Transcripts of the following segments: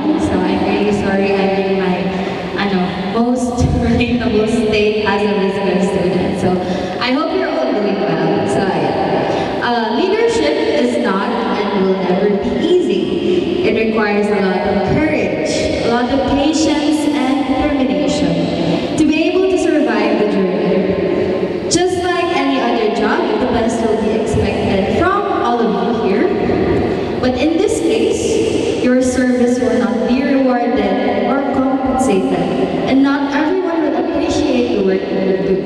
body. So I'm really sorry I'm in my most relatable state as a Viscans student. So I hope you're all doing well. So yeah. Leadership is not and will never be easy. It requires a lot of courage, a lot of patience and determination to be able to survive the journey. Just like any other job, the best will be expected from all of you here. But in this case, your service will not be rewarded or compensated, and not everyone will appreciate the work you do.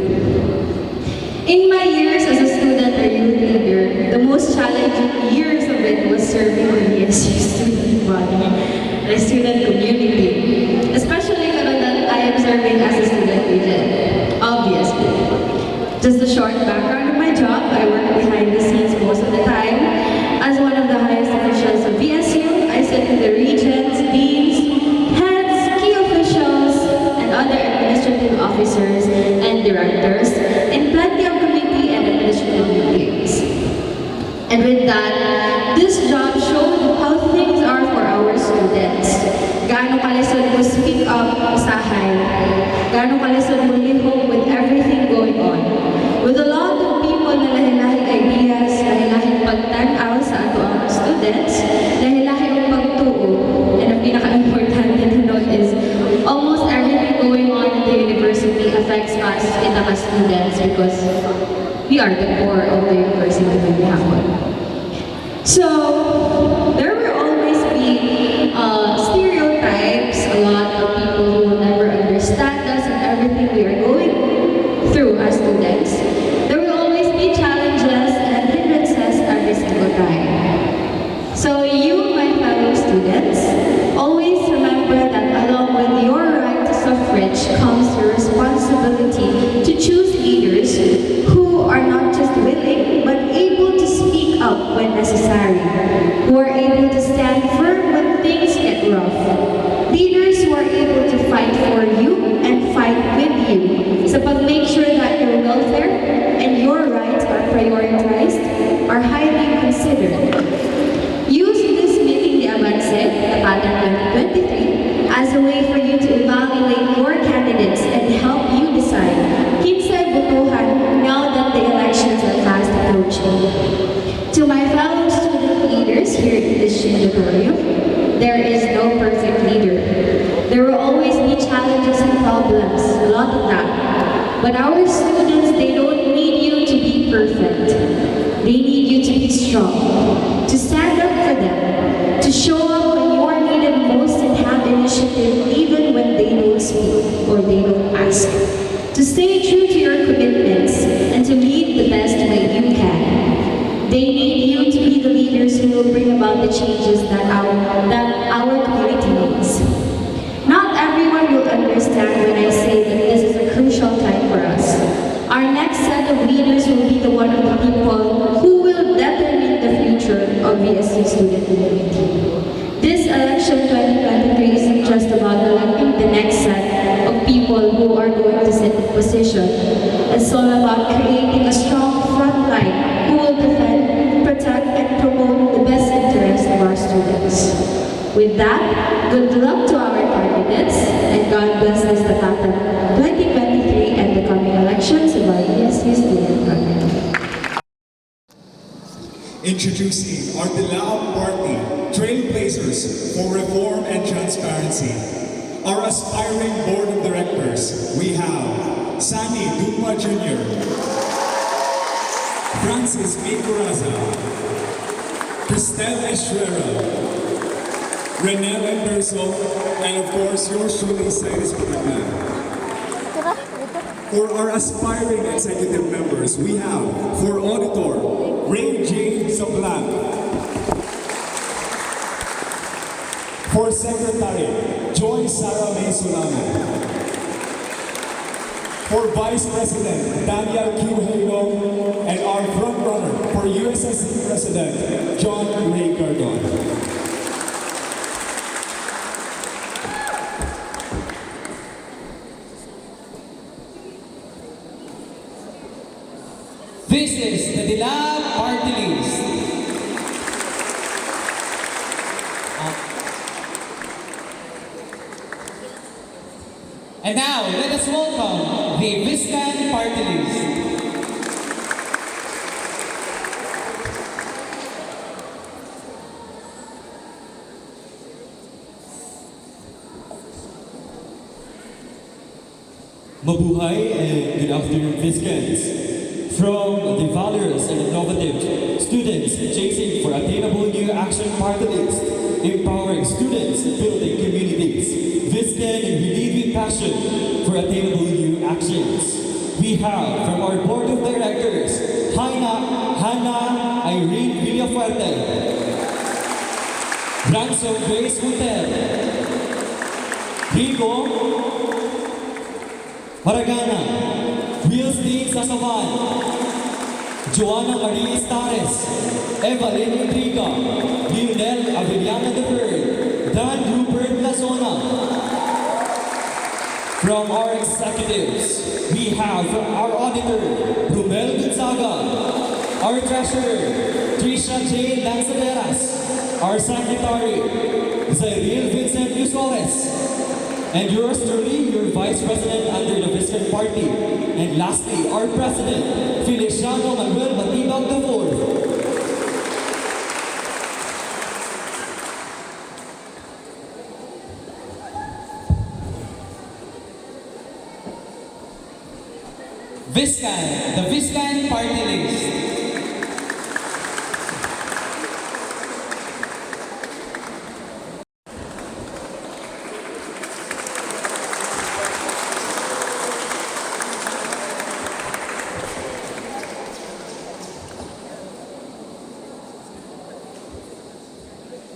In my years as a student or youth leader, the most challenging years of it was serving the VSU student body, the student community, especially that I am serving as a student agent, obviously. Just a short background of my job, I work behind the scenes most of the time. As one of the highest officials of VSU, I sit with the regents, deans, heads, key officials, and other administrative officers and directors in plenty of committee and administrative meetings. And with that, this job showed how things are for our students. Gaano kalisod mo speak up, usahay. Gaano kalisod mo lihok with everything going on. With a lot of people na lahi-lahing ideas, lahi-lahing pagtanaw sa ato ang students, lahi-lahing pagtuo, and ang pinaka-importante na note is almost everything going on in the university affects us in the students because we are the core of the university when we have one. So, there will always be stereotypes, a lot of people who will never understand us and everything we are going through as students. There will always be challenges and hindrances every single time. So you, my fellow students, always remember that along with your right to suffrage comes your responsibility to choose leaders who are not just willing but able to speak up when necessary, who are able to stand firm when things get rough, leaders who are able to fight for you and fight with you so make sure that your welfare and your rights are prioritized, are highly considered. Use this meeting, the Avance, TAPATAN 2023, as a way for you to evaluate your candidates and help you decide kinsay botohan now that the elections are fast approaching. To my fellow student leaders here in this Gymnatorium, there is no perfect leader. There will always be challenges and problems, a lot of that. But our students, they don't need you to be perfect. They need you to be strong, to stand up for them, to show up when you are needed most and have initiative even when they don't speak or they don't ask. To stay true to your commitments and to lead the best way you can. They need you to be the leaders who will bring about the changes that our community needs. Not everyone will understand when I say that this is a crucial time for us. Our next set of leaders will be the one of the people who will determine the future of VSU student community. This election 2023 isn't just about electing the next set of people who are going to sit in position. It's all about creating a strong front line who will defend, protect, and promote the best interests of our students. With that, good luck to our candidates, and God bless this TAPATAN 2023 and the coming elections of our VSU student community. Introducing our beloved party, trailblazers for reform and transparency. Our aspiring board of directors, we have Sani Dumpa Jr., Francis A. Coraza, Cristel Estrera, Renelle Perso, and of course yours truly, Cyrus Pataglan. For our aspiring executive members, we have for auditor, Ray J. Sablan. For secretary, Joy Sarah May Sulame. For vice president, Daniel Q. Hago, and our frontrunner for USSC president, John Ray Cardon. This is the Dilag Party List. And now, let us welcome the Viscan party list. Mabuhay and good afternoon, Viscans. From the valorous and innovative students chasing for attainable new action party list, empowering students, building communities, Viscan and we lead with passion for attainable new actions. We have from our board of directors, Hannah Irene Villafuerte, Ransom Grace Hotel, Rigo Maragana, Wilstein Sasavan, Joanna Marie Estares, Evelyn Intriga, Lionel Avellana III, Dan Rupert Lazona. From our executives, we have our auditor, Rumel Gonzaga, our treasurer, Trisha Jane Lanzaveras, our secretary, Zairil Vincent Lusoles, and yours truly, your Vice President under the Viscan Party. And lastly, our President, Feliciano Manuel Matibag IV. Viscan, the Viscan party list.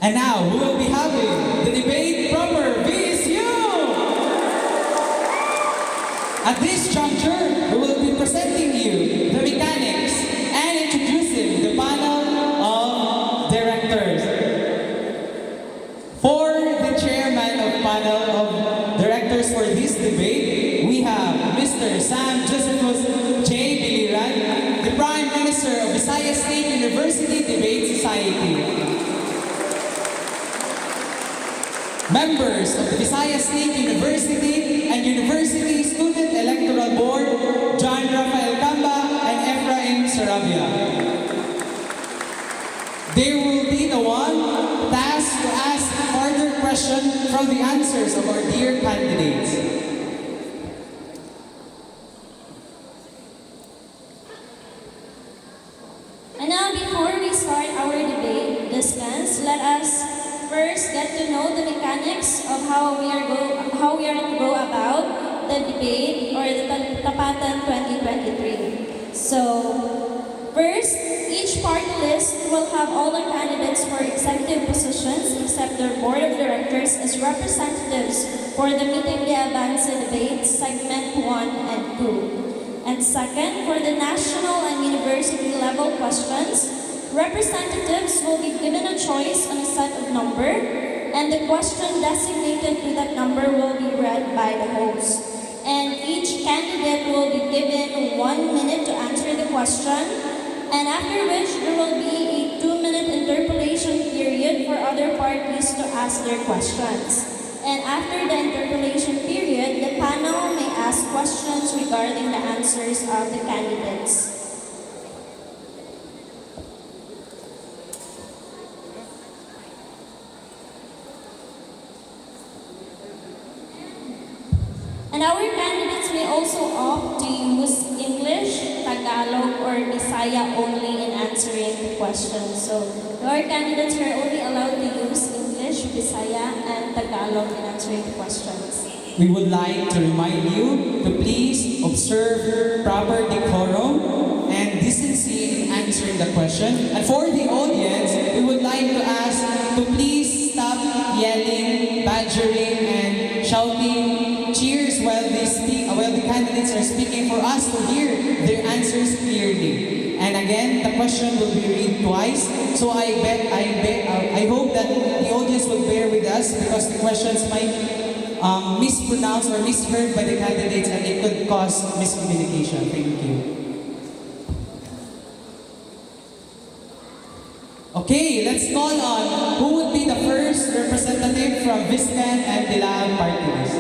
And now, we will be having the debate proper VSU! At this juncture, we will be presenting you the mechanics and introducing the panel of directors. For the chairman of panel of directors for this debate, we have Mr. Sam Josephus J. Biliran, the Prime Minister of Visayas State University Debate Society. Members of the Visayas State University and University Student Electoral Board, John Rafael Camba and Ephraim Sarabia. They will be the one tasked to ask further questions from the answers of our dear candidates. And now, before we start our debate, Viscans, let us first get to know the mechanics of how we are to go about the debate or the TAPATAN 2023. So, first, each party list will have all the candidates for executive positions except their board of directors as representatives for the meeting the Avance Debate segment 1 and 2. And second, for the national and university level questions, representatives will be given a choice on a set of number, and the question designated to that number will be read by the host. And each candidate will be given 1 minute to answer the question, and after which there will be a 2-minute interpolation period for other parties to ask their questions. And after the interpolation period, the panel may ask questions regarding the answers of the candidates. And our candidates may also opt to use English, Tagalog, or Bisaya only in answering the questions. So, our candidates are only allowed to use English, Bisaya, and Tagalog in answering the questions. We would like to remind you to please observe proper decorum and decency in answering the question. And for the audience, we would like to ask to please stop yelling, badgering, and shouting cheers while the candidates are speaking for us to hear their answers clearly. And again, the question will be read twice. So I hope that the audience will bear with us because the questions might mispronounced or misheard by the candidates and it could cause miscommunication. Thank you. Okay, let's call on who would be the first representative from Viscan and Dilaan party list.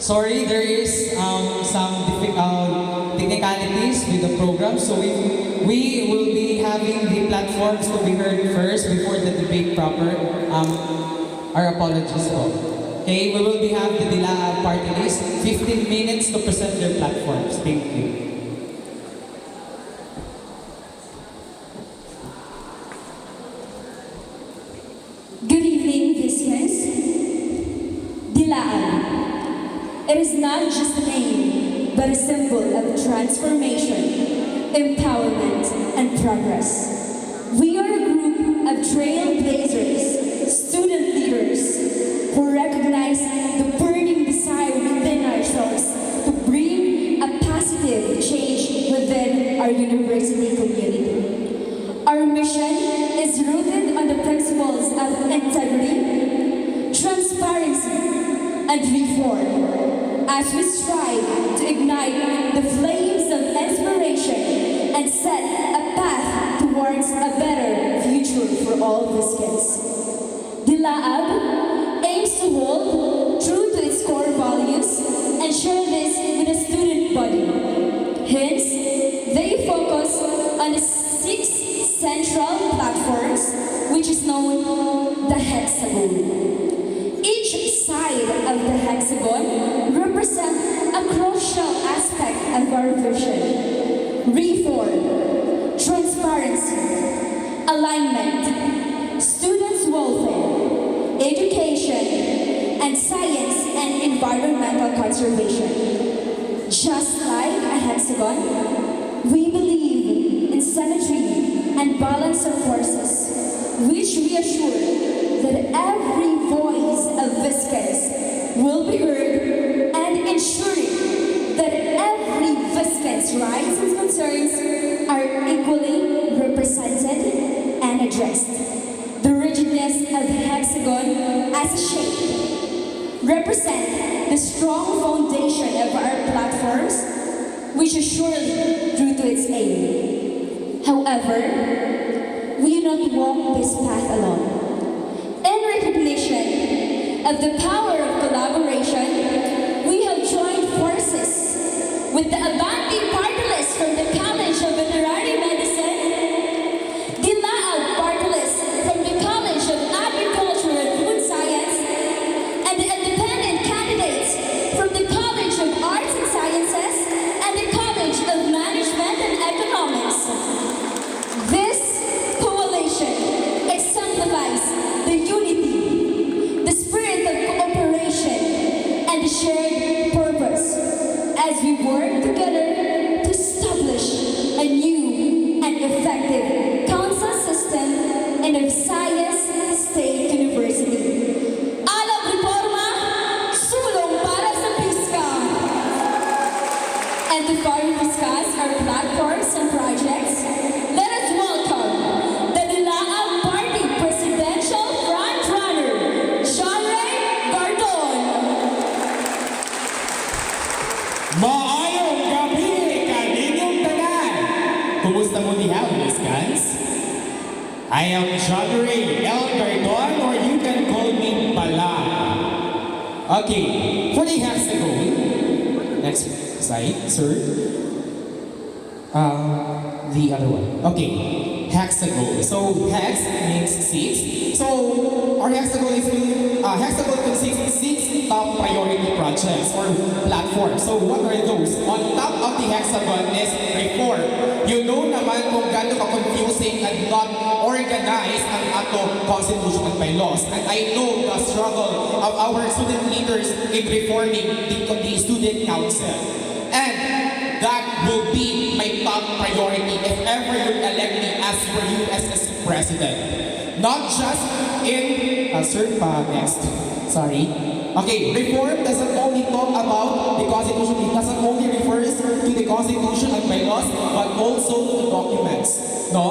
Sorry, there is some technicalities with the program, so we will be having the platforms to be heard first before the debate proper. Our apologies po. Okay, we will be having the DILA party list, 15 minutes to present their platforms. Thank you. Good evening, Viscans. Dilaan. It is not just a name, but a symbol of transformation, empowerment, and progress. We are a group of trailblazers, student leaders, who recognize the burning desire within ourselves to bring a positive change within our university community. Our mission is rooted on the principles of integrity, transparency, and reform, as we strive to ignite the flames of inspiration and set a path towards a better future for all Viscans. The LAAB aims to hold true to its core values and share this with the student body. Hence, they focus on the 6 central platforms, which is known the hexagon. Each side of the hexagon represents a crucial aspect of our vision: reform, transparency, alignment, students' welfare, education, and science and environmental conservation. Just like a hexagon, we believe in symmetry and balance of forces, which reassure that every voice of Viscans will be heard, and ensuring that every Viscan's rights and concerns are equally represented and addressed. The rigidness of the hexagon as a shape represents the strong foundation of our platforms, which is surely true to its aim. However, we do not walk this path alone. In recognition of the power of collaboration, we have joined forces with the Avante party list from the College of Veterinary Medicine, the LAAB party list from the College of Agriculture and Food Science, and the independent candidates from the College of Arts and Sciences and the College of Management and Economics. This coalition exemplifies the unity, the spirit of cooperation, and the shared purpose as we work together to establish a new and effective council system in our Visayas State University. Alam reforma, sulong para sa Viscan. And to further discuss our platforms and projects, let us welcome the LAAB Party Presidential Frontrunner, Genre Gardon. Maayong gabi kaninyong tanan! Kumusta mo diha, Viscans? I am Genre L. Gardon, or you can call me Bala. Okay, for the hexagon, next slide, sir. The other one. Okay, hexagon. So hex means 6. So our hexagon consists of 6 top priority projects or platforms. So what are those? On top of the hexagon is reform. You know naman kung gaano ka-confusing and not organized ang ato constitution and bylaws. And I know the struggle of our student leaders in reforming the student council. And that will be my top priority if ever you elect me as your USSC president. Not just in... sir, next. Sorry. Okay, reform doesn't only talk about the Constitution. It doesn't only refers to the Constitution and bylaws, but also to the documents. No?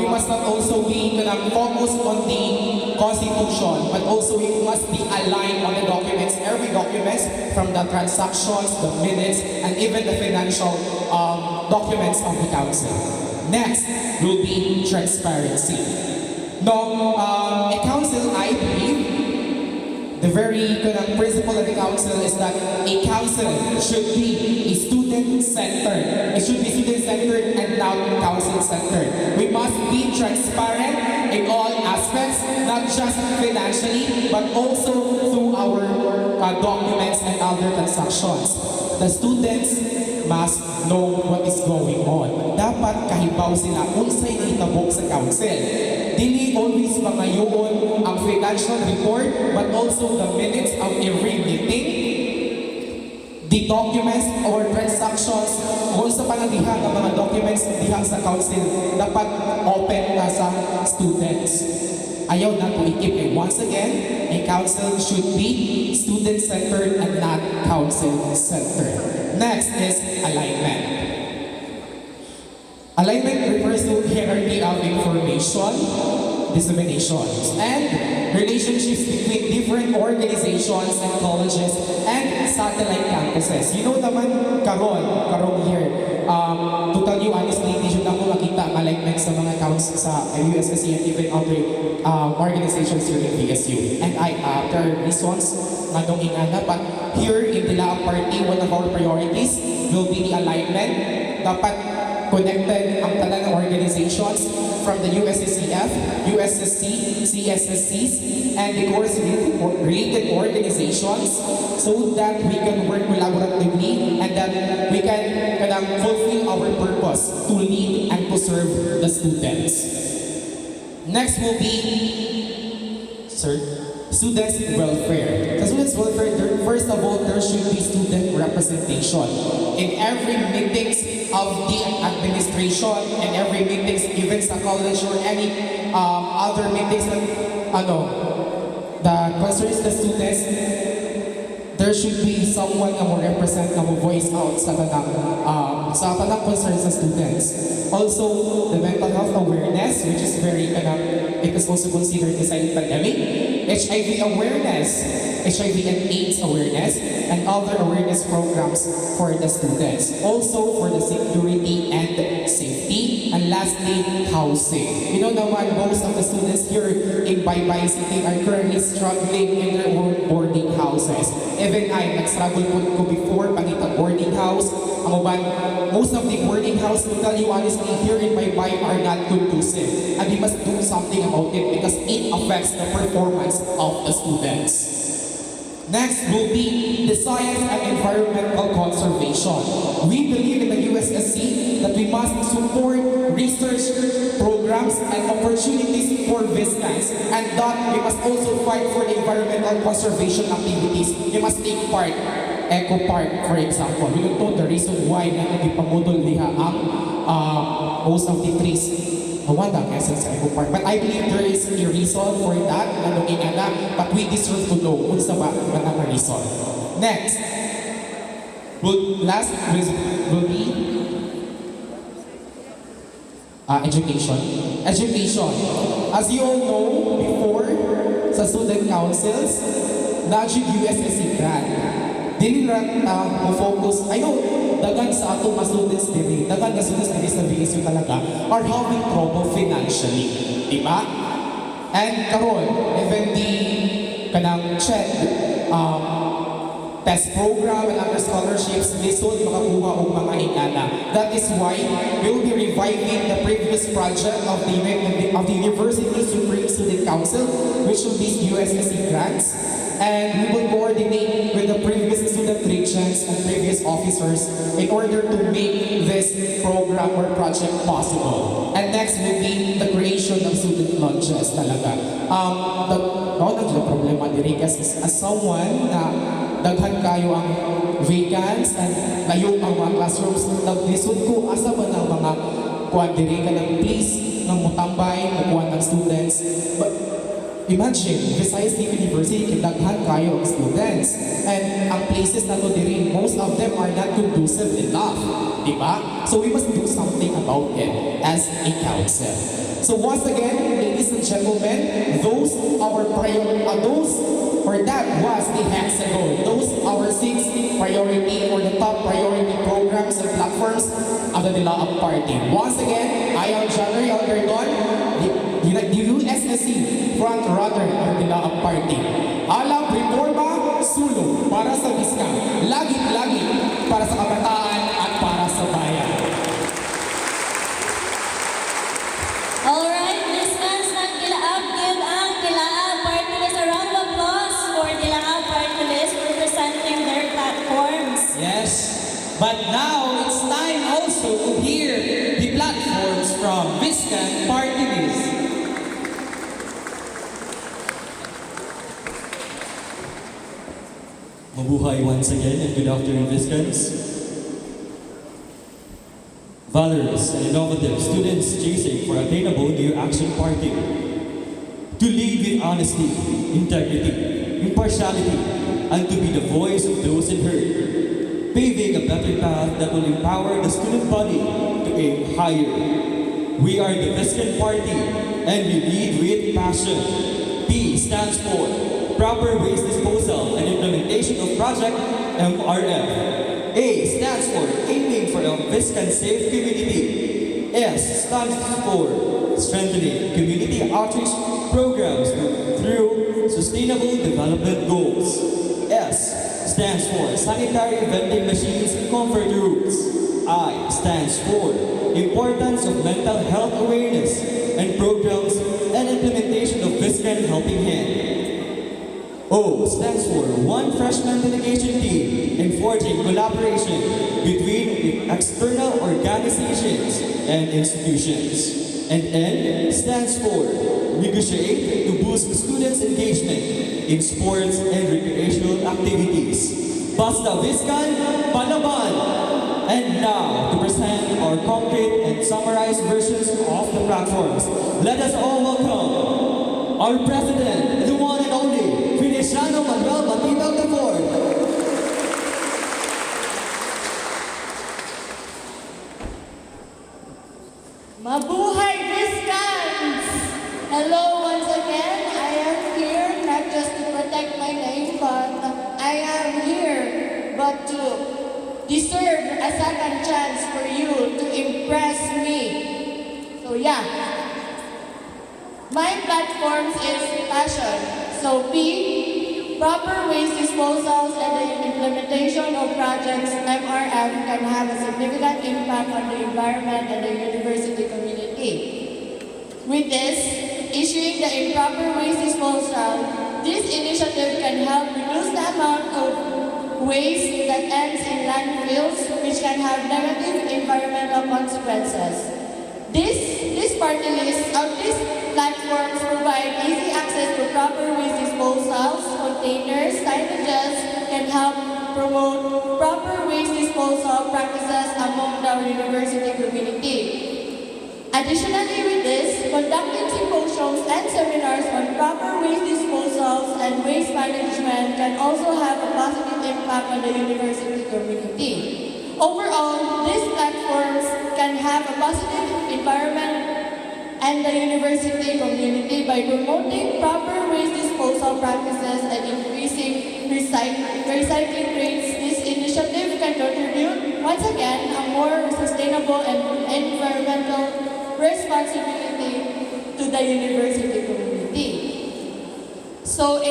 We must not also be focused on the Constitution, but also we must be aligned on the documents, every documents, from the transactions, the minutes, and even the financial documents of the Council. Next will be transparency. No, a council, I believe, the very principle of the council is that a council should be student-centered. It should be student-centered and not council-centered. We must be transparent in all aspects, not just financially, but also through our documents and other transactions. The students must know what is going on. Dapat kahibaw sila unsay nahitabo sa council. Dili always pangayoon ang financial report, but also the minutes of every meeting, the documents or transactions, kung sa panadiha ng mga documents diha sa council, dapat open na sa students. Ayaw na to ikip. And once again, a council should be student-centered and not council-centered. Next is alignment. Alignment refers to hierarchy of information, disseminations, and relationships between different organizations and colleges and satellite campuses. You know naman, karon here, to tell you honestly, hindi yun ako makita ang alignment sa mga accounts sa USSC and even other organizations here in VSU. And there are reasons nga dong ingana, but here in the Laang Party, one of our priorities will be the alignment. Dapat connected ang tanan ng organizations from the USSCF, USSC, CSSCs, and the course-related organizations so that we can work collaboratively and that we can fulfill our purpose to lead and to serve the students. Next will be students' welfare. Sa students' welfare, first of all, there should be student representation. In every meetings of the administration, and every meetings, even sa college or any other meetings that concerns the students, there should be someone na mo represent, na mo voice out sa tanang concerns sa students. Also, the mental health awareness, which is very, it is also considered the silent pandemic. HIV awareness, HIV and AIDS awareness, and other awareness programs for the students. Also for the security and safety. And lastly, housing. You know naman, most of the students here in Baybay City are currently struggling in their own boarding houses. Even I, nag-struggle ko before pangita boarding house. Most of the boarding house, to tell you honestly, here in Baybay are not conducive. And we must do something about it because it affects the performance of the students. Next will be the science and environmental conservation. We believe in the USSC that we must support research programs and opportunities for Viscans, and that we must also fight for the environmental conservation activities. We must take part. Eco Park, for example. We don't know the reason why na nagipamudol diha ang most of the trees. Wala kasi sa Eco Park. But I believe there is a reason for that, but we deserve to know kung sa ba ang reason. Next, last will be education. Education. As you all know, before sa student councils, na-achieve USSC grant. Dili mo focus, I know, dagan sa ato mga students din, dagan na students din sa VSU talaga, are having trouble financially. Diba? And karon, even the check, test program and other scholarships, lisod makakuha og mga ingana. That is why we will be reviving the previous project of the University Supreme Student Council, which will be USSC grants. And we will coordinate with the previous student regions and previous officers in order to make this program or project possible. And next will be the creation of student lunches talaga. The problema diri kasi as someone na daghan kayo ang vacants and layo ang mga classrooms, naglisod ko asa ba ng mga kuan diri ka ng please nang mutambay kuan ng students. But imagine, Visayas State University, daghan kayo ang students. And ang places na to diri, most of them are not conducive enough. Diba? So we must do something about it as a council. So once again, ladies and gentlemen, that was the hexagon. Those our 6 priority or the top priority programs and platforms of the Laang Party. Once again, I am January Algardon, the USSC front runner of the Laang Party. Alam reforma, sulong para sa Viscan. Lagit-lagit para sa kabataan at para sa bayan. Alright, Viscans, nagkilaab, give ang kilaab party list a round of applause for Kilaab party list for presenting their platforms. Yes, but now it's time also to hear the platforms from Viscan Party List. Mabuhay once again and good afternoon, Viscans. Valorous and innovative students chasing for attainable new action party. To lead with honesty, integrity, impartiality, and to be the voice of those unheard. Paving a better path that will empower the student body to aim higher. We are the Viscan Party and we lead with passion. P stands for Proper Waste Disposal and Implementation of Project MRF. A stands for Aiming for a Viscan Safe Community. S stands for Strengthening Community Outreach Programs through Sustainable Development Goals. S stands for Sanitary Vending Machines Comfort Rooms. I stands for Importance of Mental Health Awareness and Programs and Implementation of Viscan Helping Hand. O stands for One Freshman Delegation Team in forging collaboration between external organizations and institutions. And N stands for Negotiate to boost students' engagement in sports and recreational activities. Basta Viscan, palaban! And now, to present our concrete and summarized versions of the platforms, let us all welcome our President, the one and only, Feliciano Manuel Batibag IV. Mabuhay Viscans! Hello once again. I am here not just to protect my name, but I am here but to deserve a second chance for you to impress me. So yeah, my platforms is passion. So P, proper waste disposals and the implementation of projects MRF can have a significant impact on the environment and the university community. With this, issuing the improper waste disposal, this initiative can help reduce the amount of waste that ends in landfills, which can have negative environmental consequences. This party list of these platforms provide easy access to proper waste disposals, containers, signages can help promote proper waste disposal practices among the university community. Additionally with this, conducting symposiums and seminars on proper waste disposals and waste management can also have a positive impact on the university community. Overall, these platforms can have a positive environment and the university community by promoting proper waste disposal practices and increasing recycling rates. This initiative can contribute, once again, a more sustainable and environmental responsibility to the university community. So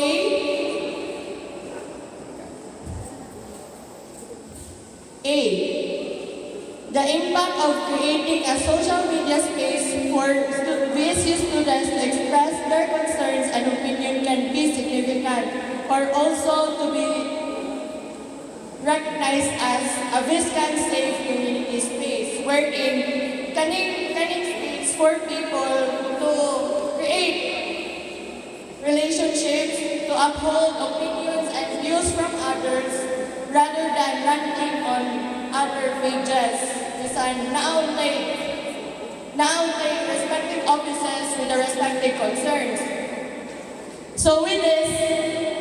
the impact of creating a social media space for VSU students to express their concerns and opinion can be significant, or also to be recognized as a Viscan safe community space, wherein connect space for people to create relationships, to uphold opinions and views from others, rather than ranting on other pages. And now take respective offices with the respective concerns. So with this,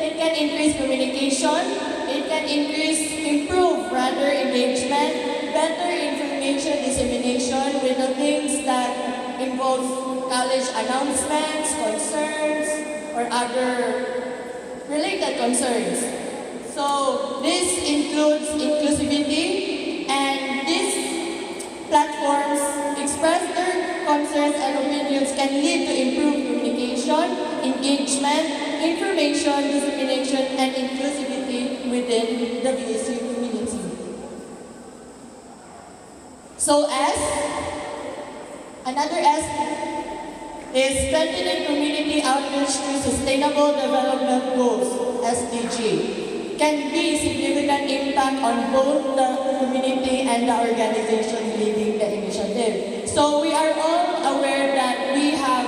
it can increase communication, it can improve engagement, better information dissemination with the things that involve college announcements, concerns, or other related concerns. So this includes inclusivity, and these platforms express their concerns and opinions can lead to improved communication, engagement, information, dissemination, and inclusivity within the VSU community. So another S is strengthening community outreach to sustainable development goals, SDG, can be significant impact on both the community and the organization leading the initiative. So we are all aware that we have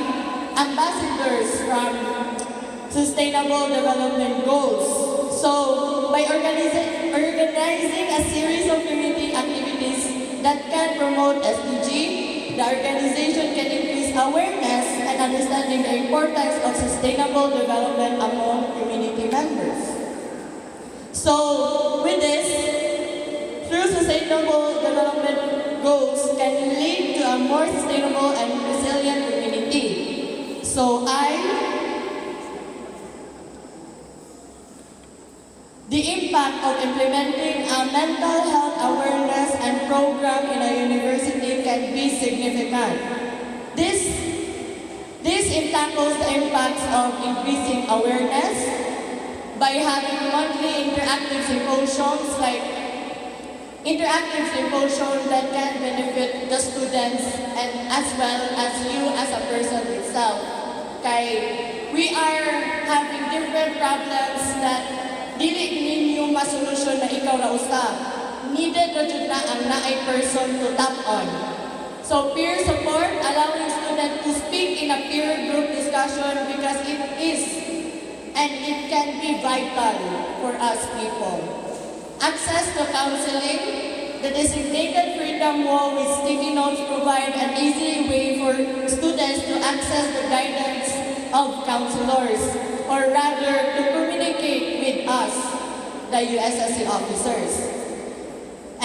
ambassadors from sustainable development goals. So by organizing a series of community activities that can promote SDG, the organization can increase awareness and understanding the importance of sustainable development among community members. So with this, through sustainable development goals can lead to a more sustainable and resilient community. So the impact of implementing a mental health awareness and program in a university can be significant. This tackles the impacts of increasing awareness by having monthly interactive symposiums that can benefit the students and as well as you as a person itself. Okay, we are having different problems that dili ninyo masolusyon na ikaw na usa. Needed na jud na ang naay person to tap on. So peer support, allowing students to speak in a peer group discussion because it is and it can be vital for us people. Access to counseling, the designated freedom wall with sticky notes provide an easy way for students to access the guidance of counselors, or rather to communicate with us, the USSC officers.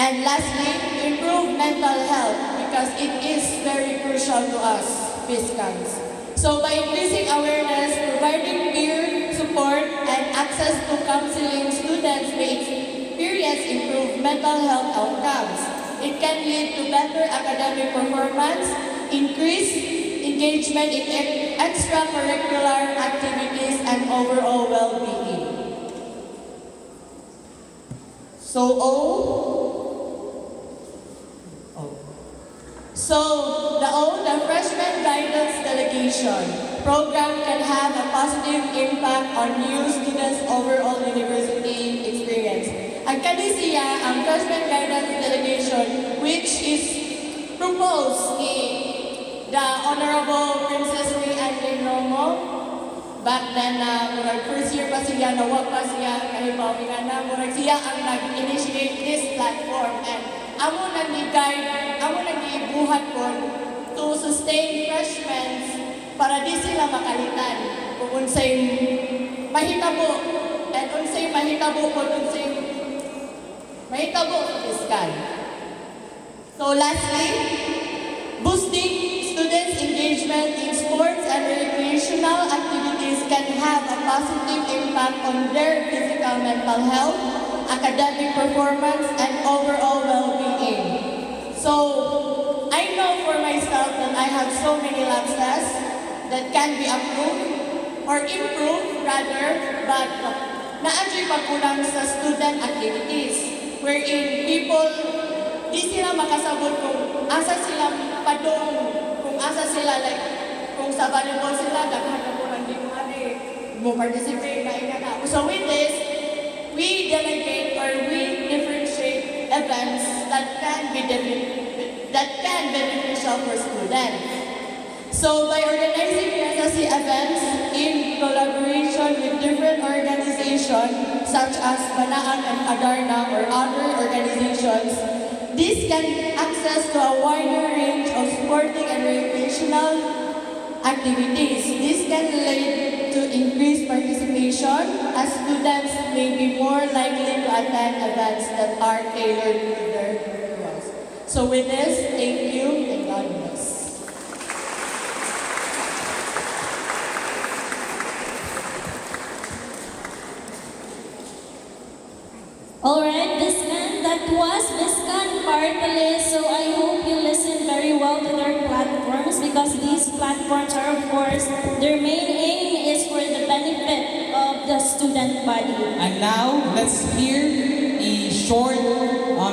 And lastly, improve mental health because it is very crucial to us, Viscans. So by increasing awareness, providing peer support, and access to counseling, students may experience improved mental health outcomes. It can lead to better academic performance, increased engagement in extracurricular activities, and overall well-being. The freshman guidance delegation program can have a positive impact on new students' overall university experience. Ang kanisiya, ang freshman guidance delegation, which is proposed ni the Honorable Princess Rhiannon Romo, back then murag first year pa siya, nawag pa siya, kahibaw na murag siya ang nag-initiate this platform. And amo nang gibuhat ko to sustain freshmen para di sila makalitan kung unsay mahitabo and unsay mahitabo ko unsay mahitabo sa fiscal. So lastly, boosting students' engagement in sports and recreational activities can have a positive impact on their physical, mental health, academic performance, and overall well-being. So, I know for myself that I have so many lapses that can be improved rather, but naadyo'y pagkulang sa student activities wherein people di sila makasabot kung asa sila padong, kung asa sila kung sa volleyball sila, daghan na po lang di mo participate na ingana. So with this, we delegate or we differentiate events that can be beneficial for students. So by organizing USSC events in collaboration with different organizations such as Banaan and Adarna or other organizations, this can access to a wider range of sporting and recreational activities. This can lead to increased participation as students may be more likely to attend events that are tailored to their goals. So with this, thank you and God bless. Alright, Viscan, that was Viscan Partalis. So I hope you listen very well to their platforms because these platforms are, of course, their main aim is for the benefit the student body. And now, let's hear a short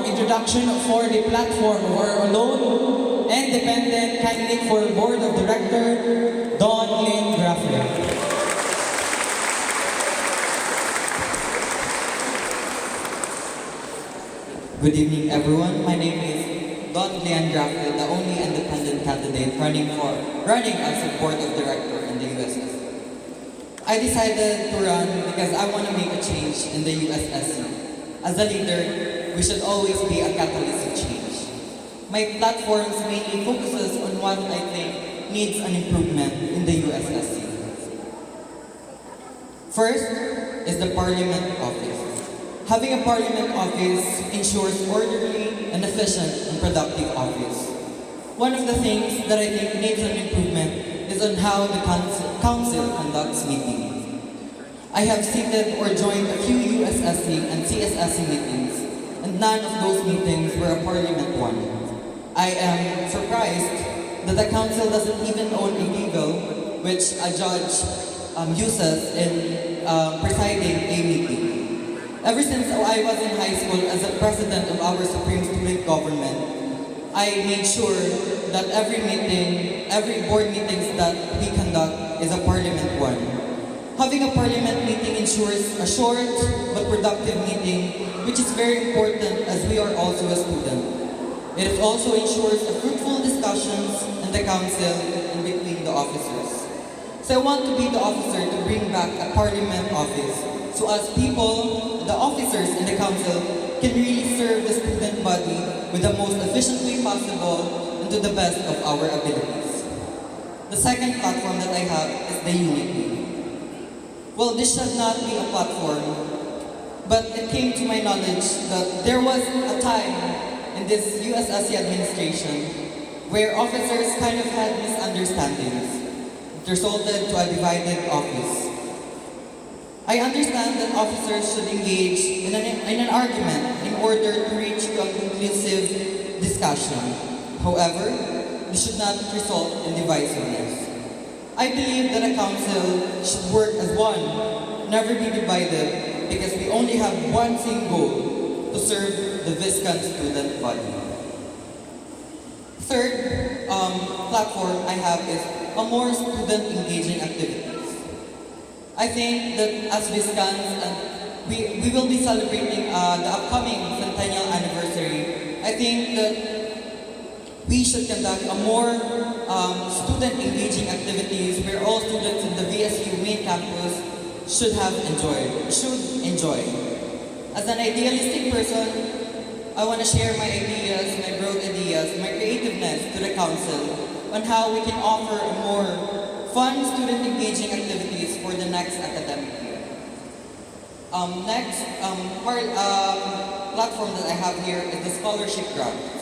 introduction for the platform or alone independent candidate for Board of Director, Don Lynn Graffler. Good evening, everyone. My name is Don Leon Graffel, the only independent candidate running as a board of director in the USSC. I decided to run because I want to make a change in the USSC. As a leader, we should always be a catalyst of change. My platforms mainly focuses on what I think needs an improvement in the USSC. First is the Parliament Office. Having a Parliament Office ensures orderly and efficient and productive office. One of the things that I think needs an improvement is on how the council conducts meetings. I have seated or joined a few USSC and CSSC meetings, and none of those meetings were a Parliament one. I am surprised that the council doesn't even own a legal which a judge uses in presiding a meeting. Ever since I was in high school as a president of our Supreme Student Government, I made sure that every board meetings that we conduct is a Parliament one. Having a Parliament meeting ensures a short but productive meeting, which is very important as we are also a student. It also ensures a fruitful discussions in the council and between the officers. So I want to be the officer to bring back a Parliament office. So as people, the officers in the council can really serve the student body with the most efficient way possible and to the best of our abilities. The second platform that I have is the unity. Well, this should not be a platform, but it came to my knowledge that there was a time in this USSC administration where officers kind of had misunderstandings. It resulted to a divided office. I understand that officers should engage in an argument in order to reach to a conclusive discussion. However, this should not result in divisiveness. I believe that a council should work as one, never be divided, because we only have one same goal, to serve the Viscans student body. Third platform I have is a more student engaging activities. I think that as Viscans, we will be celebrating the upcoming centennial anniversary. I think that we should conduct a more student engaging activities where all students in the VSU main campus should enjoy. As an idealistic person, I want to share my ideas, my broad ideas, my creativeness to the council on how we can offer a more fun student engaging activities for the next academic year. Next platform that I have here is the scholarship grants.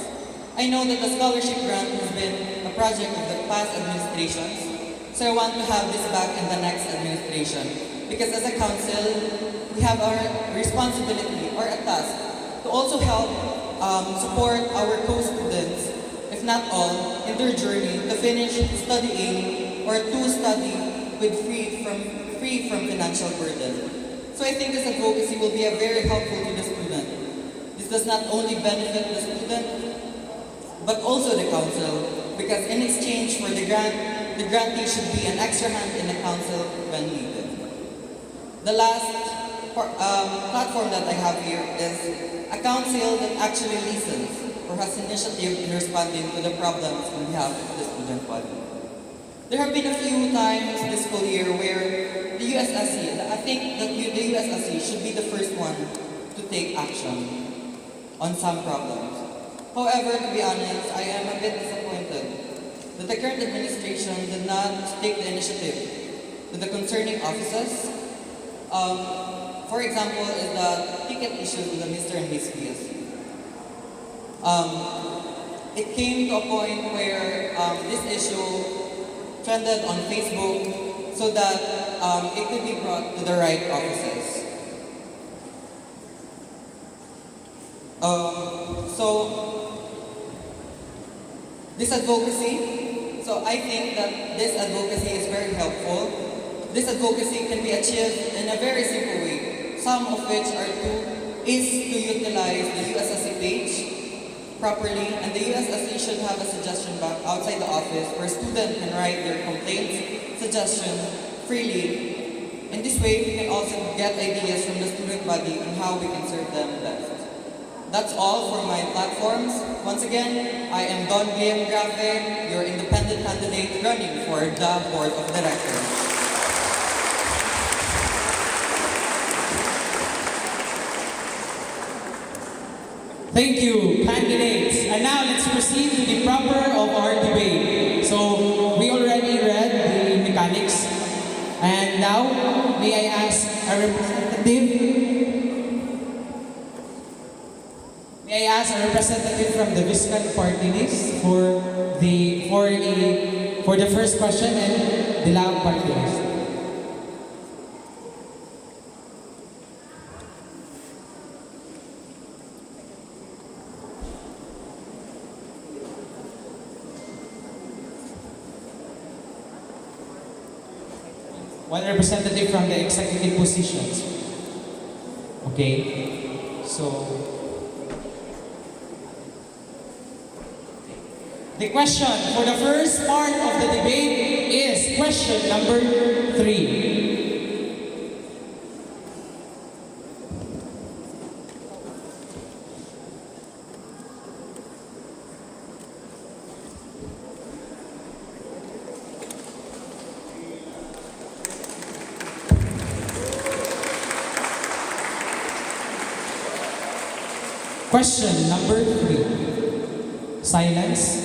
I know that the scholarship grant has been a project of the past administrations, so I want to have this back in the next administration because as a council, we have our responsibility or a task to also help support our co-students, if not all, in their journey to finish studying or to study with free from financial burden. So I think this advocacy will be very helpful to the student. This does not only benefit the student, but also the council, because in exchange for the grantee should be an extra hand in the council when needed. The last platform that I have here is a council that actually listens or has initiative in responding to the problems we have with the student body. There have been a few times this school year where the USSC, I think that the USSC should be the first one to take action on some problems. However, to be honest, I am a bit disappointed that the current administration did not take the initiative to the concerning offices. For example, is the ticket issues with the Mr. and Miss VSU. It came to a point where this issue trended on Facebook so that it could be brought to the right offices. This advocacy, so I think that this advocacy is very helpful to This advocacy can be achieved in a very simple way, some of which is to utilize the USSC page properly, and the USSC should have a suggestion box outside the office where students can write their complaints, suggestions freely. In this way, we can also get ideas from the student body on how we can serve them best. That's all for my platforms. Once again, I am Don Guillem Grafe, your independent candidate running for the Board of Directors. Thank you, candidates. And now let's proceed to the proper of our debate. So we already read the mechanics. And now, may I ask a representative from the Viscans party list for the first question and the loud party list. One representative from the executive positions. Okay, so the question for the first part of the debate is question number 3. Question number 3. Silence,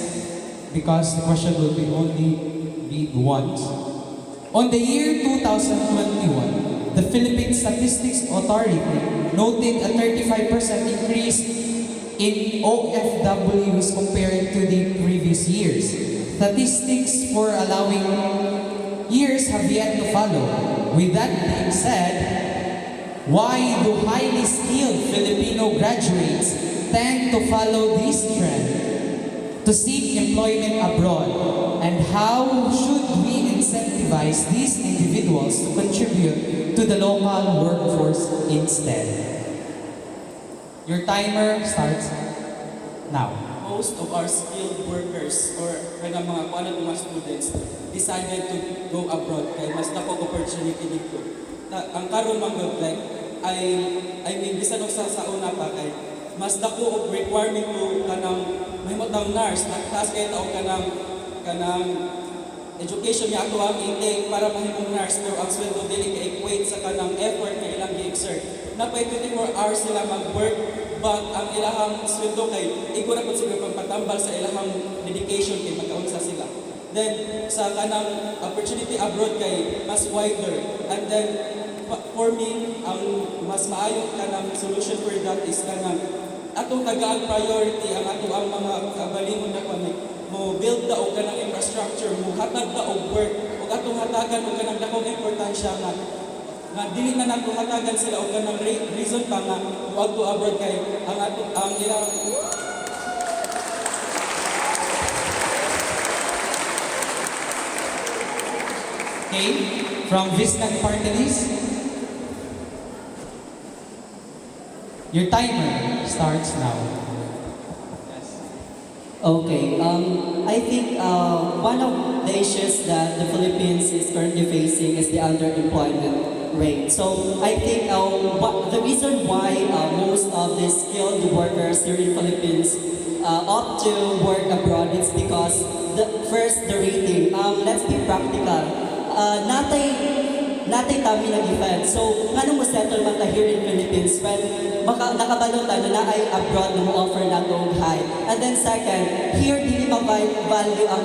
because the question will be only read once. On the year 2021, the Philippine Statistics Authority noted a 35% increase in OFWs compared to the previous years. Statistics for allowing years have yet to follow. With that being said, why do highly skilled Filipino graduates tend to follow this trend to seek employment abroad? And how should we incentivize these individuals to contribute to the local workforce instead? Your timer starts now. Most of our skilled workers or mga students decided to go abroad kay mas dako opportunity dito. Ang karon manggod I mean bisan og sa una pa kay mas dako og requirement mo kanang mahimutang nurse taas kay tao kanang education niya ato ang intake para mahimong nurse pero ang sweldo dili ka equate sa kanang effort nga ilang gi-exert. Napay 24 hours sila mag-work but ang ilahang sweldo kay igo ra pud sila pagpatambal sa ilahang dedication kay magkaunsa sila. Then sa kanang opportunity abroad kay mas wider, and then for me ang mas maayo kanang solution for that is kanang atong tagaang priority ang ato ang mga kabalingon na kuan mo build da og kanang infrastructure, mo hatag da og work ug atong hatagan og kanang dakong importansya nga dili na nato hatagan sila og kanang reason pa nga moadto to abroad kay ang ilang Okay, from Viscans party list. Your timer starts now. Okay, I think one of the issues that the Philippines is currently facing is the underemployment rate. So I think the reason why most of the skilled workers here in the Philippines opt to work abroad is because first the rating. Let's be practical. Natay kami nag-event. So, nga nung settle man here in Philippines when nakabalot na ay abroad na mo-offer na itong high. And then second, here dili ma-value ang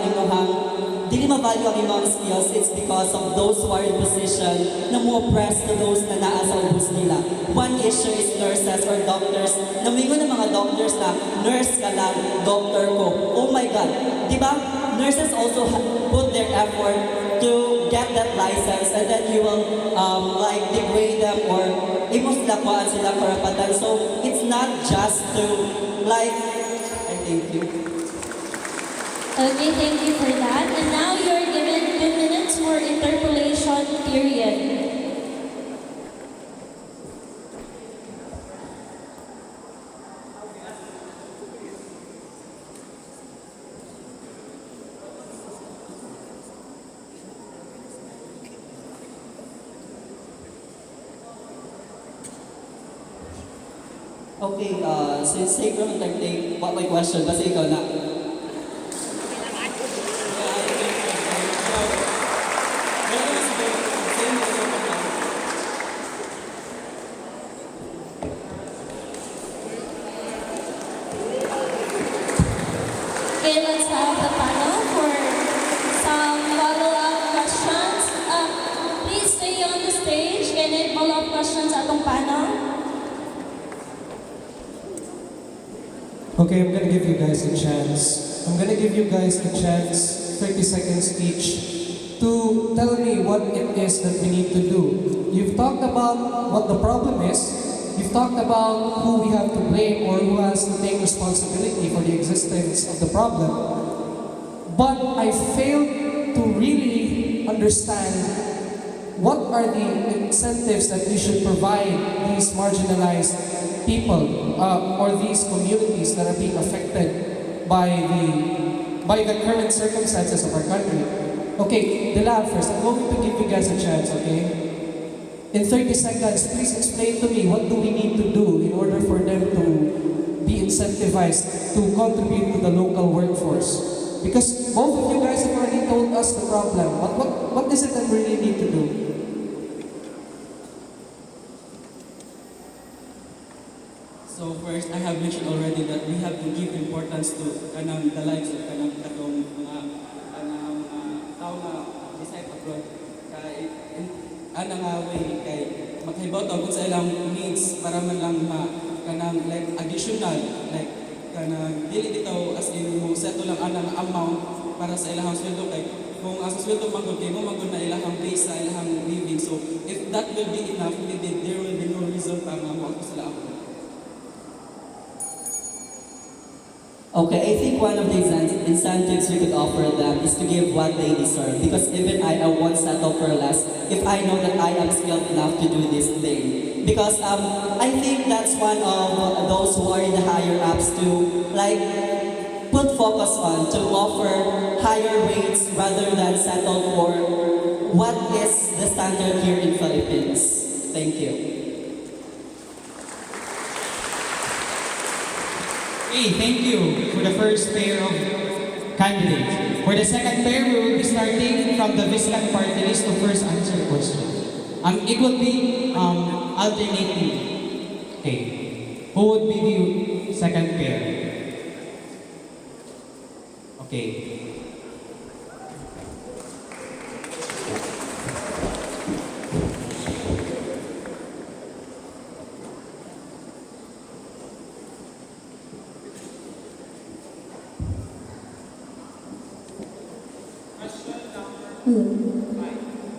imong skills. It's because of those who are in position na mo-oppress to those na naa sa ubos nila. One issue is nurses or doctors. Namingo ng mga doctors na nurse ka lang, doctor ko. Oh my God. Diba? Nurses also put their effort to get that license, and then you will degrade them or imos lakuan sila karapatan. So it's not just to I thank you. Okay, thank you for that. And now you're given 2 minutes for interpolation question period. Okay, since sake naman take what my question, kasi ikaw na. Okay, let's have the panel for some follow-up questions. Please stay on the stage. Any follow-up questions atong panel? Okay, I'm gonna give you guys a chance. I'm gonna give you guys a chance, 30 seconds each, to tell me what it is that we need to do. You've talked about what the problem is. You've talked about who we have to blame or who has to take responsibility for the existence of the problem. But I failed to really understand what are the incentives that we should provide these marginalized people or these communities that are being affected by the current circumstances of our country. Okay, the lab first. I'm going to give you guys a chance, okay? In 30 seconds, please explain to me what do we need to do in order for them to be incentivized to contribute to the local workforce. Because both of you guys have already told us the problem, but what is it that we really need to do? So first, I have mentioned already that we have to give importance to the lives of katong mga tao nga reside abroad. Kay ana nga way kay maghibaw ta sa ilang needs para man lang kanang like additional like kanang dili bitaw as in mo seto lang anang amount para sa ilang sweldo kay kung as sweldo magud kay mo magud na ilang base sa ilang living. So if that will be enough, maybe there will be no reason para mo sila abroad. Okay, I think one of the incentives we could offer them is to give what they deserve. Because even I won't settle for less if I know that I am skilled enough to do this thing. Because I think that's one of those who are in the higher ups to like put focus on to offer higher rates rather than settle for what is the standard here in Philippines. Thank you. Okay, thank you for the first pair of candidates. For the second pair, we will be starting from the Viscan party list to first answer the question. It will be alternating. Okay. Who would be the second pair? Okay.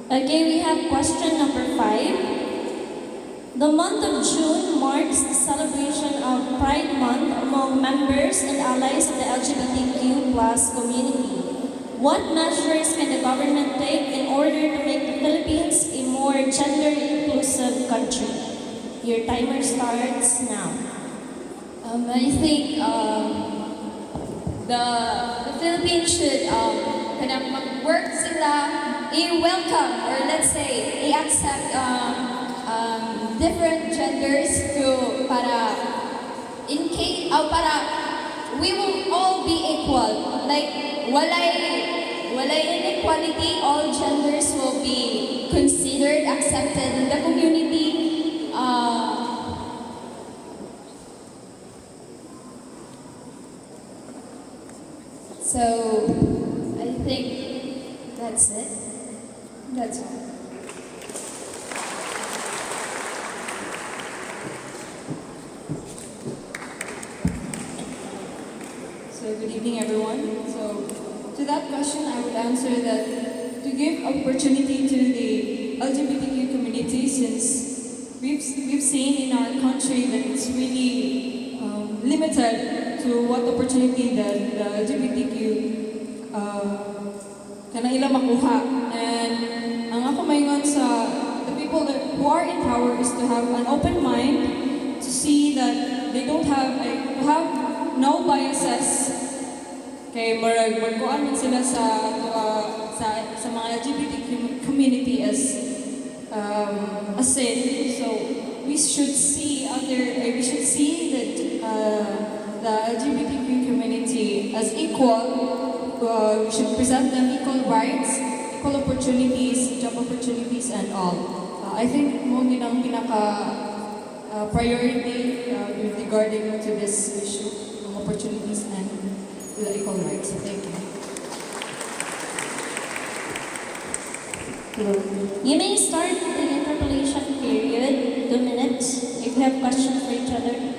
Okay, we have question number 5. The month of June marks the celebration of Pride Month among members and allies of the LGBTQ plus community. What measures can the government take in order to make the Philippines a more gender-inclusive country? Your timer starts now. I think the Philippines should mag-work sila, i-welcome or let's say i-accept different genders to para we will all be equal. Like walay inequality, all genders will be considered, accepted in the community. So I think that's it. That's all. So good evening, everyone. So to that question, I would answer that to give opportunity to the LGBTQ community, since we've seen in our country that it's really limited to what opportunity that the LGBTQ kana ila makuha. And ang ako mayon the people who are in power is to have an open mind, to see that they don't have, to have no biases. Kay magkuan man sila sa mga LGBT community as a sin. So we should see that the LGBTQ community as equal. We should present them equal rights, equal opportunities, job opportunities, and all. I think mo ang priority regarding to this issue of opportunities and the equal rights. Thank you. You may start the interpellation period, 2 minutes, if you have questions for each other.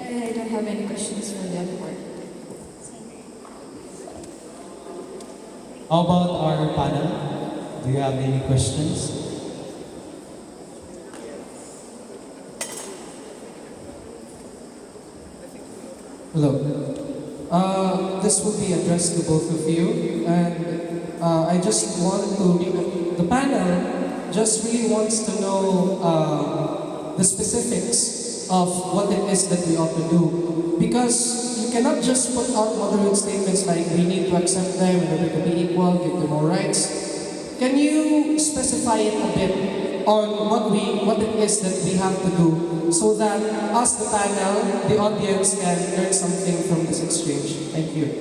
I don't have any questions for the other part. How about our panel? Do you have any questions? Hello. This will be addressed to both of you, and I just want to, the panel just really wants to know the specifics of what it is that we ought to do. Because you cannot just put out moderate statements like we need to accept them in order to be equal, give them more rights. Can you specify it a bit on what it is that we have to do so that us, the panel, the audience, can learn something from this exchange? Thank you.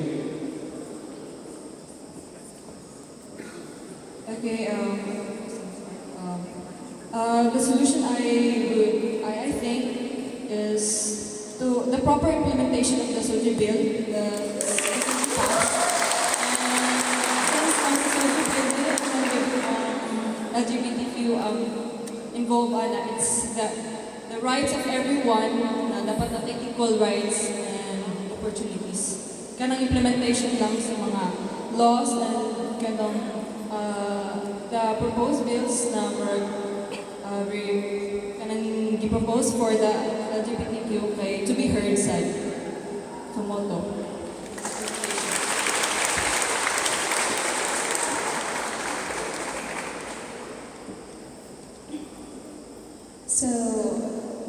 Okay. The solution I think is to the proper implementation of the SOGI bill. LGBTQ involved it's the rights of everyone na dapat natin equal rights and opportunities. Kanang implementation lang sa mga laws and kanang the proposed bills na kanang gi-propose for the LGBTQ to be heard sa tumoto. So,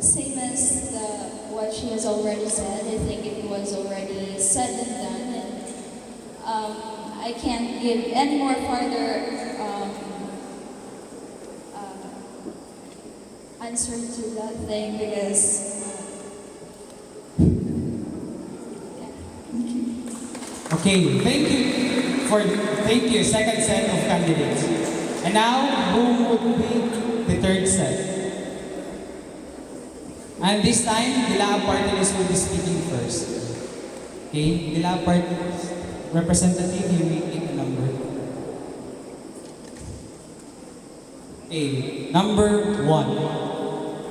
same as what she has already said, I think it was already said and done. And, I can't give any more further answer to that thing because. Okay, thank you, second set of candidates. And now, who would be the third set? And this time, the lab party list will be speaking first. Okay, the lab party representative, you may take a number. Okay, number 1.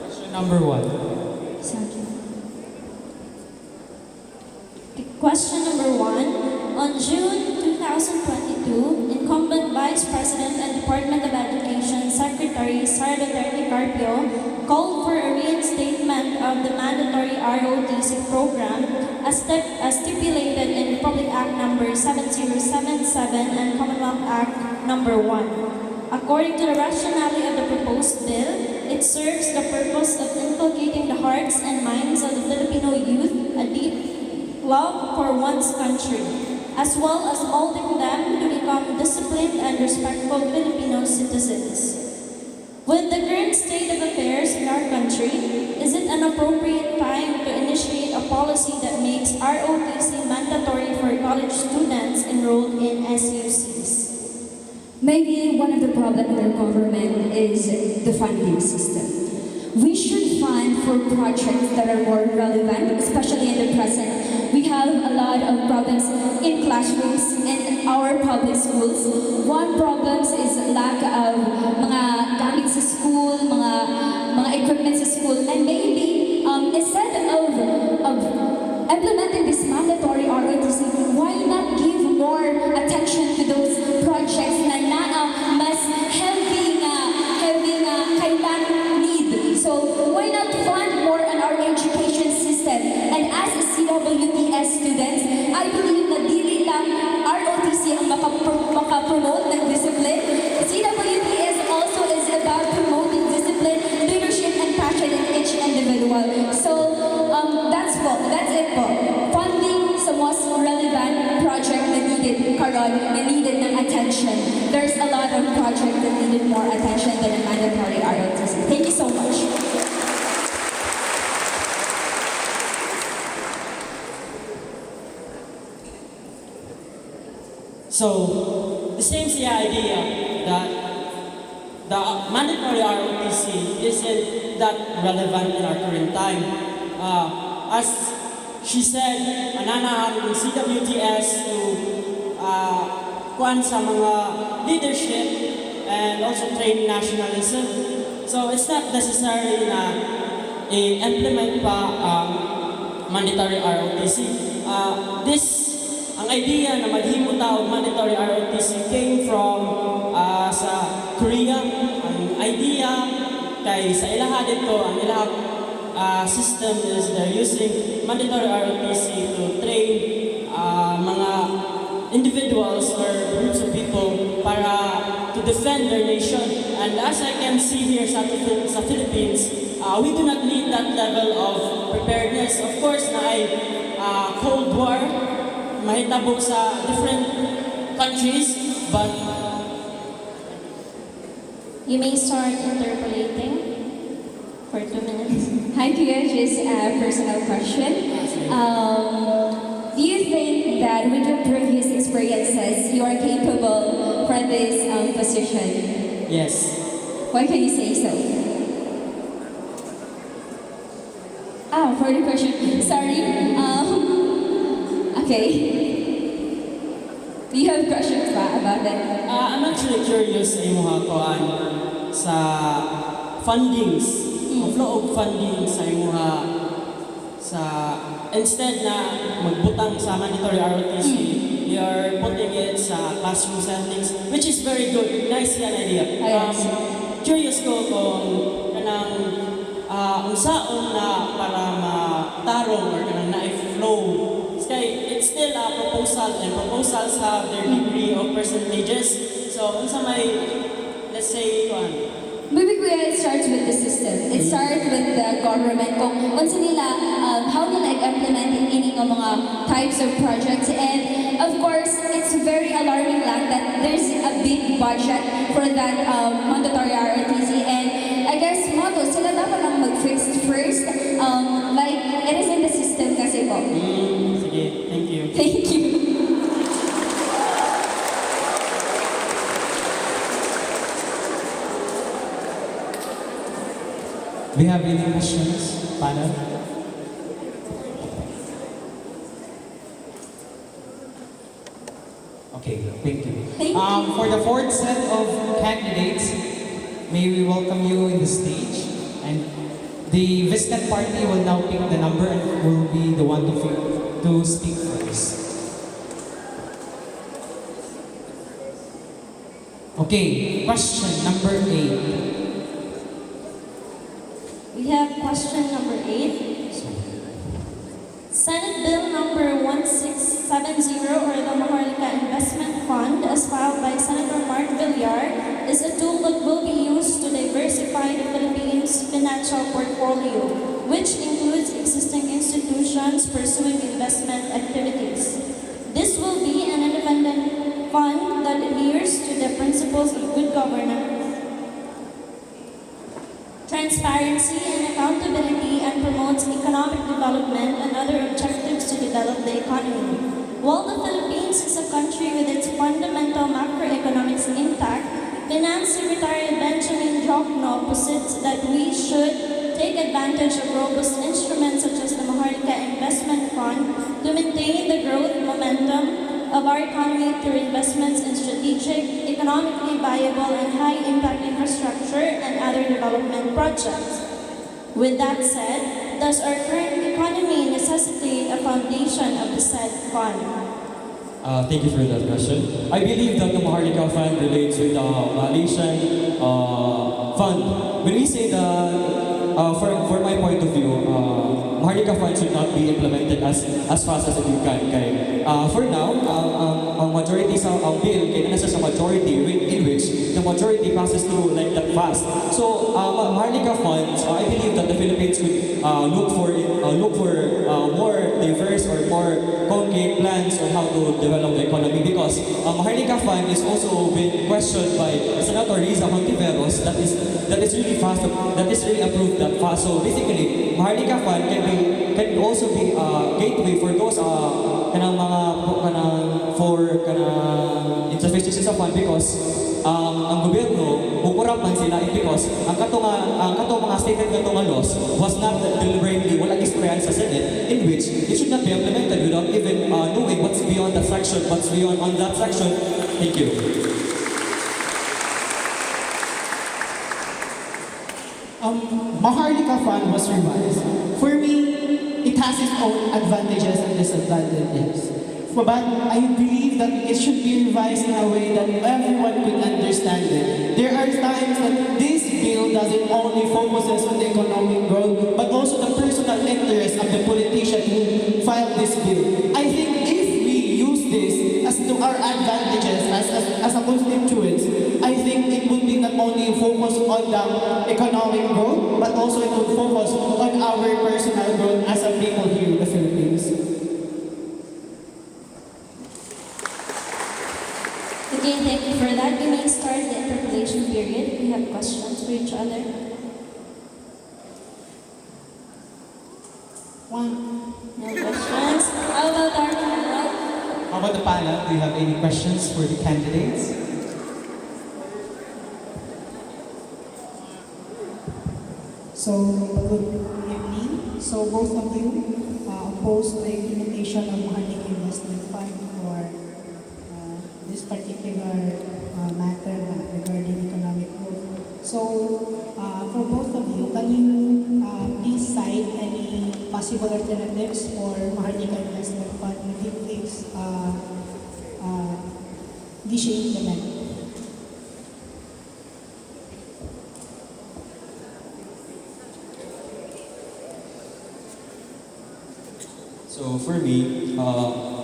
Question number 1. Question number 1. On June 2022, incumbent Vice President and Department of Education Secretary Sara Duterte Carpio called for a reinstatement of the mandatory ROTC program as stipulated in Republic Act number 7077 and Commonwealth Act number 1. According to the rationale of the proposed bill, it serves the purpose of inculcating the hearts and minds of the Filipino youth a deep love for one's country, as well as molding them to become disciplined and respectful Filipino citizens. With the current state of affairs in our country, is it an appropriate time to initiate a policy that makes ROTC mandatory for college students enrolled in SUCs? Maybe one of the problems with our government is the funding system. We should fund for projects that are more relevant, especially in the present. We have a lot of problems in classrooms in our public schools. One problem is lack of mga gamit sa school, mga equipment sa school, and maybe instead of implementing this mandatory ROTC, why not give more attention to those projects na mas heavy kailangan need? So why not fund promote ng discipline. CWT is also about promoting discipline, leadership, and passion in each individual. So, that's it po. Funding sa most relevant project na needed karon, na needed ng attention. There's a lot of projects that needed more attention than a mandatory ROTC. Thank you so much. So, the same idea that the mandatory ROTC isn't that relevant in our current time. As she said, ananahan ng CWTS to kuan sa mga leadership and also train nationalism. So, it's not necessary na i-implement pa ang mandatory ROTC. Ang idea na maghimo ta og mandatory ROTC came from sa Korea. Ang idea kay sa ilaha dito, ang ilaha system is they're using mandatory ROTC to train mga individuals or groups of people para to defend their nation. And as I can see here sa Philippines, we do not need that level of preparedness. Of course, na ay Cold War, mahitabo sa different countries, but You may start interpolating for 2 minutes. Hi, Kuya. Just a personal question. Do you think that with your previous experiences, you are capable for this position? yes. Why can you say so? For the question. Sorry. Okay. Do you have questions about that? I'm actually curious sa imuha kuan sa fundings, ang flow of funding sa imuha sa instead na magbutang sa mandatory ROTC, you're putting it sa classroom settings, which is very good. Nice yan idea. Curious ko kung kanang unsaon na para matarong or kanang na-flow. It's still a proposal, and proposals have their degree of percentages. So, unsa may, let's say, Maybe Kuya, it starts with the system. It starts with the government. Kung unsa nila, how nila i-implement ini ng mga types of projects. And of course, it's very alarming lang that there's a big budget for that mandatory ROTC. And I guess motto, sila dapat lang mag-fix first. Like, it is in the system kasi po. Sige, thank you. Thank you. Do you have any questions, panel? Okay, thank you. Thank you. For the fourth set of candidates, may we welcome you in the stage. And the Viscan party will now pick the number and will be the one to speak first. Okay, question number 8. We have question number 8. Senate Bill number 1670, or the Maharlika Investment Fund, as filed by Senator Mark Villar, is a tool that will be used to diversify the Philippines' financial portfolio, which includes existing institutions pursuing investment activities. This will be an independent fund that adheres to the principles of good governance, transparency and accountability, and promotes economic development and other objectives to develop the economy. While the Philippines is a country with its fundamental macroeconomics intact, Finance Secretary Benjamin Jokno posits that we should take advantage of robust instruments such as the Maharlika Investment Fund to maintain the growth momentum of our economy through investments in strategic, economically viable, and high-impact infrastructure and other development projects. With that said, does our current economy necessitate a foundation of the said fund? Thank you for that question. I believe that the Maharlika Fund relates with the Malaysian fund. When we say that for my point of view, Maharlika Fund should not be implemented as fast as you can. Kay, for now, ang majority sa bill, kaya nasa sa majority in which the majority passes through like that fast. So, Maharlika Funds, I believe that the Philippines would look for more diverse or more concrete plans on how to develop the economy, because Maharlika Fund is also been questioned by Senator Riza Hontiveros that is really fast, that is really approved that fast. So basically, Maharlika Fund can also be a gateway for those insufficiencies of fund, because ang gobyerno bukurapan sila because ang katong mga stated na itong laws was not deliberately walang isprayan sa Senate, in which it should not be implemented without even knowing what's beyond that section, what's beyond on that section. Thank you. Maharlika Fund was revised. For me, it has its own advantages and disadvantages. But I believe that it should be revised in a way that everyone could understand it. There are times that this bill doesn't only focuses on the economic growth, but also the personal interest of the politician who filed this bill. I think if we use this as to our advantages as a constituents, I think it would be not only focus on the economic growth, but also it would focus on our personal growth as a people here in the Philippines. Okay, thank you for that. We may start the interpellation period. We have questions for each other. No questions. How about our panel? How about the panel? Do you have any questions for the candidates? So, good evening. So, both of you oppose the implementation of Maharlika Investment Fund for this particular matter regarding economic growth. So, for both of you, can you please cite any possible alternatives for Maharlika Investment Fund within this implement? So for me,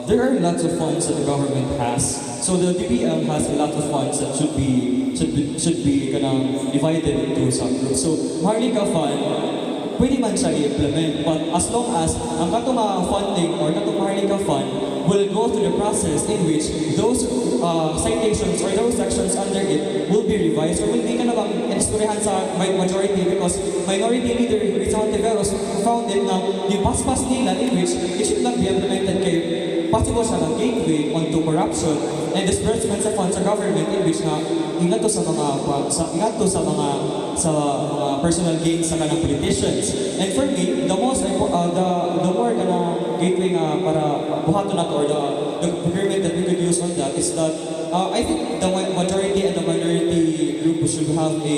there are lots of funds that the government has. So the DPM has a lot of funds that should be divided into some groups. So Maharlika Fund, pwede man siya i-implement, but as long as ang katong funding or katong Maharlika Fund will go through the process in which those citations or those sections under it will be revised or will be inistoryahan sa majority, because minority leader Rizal Tiveros found it na yung paspas nila in which it should not be implemented kay possible siya ng gateway onto corruption and disbursement sa funds sa government, in which na ingat to sa mga personal gains sa kanang politicians. And for me, the more gateway nga para buhaton nato or the procurement that we could use on that is that I think the majority and the minority group should have a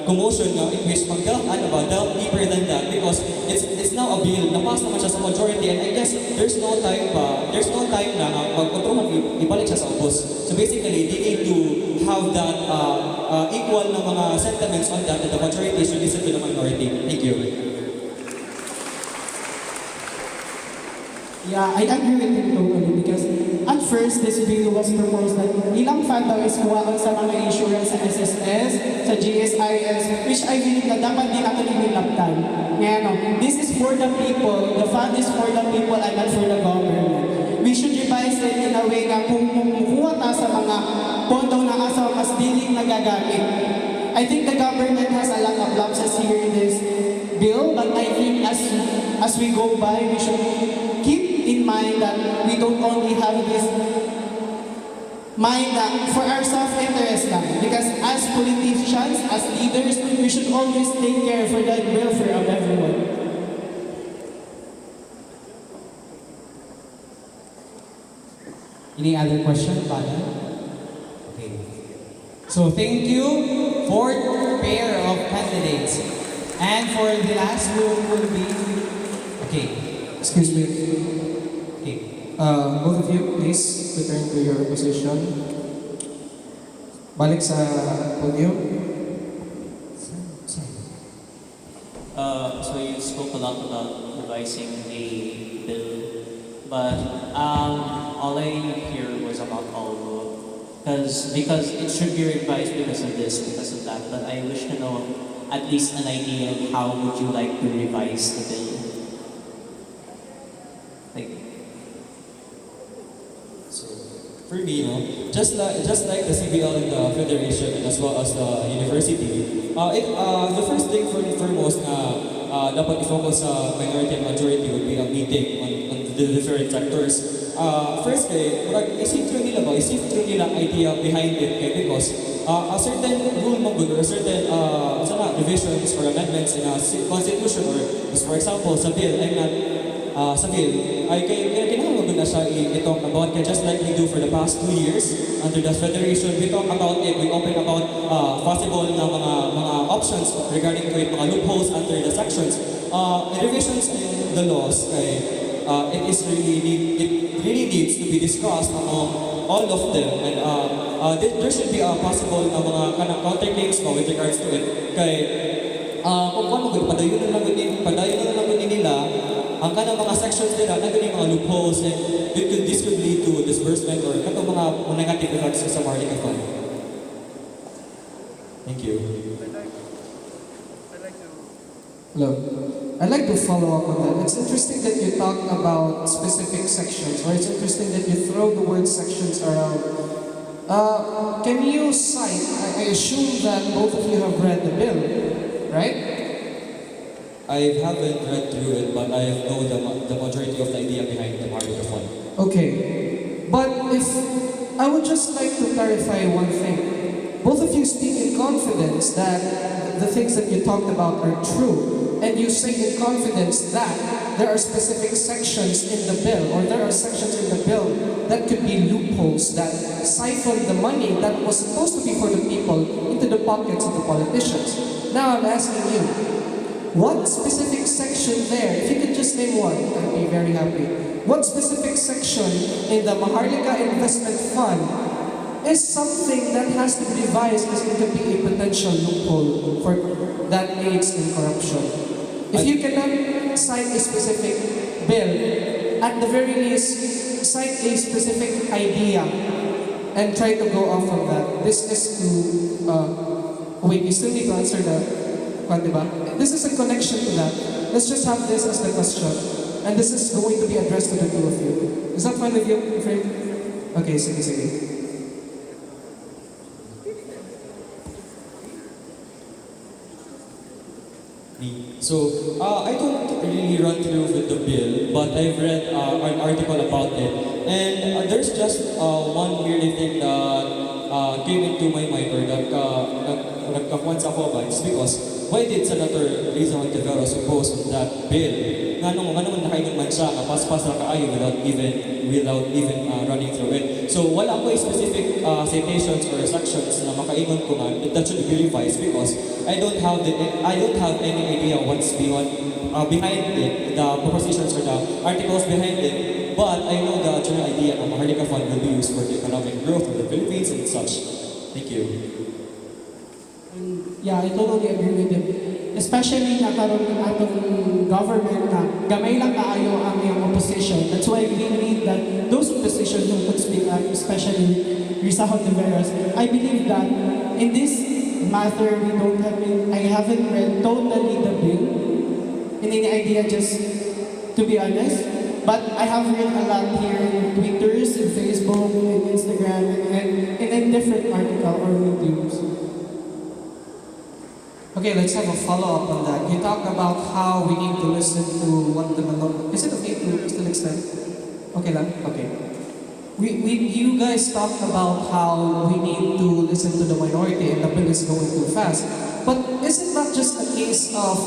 commotion in which delve deeper than that, because it's now a bill na pass naman siya sa majority, and I guess there's no time na ibalik siya sa ubos. So basically, they need to have that equal na mga sentiments on that, and the majority should listen to the minority. Thank you. Yeah, I agree with him totally, because at first this bill was proposed that ilang fund daw is kuhaan sa mga insurance sa SSS, sa GSIS, which I believe na dapat di natin inilaptan. Ngayon, this is for the people, the fund is for the people and not for the government. We should revise it in a way na kung kumukuha ta sa mga pondo na asa mas diling nagagamit. I think the government has a lot of lapses here in this bill, but I think as we go by, we should keep in mind that we don't only have this mind that for our self-interest lang. Because as politicians, as leaders, we should always take care for the welfare of everyone. Any other question, panel? Okay. So thank you, fourth pair of candidates. And for the last room will be, okay. Excuse me. Okay. Both of you, please return to your position. Balik sa podium. spoke a lot about revising the bill, but all I hear was about all rule. Because it should be revised because of this, because of that, but I wish to know at least an idea of how would you like to revise the bill. Thank you. So, for me, just like the CBL and the Federation and as well as the university, the first thing foremost na dapat i-focus sa minority and majority would be a meeting on the different sectors. First isip through nila idea behind it because a certain rule mo or a certain revisions or amendments in a constitution or for example sa bill ay kinahanglan na siya i-talk about kaya just like we do for the past 2 years under the Federation, we talk about it, we open about possible na mga options regarding to it, mga loopholes under the sections. Revisions in the laws it really needs to be discussed among all of them and there should be a possible na mga counterclaims with regards to it kung padayon na lang nila ang kanang mga sections nila na mga loopholes and this could lead to disbursement or katong mga negative effects sa Maharlika Fund. Thank you. Hello. I'd like to follow up on that. It's interesting that you talk about specific sections, or it's interesting that you throw the word sections around. Can you cite, I assume that both of you have read the bill, right? I haven't read through it, but I know the majority of the idea behind the Maharlika Fund. Okay. But if I would just like to clarify one thing. Both of you speak in confidence that the things that you talked about are true. And you say in confidence that there are specific sections in the bill, or there are sections in the bill that could be loopholes that siphon the money that was supposed to be for the people into the pockets of the politicians. Now I'm asking you, what specific section there, if you could just name one, I'd be very happy. What specific section in the Maharlika Investment Fund is something that has to be revised because it could be a potential loophole for that aids in corruption? If you cannot cite a specific bill, at the very least, cite a specific idea and try to go off of that. This is to, wait, you still need to answer the This is a connection to that. Let's just have this as the question. And this is going to be addressed to the two of you. Is that fine with you, Frank? Okay, sige. So, I don't really run through with the bill, but I've read an article about it. And there's just one weird thing that came into my mind or that nagkakuan sa ako about. It's because why did Senator Riza Hontiveros oppose on that bill? Nga naman nakaingon man siya, paspas na kaayo without even running through it. So wala ko specific citations or sections na makaingon ko nga that should be revised because I don't have any idea what's behind it, the propositions or the articles behind it. But I know the general idea na Maharlika Fund will be used for the economic growth of the Philippines and such. Thank you. Yeah, I totally agree with him. Especially na karon atong government na gamay lang kaayo ang iyang opposition. That's why we need that those opposition who could speak up, especially Risa Hontiveros. I believe that in this matter, I haven't read totally the bill. In any idea, just to be honest. But I have read a lot here in Twitters, in Facebook, in Instagram, and in different article or videos. Okay, let's have a follow-up on that. You talk about how we need to listen to what the minority... Is it okay to still extend? Okay lang? Okay. You guys talked about how we need to listen to the minority and the bill is going too fast. But is it not just a case of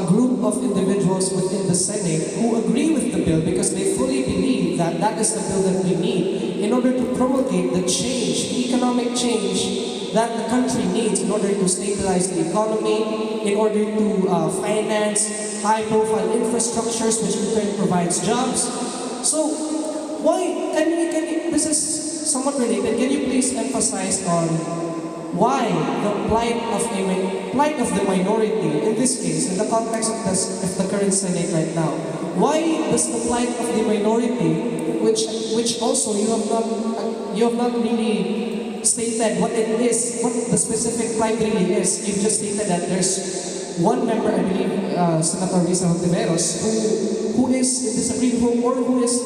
a group of individuals within the Senate who agree with the bill because they fully believe that that is the bill that we need in order to promulgate the change, the economic change that the country needs in order to stabilize the economy, in order to finance high-profile infrastructures which in turn provides jobs. So, why, this is somewhat related, can you please emphasize on why the plight of the minority, in this case, in the context of the current Senate right now, why does the plight of the minority, which also you have not really stated what it is, what the specific plight really is. You've just stated that there's one member, I believe, Senator Viscans who is disagreeing or who is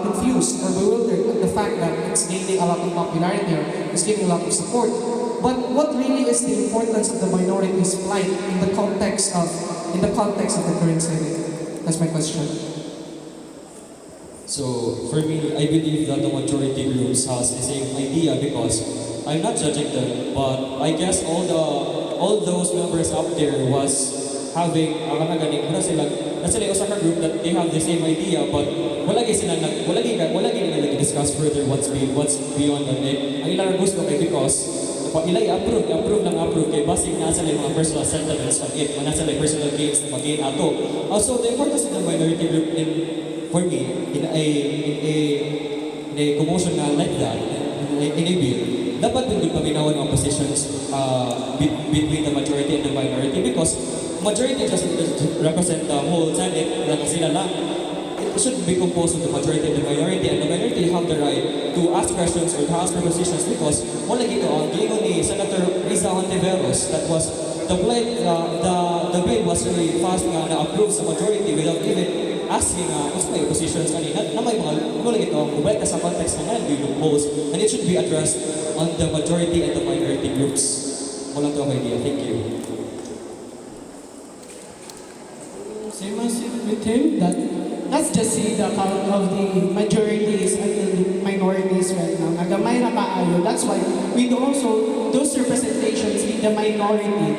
confused or bewildered at the fact that it's gaining a lot of popularity or it's gaining a lot of support. But what really is the importance of the minority's plight in the context of the current Senate? That's my question. So for me, I believe that the majority groups has the same idea because I'm not judging them, but I guess all those members up there was having wala sila usa ka group that they have the same idea, but wala nila discuss further what's beyond that. Ang ilang gusto kay because ilay approve kay basig na sa mga personal sentiments of it, man sa personal gains na mag-gain ato. Also, the importance of the minority group for me in a commotion na like that, in a bill, dapat din paminawan ang positions between the majority and the minority because majority doesn't represent the whole Senate lang sila lang. It should be composed of the majority and the minority have the right to ask questions or to ask propositions because wala gito ang giingon ni Senator Risa Hontiveros that was the bill was really fast nga na-approve sa majority without even asking what's my positions kanina na may mga wala gito ang mubalik sa context na hindi proposed and it should be addressed on the majority and the minority groups. Walang to ang idea. Thank you. Same as with him, that let's just see the count of the majorities and the minorities right now. Nagamay na kaayo. That's why we also, those representations in the minority,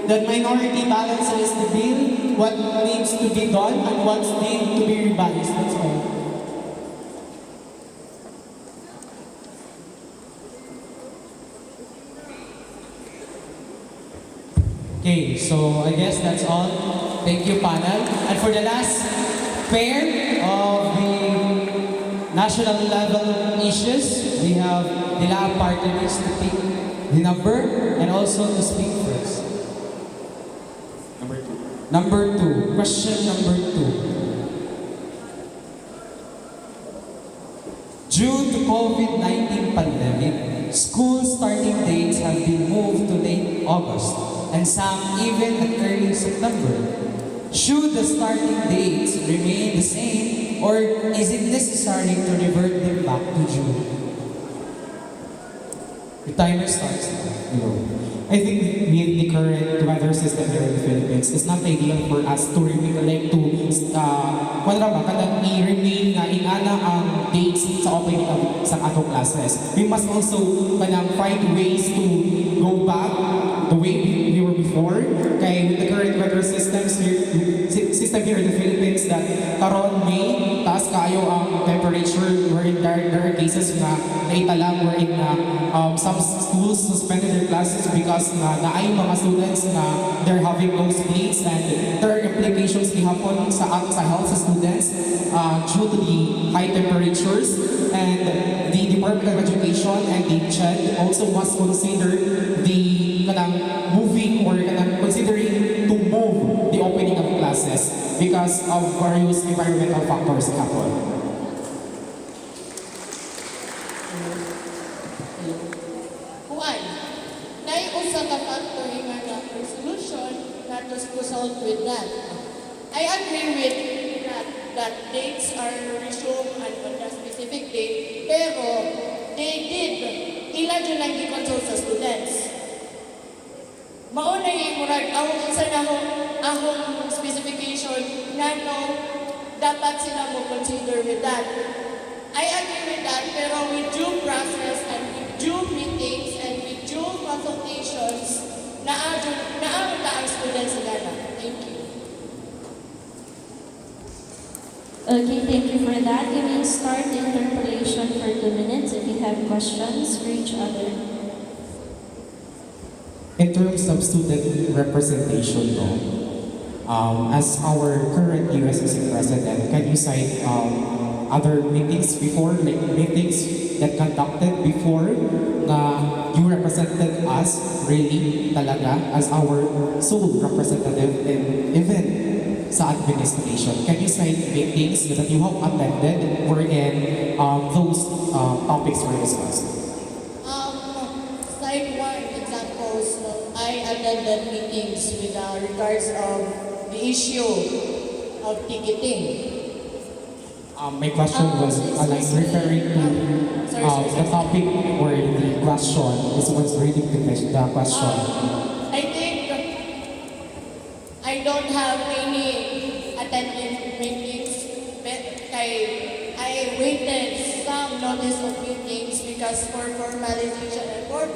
that minority balances the bill, what needs to be done, and what's need to be revised. That's all. Okay, so I guess that's all. Thank you, panel. And for the last pair of the national level issues, we have the lab partners to pick the number and also to speak first. Number two. Question number 2. Due to COVID-19 pandemic, school starting dates have been moved to late August and some even at early September. Should the starting dates remain the same or is it necessary to revert them back to June? The timer starts now. I think with the current weather system here in the Philippines, it's not ideal for us to remain i-remain na ingana ang dates sa opening of sa atong classes. We must also find ways to go back the way we were before. Kaya with the current weather system here in the Philippines that karon May, taas kayo ang temperature wherein there are cases na naitalang wherein some schools suspended their classes because naay mga students na they're having nosebleeds and there are implications gihapon sa health sa students due to the high temperatures, and the Department of Education and the CHED also must consider the moving or considering to move the opening of classes because of various environmental factors gihapon. With that, I agree with that dates are resumed and on a specific date, pero they did ila dyan ang i-consult sa students. Mauna yung murag, ahong specification na dapat sila mo consider with that. I agree with that, pero with due process and with due meetings and with due consultations, naamon ang students sa Ghana. Thank you. Okay, thank you for that. You may start the interpellation for 2 minutes if you have questions for each other. In terms of student representation, as our current USSC president, can you cite other meetings before, like meetings that conducted before na you represented us really talaga as our sole representative and even sa administration. Can you cite meetings that you have attended wherein those topics were discussed? Cite one examples. I attended meetings with regards of the issue of ticketing. My question was referring to the topic or the question. This was reading the question. I think I don't have any attended meetings, but I waited some notice of meetings because for formalization and for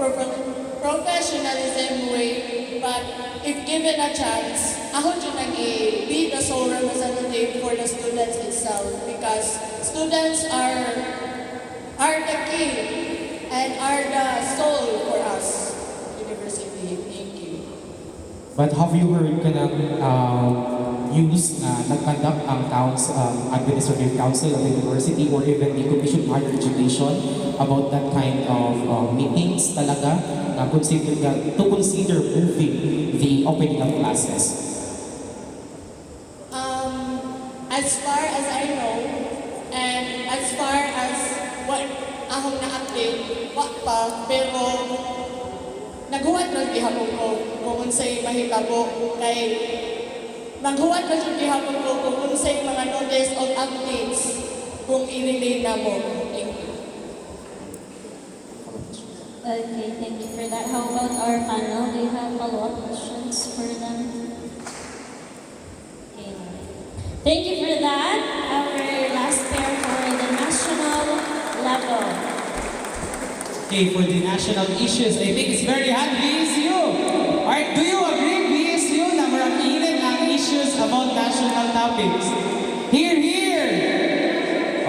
professionalism way, but if given a chance, ako dyan be the sole representative for the students itself because students are the key and are the soul for us, university. Thank you. But have you heard ka ng news na nag-conduct ang Administrative Council of the University or even the Commission on Higher Education about that kind of meetings talaga na to consider moving the opening of classes? As far as I know, and as far as what akong na-update, wak pa, pero naghuwat rin gihapon ko kung unsay mahitabo kay naghuwat rin gihapon ko kung unsay mga notice of updates kung i-relay na mo. Thank you. Okay, thank you for that. How about our panel? Do you have follow-up questions for them? Okay. Thank you for that. Our last pair for the national level. Okay, for the national issues, I think it's very hot, VSU. Alright, do you agree, VSU, na maramihan ang issues about national topics? Here, here!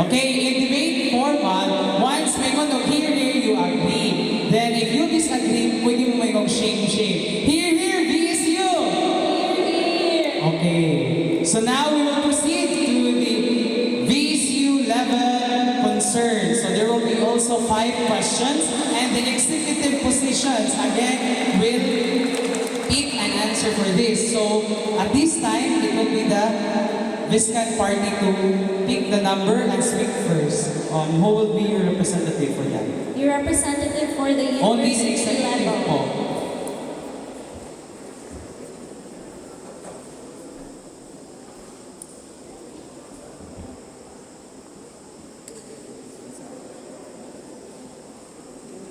Okay, in debate format, once may kung here, you agree. Then if you disagree, pwede mo may shame. Here, here, VSU! Here. Okay, so now we will proceed to the VSU level concerns. So there will be also 5 questions and the executive positions again will pick an answer for this. So at this time, it will be the Viscan party to pick the number and speak first. Who will be your representative for that? Your representative for the Only the university executive level. po.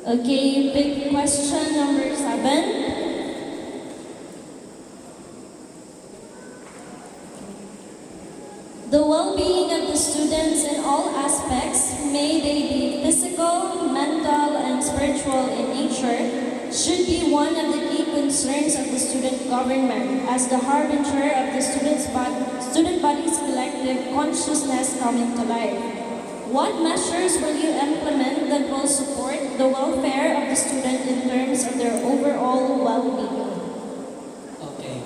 Okay, big question number 7. The well-being of the students in all aspects, may they be physical, mental, and spiritual in nature, should be one of the key concerns of the student government as the harbinger of the student body's collective consciousness coming to life. What measures will you implement that will support the welfare of the student in terms of their overall well-being? Okay.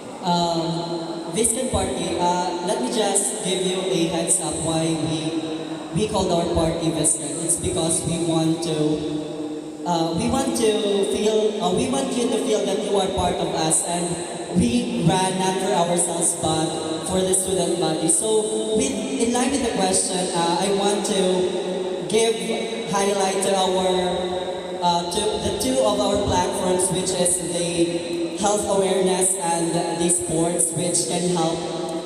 Viscan Party, let me just give you a heads up why we called our party Viscan. It's because we want you to feel that you are part of us, and we ran not for ourselves but for the student body. So in line with the question, I want to give highlight to to the 2 of our platforms, which is the health awareness and the sports, which can help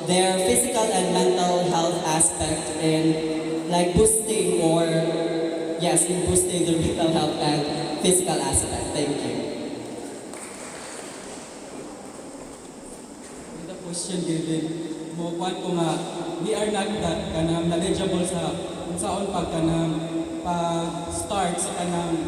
their physical and mental health aspect in like boosting the mental health and physical aspect. Thank you. The question given mo kwan ko nga we are not that kanang knowledgeable sa unsaon pag-start sa kanang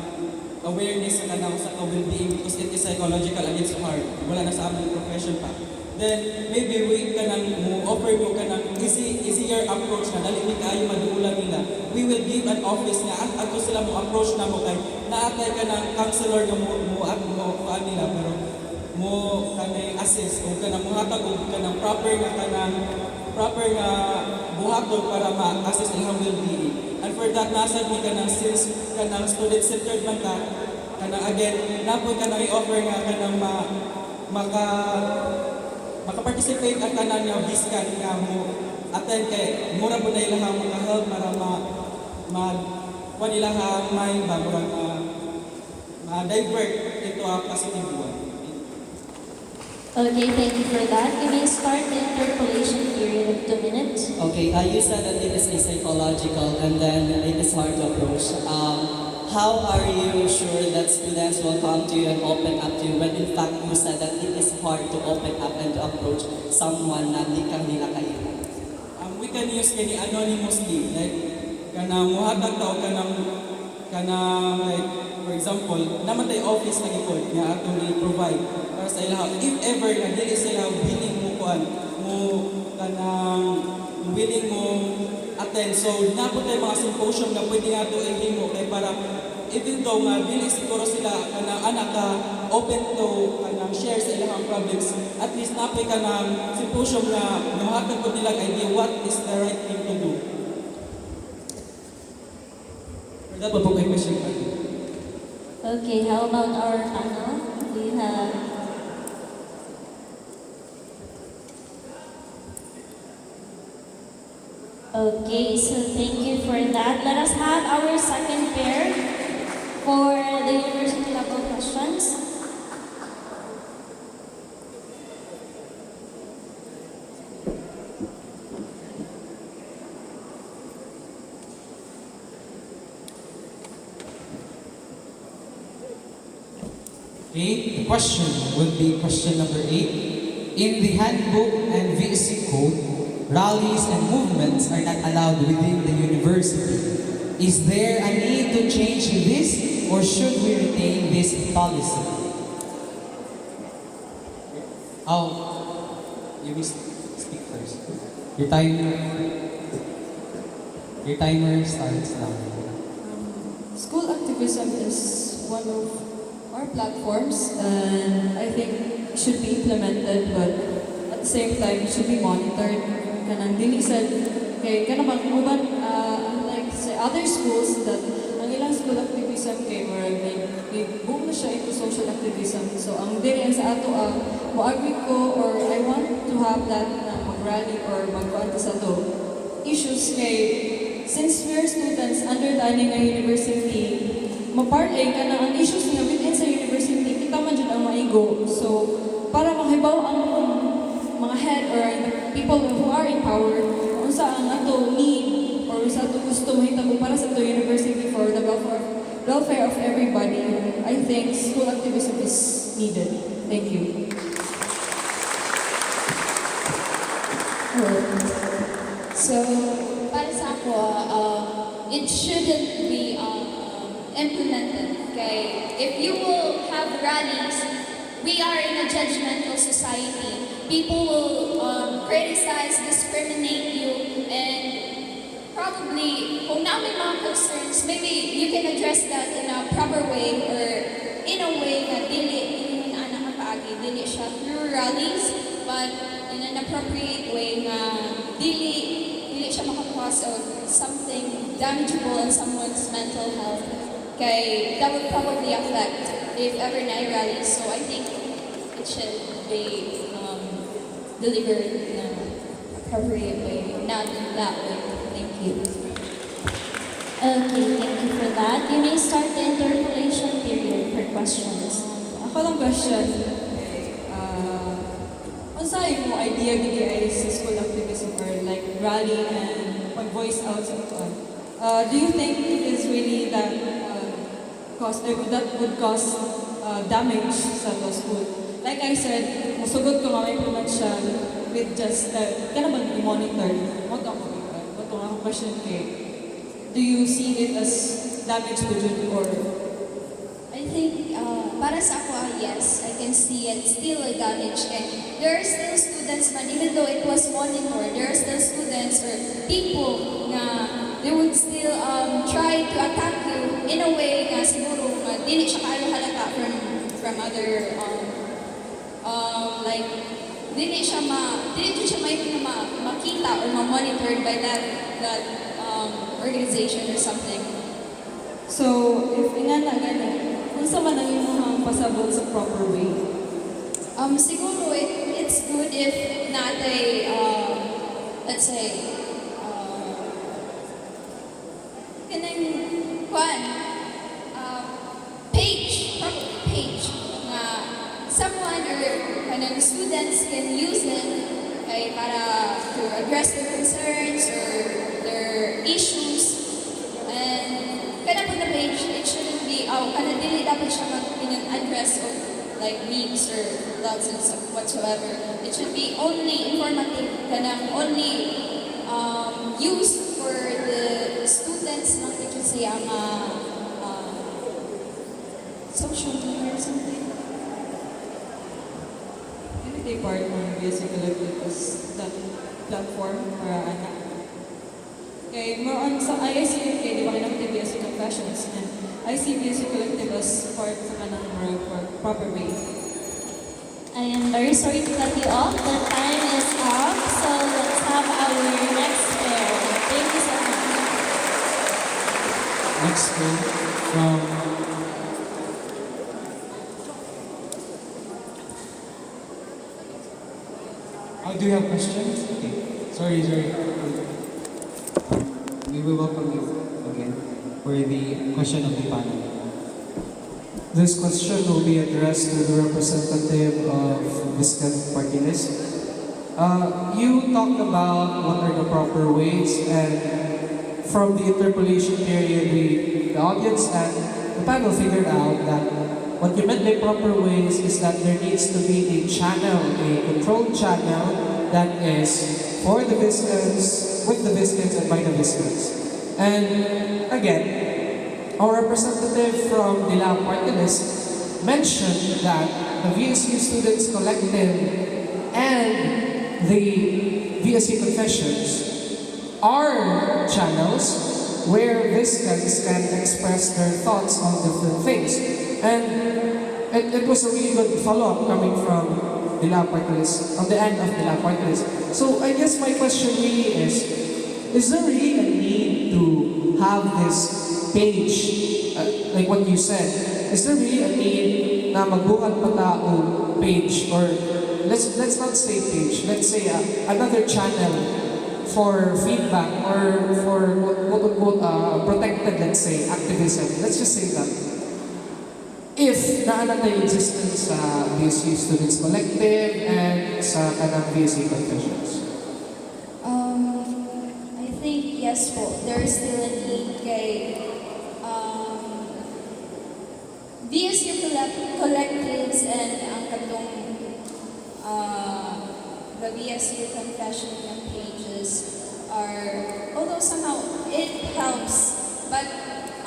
awareness sa kanang sa well-being because it is psychological and it's hard. Wala na sa aming profession pa. Then maybe we kanang mo offer mo kanang easier approach na dali ni kayo maduulan nila. We will give an office na at ato sila mo approach na mo kay naatay kanang counselor na mo nila pero mo kanang assist o kanang mo hatag og kanang proper na kanang proper nga buhaton para ma-assess ilang well-being. And for that, nasa mi ka ng since ka ng student-centered man ka, kanang again, napoy ka na i-offer nga ka ng maka-participate at kanan nga Viscan nga mo attend kay mura po na ilang maka-help para nila mind ba murag ma-divert into a positive one. Okay, thank you for that. You may start the interpolation period of 2 minutes. Okay, you said that it is a psychological and then it is hard to approach. How are you sure that students will come to you and open up to you when in fact you said that it is hard to open up and to approach someone na di ka nila kayo? We can use any anonymously, like kanang muhatag tao kanang like for example, namatay office na gikod nga atong i-provide para sa ilaha. If ever na dili sila willing mo kuan mo kanang willing mo attend, so napot tay mga symposium na pwede ato i-himo kay para even though nga dili siguro sila kanang anak ka open to kanang share sa ilang problems, at least napay kanang symposium na mahatag ko nila idea what is the right thing to do. Wala pa po kayo question pa. Okay, how about our panel? We have okay, so thank you for that. Let us have our second pair for the university level questions. Okay, the question would be question number 8. In the handbook and VSU code, rallies and movements are not allowed within the university. Is there a need to change this or should we retain this policy? You will speak first. Your timer starts now. School activism is one of our platforms, and I think it should be implemented, but at the same time, it should be monitored. Kanang dili sad kay kana bang uban unlike sa other schools that ang ilang school activism kay or boom na siya into social activism. So ang dili sa ato mo-agree ko or I want to have that na mag-rally or mag-contest sa to issues kay since we're students under the nga university, maparlay ka na ang issues nga within sa university, kita man dyan ang maigo. So, para mahibaw ang mga head or the people who are in power, kung saan ato need or sa ato gusto mahitabo para sa ato university for the welfare of everybody, I think school activism is needed. Thank you. So, para sa ako, it shouldn't be implemented. Okay, if you will have rallies, we are in a judgmental society. People will criticize, discriminate you, and probably, kung namin mga concerns, maybe you can address that in a proper way or in a way na dili anak kapaagi, dili siya through rallies, but in an appropriate way na dili siya makakause of something damageable in someone's mental health. Okay, that would probably affect if ever na rally. So I think it should be delivered in an appropriate way, not in that way. Thank you. Okay, thank you for that. You may start the interpolation period for questions. Ako lang question. Unsa yung idea gidi ay sa school activism or like rally and pag-voice out sa ito? Do you think it is really that would cause damage sa the school? Like I said, masugod ko nga implement siya with just kana ba i-monitor? What ang question kay, do you see it as damage to you or? I think para sa ako, yes, I can see it still a damage. And there are still students, man, even though it was monitored, there are still students or people na they would still try to attack you in a way na siguro dili siya kaayo halata from other like dili ko siya makita or ma-monitored by that organization or something. So, if ingana gani, kung sa man ang imong pasabot sa proper way, Siguro it's good if natay, let's say, kanang kwan, proper page, nga someone or kanang students can use it para to address their concerns or their issues. And kanang po na page, it shouldn't be, kanang dili dapat siya mag-address of like memes or nonsense whatsoever. It should be only informative, kanang only used for the students ng agency ang social media or something. ano di part ng VSU Collective as that platform para anak? Okay, more on sa ISU, okay, di ba kinamit yung VSU Confessions, and I see VSU Collective as part sa kanang proper way. I am very sorry to cut you off. The time is up. So let's have our next pair. Thank you so much. Next one from do you have questions? Okay. Sorry. We will welcome you again for the question of the panel. This question will be addressed to the representative of Viscans party list. You talked about what are the proper ways, and from the interpolation period, the audience and the panel figured out that what you meant by proper ways is that there needs to be a channel, a controlled channel that is for the Viscans, with the Viscans, and by the Viscans. And again, our representative from the Lab Party List mentioned that the VSU Students Collective and the VSU Confessions are channels where Viscans can express their thoughts on different things. And it was a really good follow-up coming from the Lab Party List, on the end of the Lab Party List. So I guess my question really is there really a need to have this page, like what you said? Is there really a need na magbuhat pa tao page, or let's not say page, let's say another channel for feedback or for quote-unquote protected, let's say, activism. Let's just say that. If naanatay existence sa VSU Students Collective and sa kanang VSU Confessions. I think yes po, there is still a need kay VSU collectives and ang katong the VSU confession pages are, although somehow it helps, but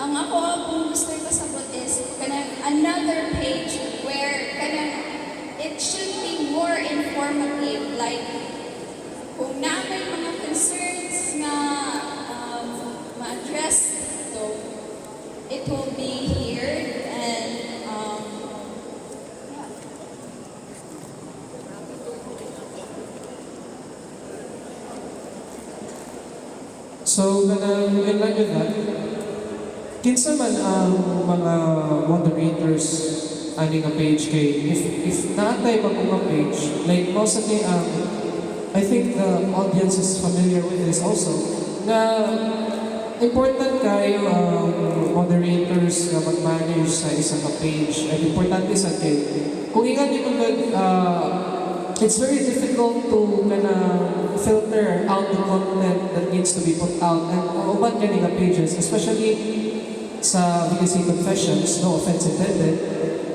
ang ako kung gusto ko sabot is kanang another page where kanang it should be more informative, like kung na may mga concerns na ma-address, so it will be here and yeah. So, in line with that, kinsa man ang mga moderators ani nga page kay if naatay pa mga page, like most of the I think the audience is familiar with this also, na important kayo moderators na mag-manage sa isang page. And importante sa atin, kung ingat yung it's very difficult to filter out the content that needs to be put out. And uban kani nga pages, especially sa VSU Confessions, no offense intended,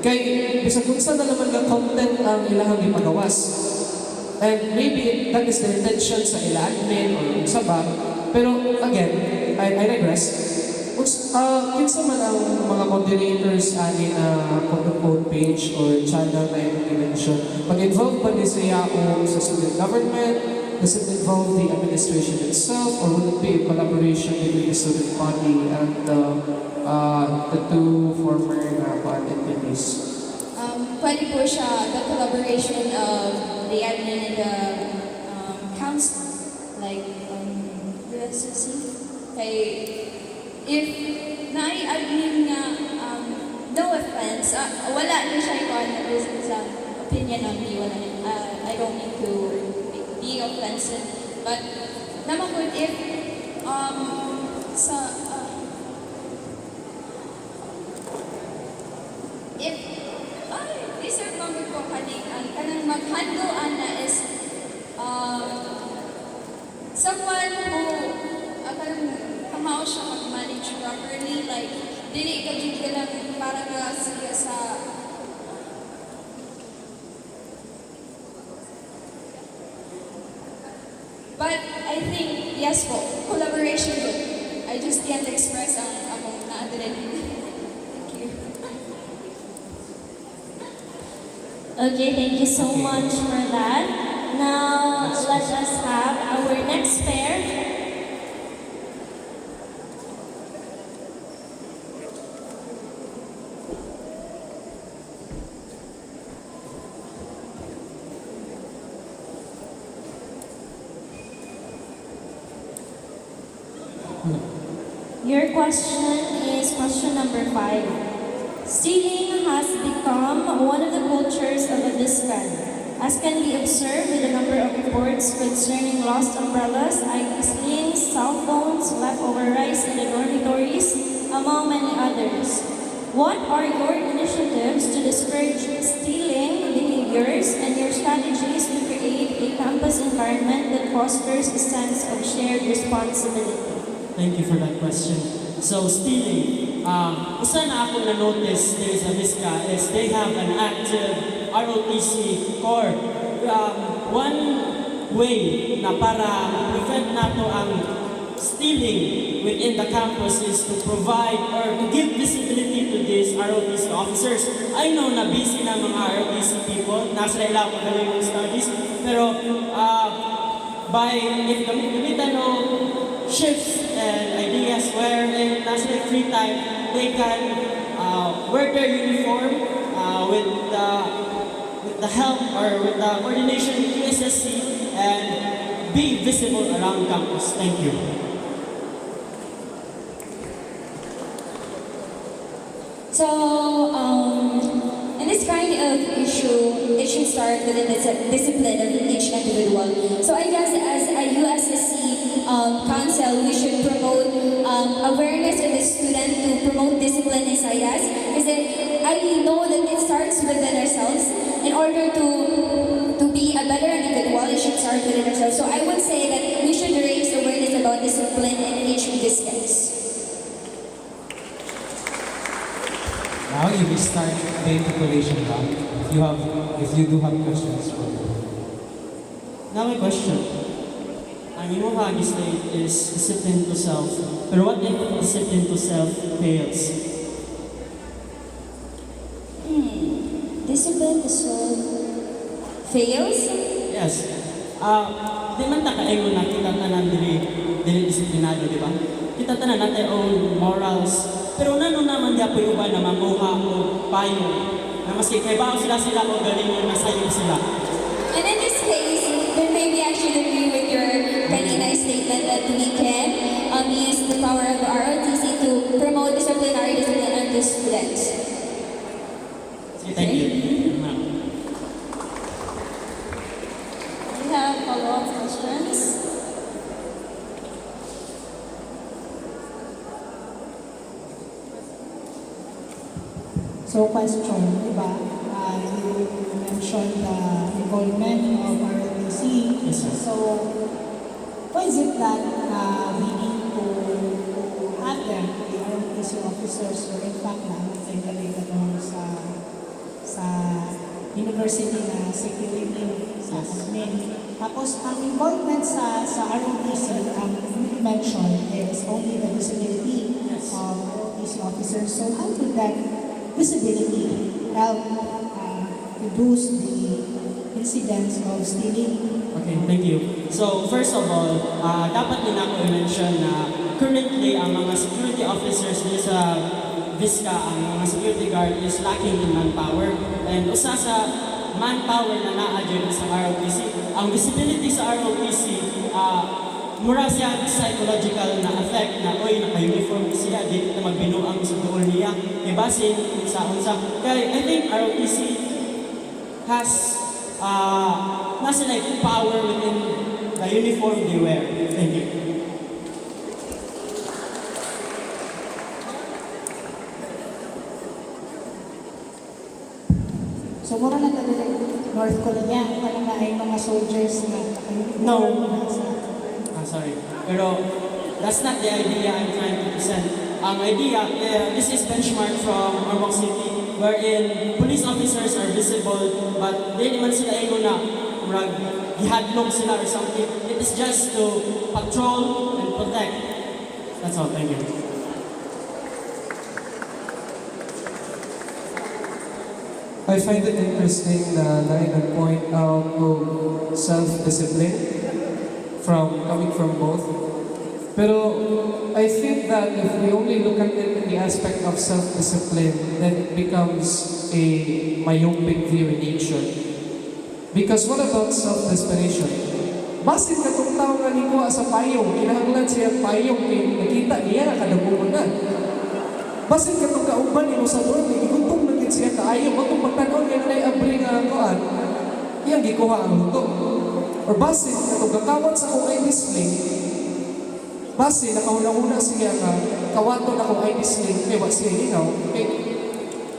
kay bisag kung saan na naman nga content ang ilahang ipagawas. And maybe that is the intention sa ila admin or sa ba. Pero again, I regress. Kinsa man ang mga moderators ani na quote-unquote page or channel na i-mention, mag-involve ba ni siya o sa student government? Does it involve the administration itself, or will it be a collaboration between the student body and the two former entities? pwede po siya the collaboration of the admin and the council, like USSC. Kay, if na-admin nga, no offense, wala na siya ikaw na this is an opinion on me, wala, I don't mean to be offensive, but naman po if sa if reserve number ko kanang mag-handle ana is someone who kanang kamao siya mag-manage properly, like dili ka jud ka lang para nga siya sa but I think yes po, collaboration good. I just can't express ang akong na-adrenaline. Thank you. Okay, thank you so much for that. Now, let us have our next pair. Your question is question number 5. Stealing has become one of the cultures of a Viscan, as can be observed with a number of reports concerning lost umbrellas, ID slings, cell phones, leftover rice in the dormitories, among many others. What are your initiatives to discourage stealing behaviors and your strategies to create a campus environment that fosters a sense of shared responsibility? Thank you for that question. So stealing, usa na ako na-notice there sa Visca is they have an active ROTC core. One way na para prevent nato ang stealing within the campus is to provide or to give visibility to these ROTC officers. I know na busy na mga ROTC people, nasa ilang magaling studies, pero by if gamitan o shifts and ideas wherein nasa free time they can wear their uniform with the help or with the coordination with USSC and be visible around campus. Thank you. So, in this kind of issue, it should start within the discipline of each individual. So I guess as a USSC council, we should promote awareness of the student to promote discipline inside us. Because I know that it starts within ourselves. In order to be a better individual, it should start within ourselves. So I would say that we should raise awareness about discipline in each of these kids. Now you will start the interpolation round. If you do have questions for me. Now my question. Ang imong hagi-state is discipline to self. Pero what if discipline to self fails? Discipline to self fails? Yes. Di man ta kaingon na kita tanan dili disiplinado, di ba? Kita tanan natin own morals. Pero nano naman diya po yung iba na mamuha o payo na maski kay baon sila o galingon na sayo sila. And in this case, then maybe I should agree with your kanina statement that we can use the power of the ROTC to promote disciplinary discipline on the students. Thank you. We have follow-up questions. So question, di ba? You mentioned the involvement of ROTC. Yes, sir. So, why is it that we need to have them, the ROTC officers, or in fact natin talaga doon sa university na security sa admin. Tapos, ang involvement sa ROTC, you mentioned, is only the visibility of ROTC officers. So, how could that visibility help reduce the incidents of stealing? Okay, thank you. So, first of all, dapat din ako i-mention na currently ang mga security officers din sa Visca, ang mga security guard is lacking in manpower. And usa sa manpower na na-adjust sa ROTC, ang visibility sa ROTC, mura siya psychological na effect na, oy, naka-uniform siya, di na magbinuang sa doon niya, ibasin, unsa. Kaya I think ROTC has like power within the uniform they wear. Thank you. So, mura na talaga North Korea, parang na ay mga soldiers na No. Sorry. Pero that's not the idea I'm trying to present. Ang idea, this is benchmark from Orbong City, wherein police officers are visible, but di naman sila ingo na gihadlok sila or something. It is just to patrol and protect. That's all. Thank you. I find it interesting na nag-point out of self-discipline coming from both. Pero I think that if we only look at it in the aspect of self-discipline, then it becomes a myopic view in nature. Because what about self-desperation? Basit ka itong tao nga niko sa payong, kinahanglan siya payong, nakita niya na kadabuhan na. Basit ka itong kauban nimo sa doon, iguntong nagit siya kaayo, matong pagtanaw niya na abri nga kuan, iyang gikuha ang luto. Or basit ka itong kakawat sa kung ay display, base nakauna-una siya na kawato na kung ay display, wag siya ikaw. Okay?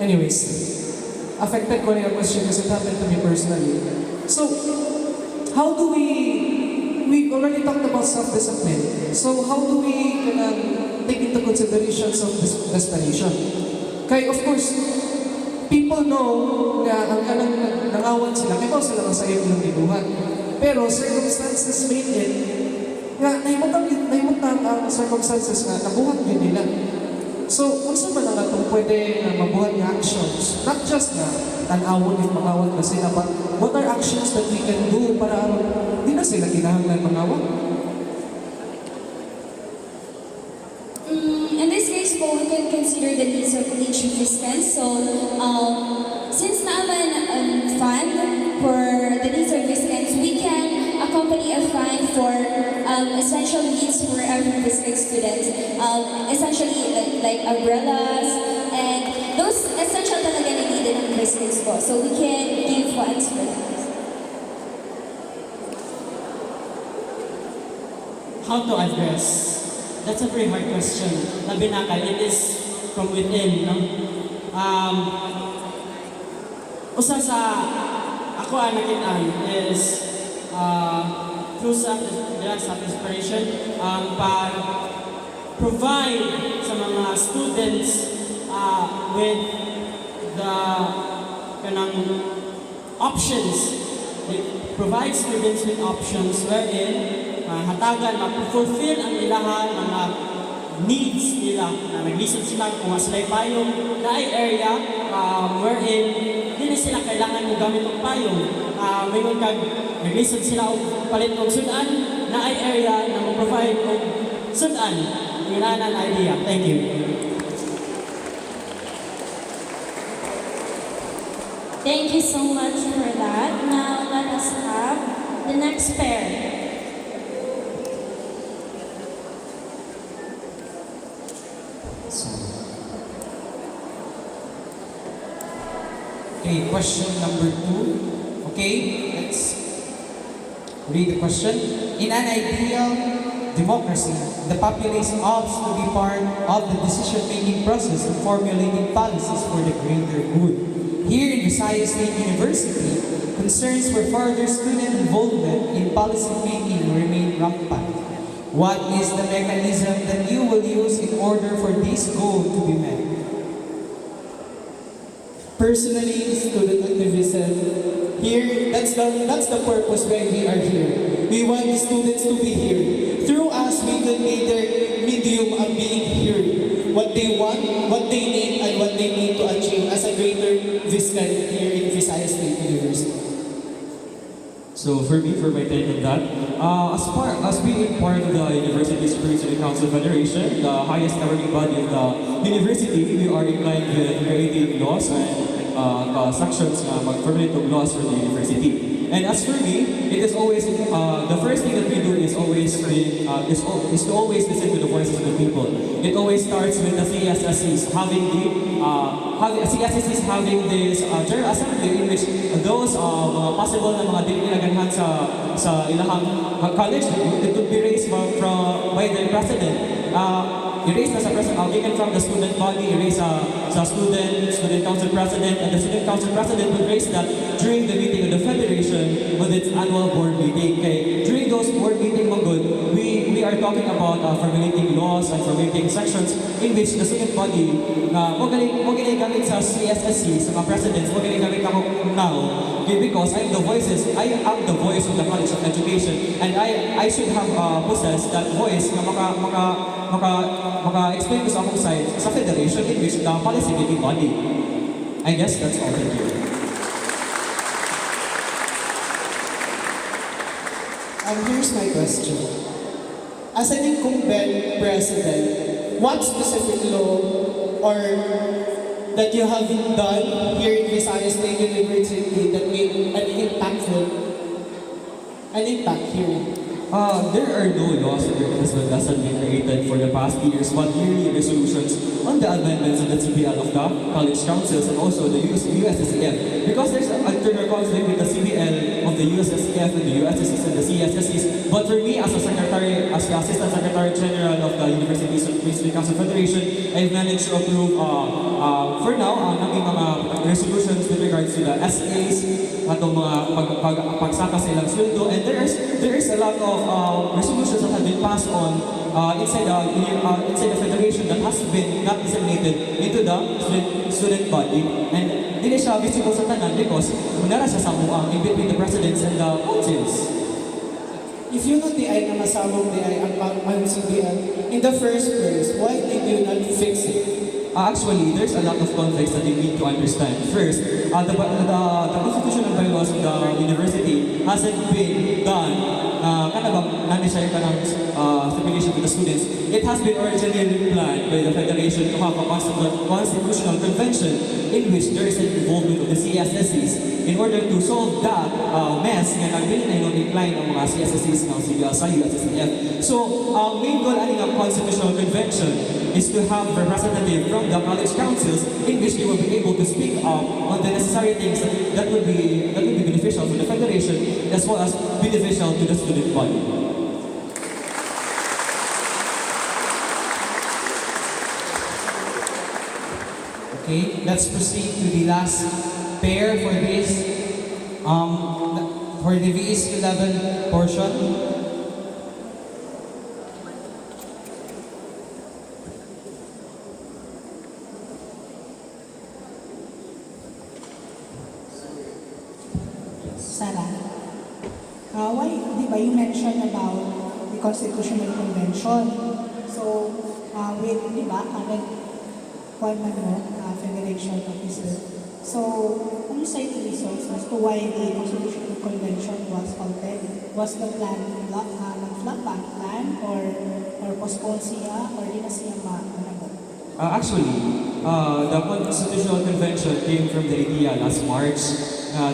Anyways, affected ko na yung question kasi it happened to me personally. So, how do we already talked about self-discipline. So, how do we take into consideration self-desperation? Kaya, of course, people know na ang kanang nangawan sila, kaya sila masayang ilang dibuhan. Pero, circumstances made it nga, nahimutang ang circumstances nga, nabuhat din nila. So, unsa man ang atong pwede mabuhat nga actions? Not just na tanawon if mangawat na sila, but what are actions that we can do para di na sila kinahanglan mangawat? In this case po, we can consider the needs of each Viscans. So, since naman fund for the needs of Viscans, we can accompany a fund for essential needs for every Viscan student. Essentially, like umbrellas, and those essential talaga na needed ng Viscans po. So, we can give funds for that. How to address? That's a very hard question. Labi na ka, it is from within, no? Usa sa ako ang nakitaan is through self-inspiration, provide sa mga students with the options. It provides students with options wherein hatagan, ma-fulfill ang ilahan mga needs nila na nag-listen sila kung sila'y payong na area wherein hindi sila kailangan mo gamit ng payong. Mayroon kag nag-listen sila o palit ng sudan na area na mag-provide ng sudan. Yun ang idea. Thank you. Thank you so much for that. Now, let us have the next pair. Okay, question number 2. Okay, let's read the question. In an ideal democracy, the population opts to be part of the decision-making process and formulating policies for the greater good. Here in Visayas State University, concerns for further student involvement in policy making remain rampant. What is the mechanism that you will use in order for this goal to be met? Personally, student activism, here, that's the purpose why we are here. We want the students to be here. Through us, we can be their medium of being here. What they want, what they need, and what they need to achieve as a greater Viscan here in Visayas State University. So for me, for my take on that, as being part of the university's curriculum Council Federation, the highest governing body of the university. We are inclined with creating laws and sections na mag-formulate of laws for the university. And as for me, it is always the first thing that we do is always is to always listen to the voices of the people. It always starts with the CSSCs having this general assembly in which those mga possible na mga dili nilaganahan sa ilahang college, it would be raised by the president. Erase na sa president, taken from the student body, erase sa student council president, and the student council president will raise that during the meeting of the federation with its annual board meeting. Okay, during those board meeting, we are talking about formulating laws and formulating sections in which the student body, mo galing gamit sa CSSC, sa mga presidents, mo galing gamit ako now, okay, because I am the voice of the College of Education, and I should have possessed that voice na maka-explain ko sa akong side sa federation in which the policy making body. I guess that's all. Thank you. Here's my question. As an incumbent president, what specific law or that you have done here in Visayas State University that made an impact here? There are no laws that have been created for the past years, but yearly resolutions on the amendments of the CBL of the college councils and also the USSCF. Because there's an internal conflict with the CBL of the USSCF and the USSCs and the CSSCs. But for me, as the Assistant Secretary General of the University Student Council Federation, I've managed to approve, for now, ang aming mga resolutions with regards to the SAs, atong mga pagsaka sa ilang sweldo, and there is a lot of resolutions that have been passed on inside the federation that has been not disseminated into the student body, and hindi siya visible sa tanan because nara siya sa in between the presidents and the councils. If you know the ay na masabog the ay ang CBL, in the first place, why did you not fix it? Actually, there's a lot of conflicts that you need to understand. First, the constitutional bylaws of the university hasn't been done stipulation to the students. It has been originally planned by the federation to have a constitutional convention in which there is an involvement of the CSSCs in order to solve that mess nga nagbili na yung decline ng mga CSSCs ng CBL sa USSCF. So, main goal aning ang constitutional convention is to have representative from the college councils in which they will be able to speak up on the necessary things that would be beneficial to the federation as well as beneficial to the student body. Okay, let's proceed to the last pair for this, for the VSU level portion. Sarah, why, di ba, you mentioned about the Constitutional Convention. So, with, di ba, Federation officer. So, ano sa ito reasons as to why the Constitutional Convention was halted? Was the plan nag-flop plan or postpone siya or di na siya Actually, the Constitutional Convention came from the idea last March.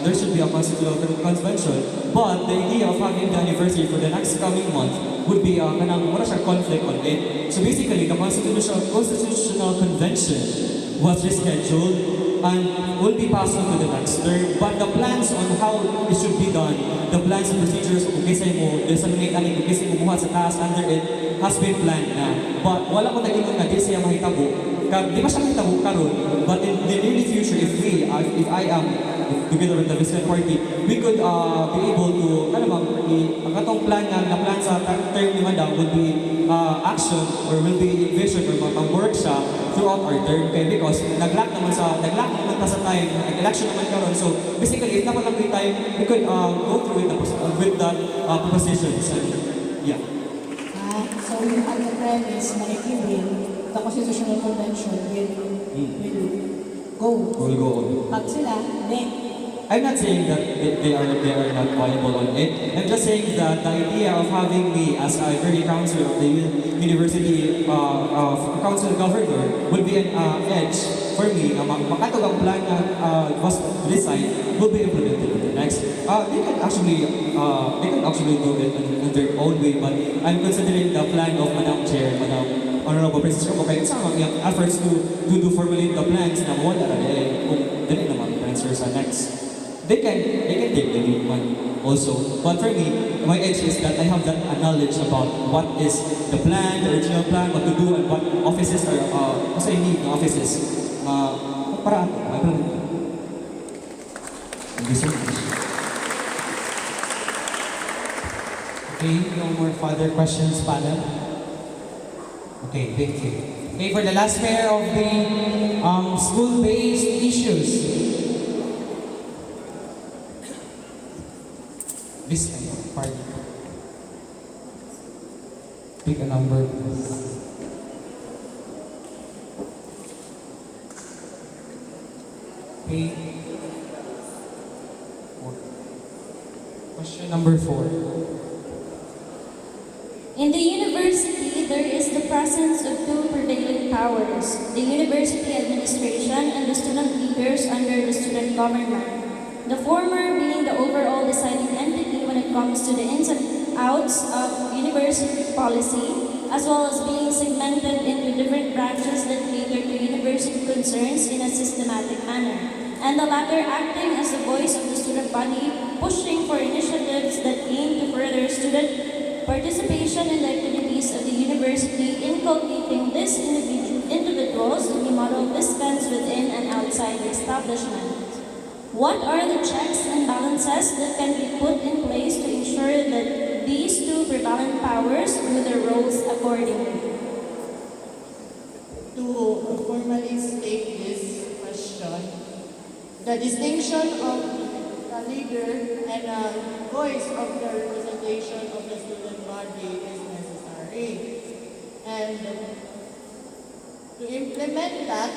There should be a Constitutional Convention, but the idea of having the anniversary for the next coming month would be wala siya conflict on it. So basically, the Constitutional Convention was rescheduled and will be passed on to the next term. But the plans on how it should be done, the plans and procedures kung kisay mo disseminate ani kung kisay mo buhat sa taas under it has been planned na. But wala ko nag-ingon nga di siya mahitabo. Di ba siya mahitabo karon? But in the near future, if I am together with the Viscans party, we could be able to ang atong plan na plan sa term ni Madam would be action or will be envisioned or mag-workshop throughout our term. Okay, because nag-lack naman sa time, election naman karon. So basically, if naman lang time, we could go through with that propositions. And, yeah. So yung other premise na if you win, the Constitutional Convention will go on. Pag sila, I'm not saying that they are not viable on it. I'm just saying that the idea of having me as a very council of the university council governor will be an edge for me. Makatog ang plan na was designed will be implemented in the next. They can actually do it in their own way, but I'm considering the plan of Madam Chair, Madam Honorable Princess Roco, kaya sa mga efforts to formulate the plans na wala na kung dali naman answer sa next. They can take the lead one also. But for me, my edge is that I have that knowledge about what is the plan, the original plan, what to do, and what offices are, what I need, the offices. Para ako, my plan. Thank you so much. Okay, no more further questions, panel. Okay, thank you. Okay, for the last pair of the school-based issues. Viscans, pardon. Pick a number, please. Okay. Question number 4. In the university, there is the presence of two prevailing powers, the university administration and the student leaders under the student government. The former being the overall deciding entity when it comes to the ins and outs of university policy, as well as being segmented into different branches that cater to university concerns in a systematic manner, and the latter acting as the voice of the student body, pushing for initiatives that aim to further student participation in the activities of the university, inculcating these individuals to be model Viscans within and outside the establishment. What are the checks and balances that can be put in place to ensure that these two prevalent powers do their roles accordingly? To formally state this question, the distinction of the leader and a voice of the representation of the student body is necessary. And to implement that,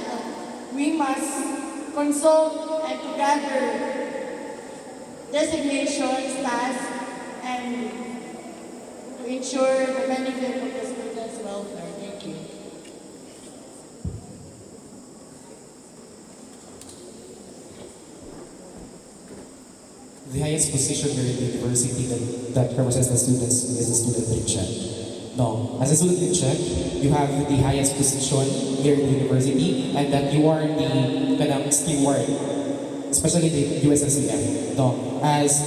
we must consult and to gather designations, tasks, and to ensure the benefit of the students' welfare. Thank you. The highest position here in the university that represents the students is the student in check. No, as a student in check, you have the highest position here in the university, and that you are the steward, especially the USSC. No,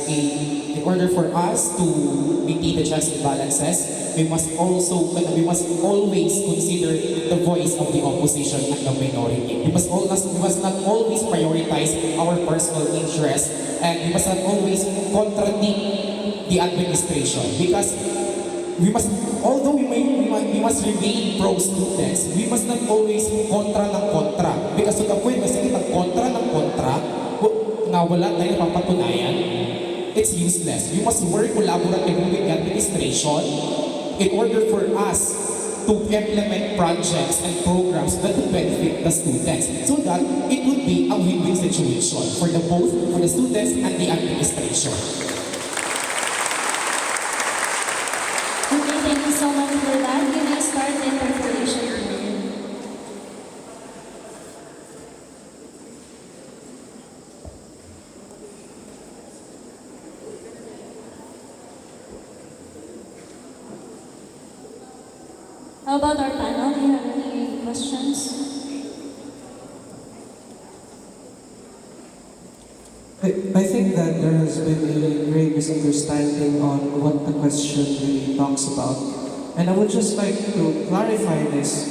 in order for us to maintain the checks and balances, we must always consider the voice of the opposition and the minority. We must not always prioritize our personal interests, and we must not always contradict the administration, because although we must remain pro-students, we must not always kontra ng kontra. Because to the point na sige kontra ng kontra, nga wala tayo napapatunayan, it's useless. We must work collaboratively with the administration in order for us to implement projects and programs that will benefit the students, so that it would be a win-win situation for the students and the administration. Okay, thank you so much for that. You may start the interpretation. How about our panel? Do you have any questions? I think that there has been a great misunderstanding on what the question really talks about. And I would just like to clarify this.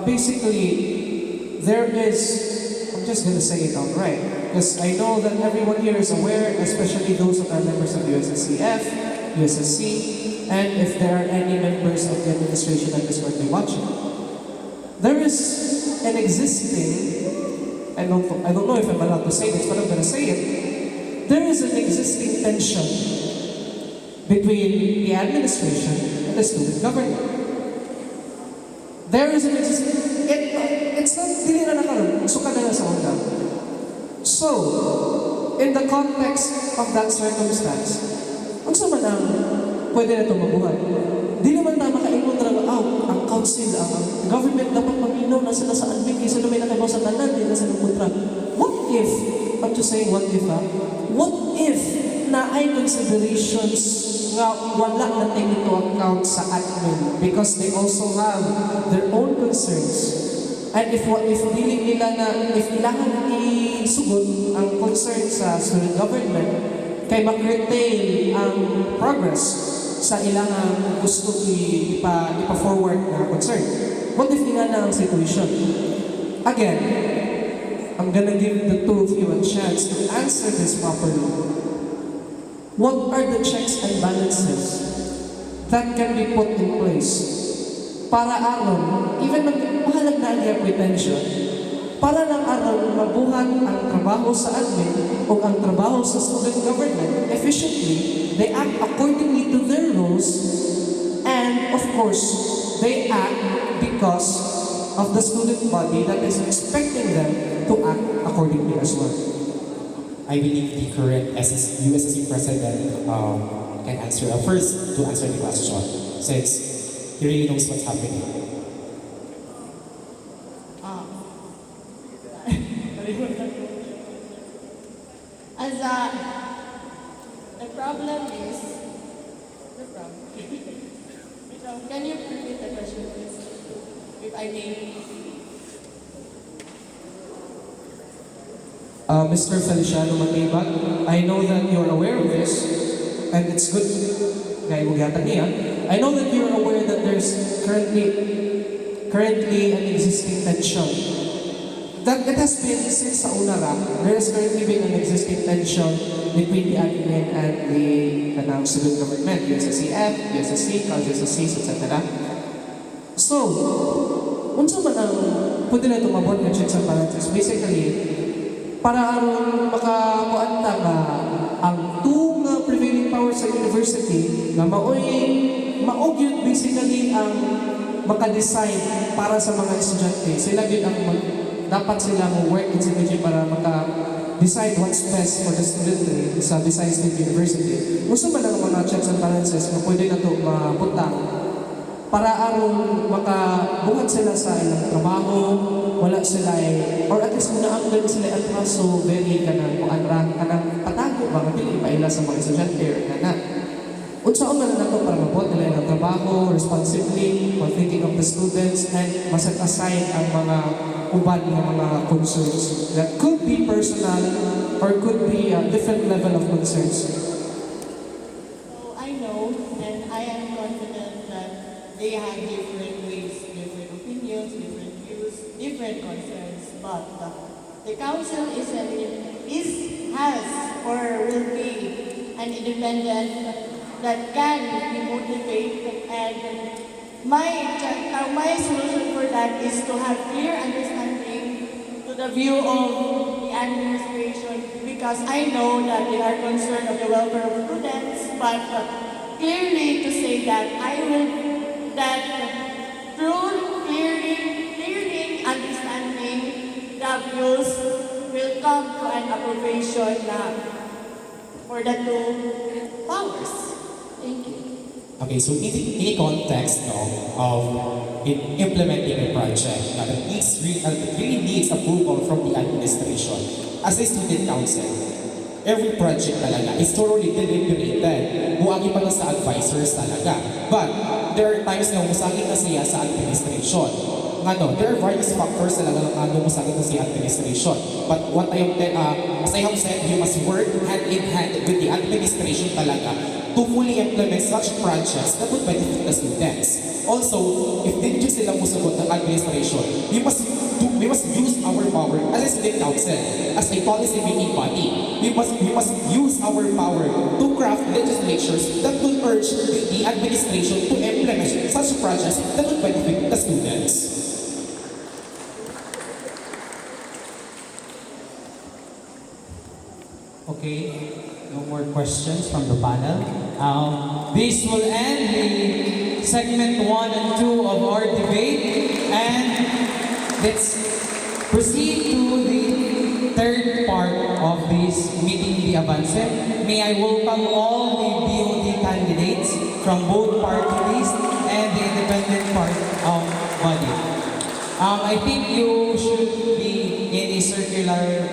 Basically, there is, I'm just going to say it outright, because I know that everyone here is aware, especially those that are members of USSCF, USSC, and if there are any members of the administration that is currently watching. There is an existing, I don't know if I'm allowed to say this, but I'm going to say it. There is an existing tension between the administration and the student government. There is an existing, it's not, dili na nakaroon, suka na sa onda. So, in the context of that circumstance, unsa man ang pwede na ito mabuhat? Di naman na makaingon ng council, ang government dapat maminaw na sila sa admin, kaya sila may nakabaw sa tanan, di na sila kontra. What if, I'm just saying what if what if na ay considerations nga wala na take into account sa admin because they also have their own concerns. And if dili nila na, if ilangan isugot ang concern sa student government, kay mag-retail ang progress sa ilang gusto ipa-forward na concern. What if nga na ang situation? Again, I'm gonna give the two of you a chance to answer this properly. What are the checks and balances that can be put in place para aron, even magpahalag na ang pretension, para lang aron mabuhat ang trabaho sa admin o ang trabaho sa student government efficiently, they act accordingly to their rules, and of course, they act because of the student body that is expecting them to act accordingly as well. I believe the current USSC president can answer first to answer the question, since he really knows what's happening. The problem is, can you repeat the question, please? If I may. Mr. Feliciano Matibag, I know that you're aware of this, and it's good. I know that you're aware that there's currently an existing tension. That has been since sa una there has currently been an existing tension between the admin and the student government, USSCF, USSC, USSC, etc. So, unsa man ang pwede na tumabot ng checks and balances? Basically, para aron makakuanta nga ang two nga prevailing powers sa university nga maogyod basically ang maka-decide para sa mga estudyante. Sila gyud ang dapat sila mo work in synergy para maka-decide what's best for the student sa Visayas State University. Gusto ba lang mga checks and balances na pwede na ito maputang para aron makabuhat sila sa ilang trabaho, wala sila or at least muna ang ganun sila atraso, very kanang patago ba, mabili pa ila sa mga estudyante or na. Unsaon man na ito para mabuhat nila ilang trabaho, responsibly, while thinking of the students, and maset aside ang mga uban ng mga concerns that could be personal or could be a different level of concerns. So I know and I am confident that they have different ways, different opinions, different views, different concerns, but the council has or will be an independent that can be motivated, and my solution for that is to have clear understanding to the view of the administration, because I know that they are concerned of the welfare of students, but clearly to say that through clearly understanding the views will come to an approbation for the two powers. Thank you. Okay, so in a context of implementing a project that really needs approval from the administration, as a student council, every project talaga is thoroughly deliberated. Buwagi pa lang sa advisors talaga. But there are times na musagin na siya sa administration. There are various factors talaga na musagin na siya administration. But what as I have said, you must work hand in hand with the administration talaga to fully implement such projects that would benefit the students. Also, if didn't sila musugot ng administration, we must use our power as a student council, as a policy making body. We must use our power to craft legislatures that will urge the administration to implement such projects that would benefit the students. Okay, no more questions from the panel. This will end the segment 1 and 2 of our debate, and let's proceed to the third part of this meeting, the Avance. May I welcome all the BOD candidates from both party list and the independent I think you should be in a circular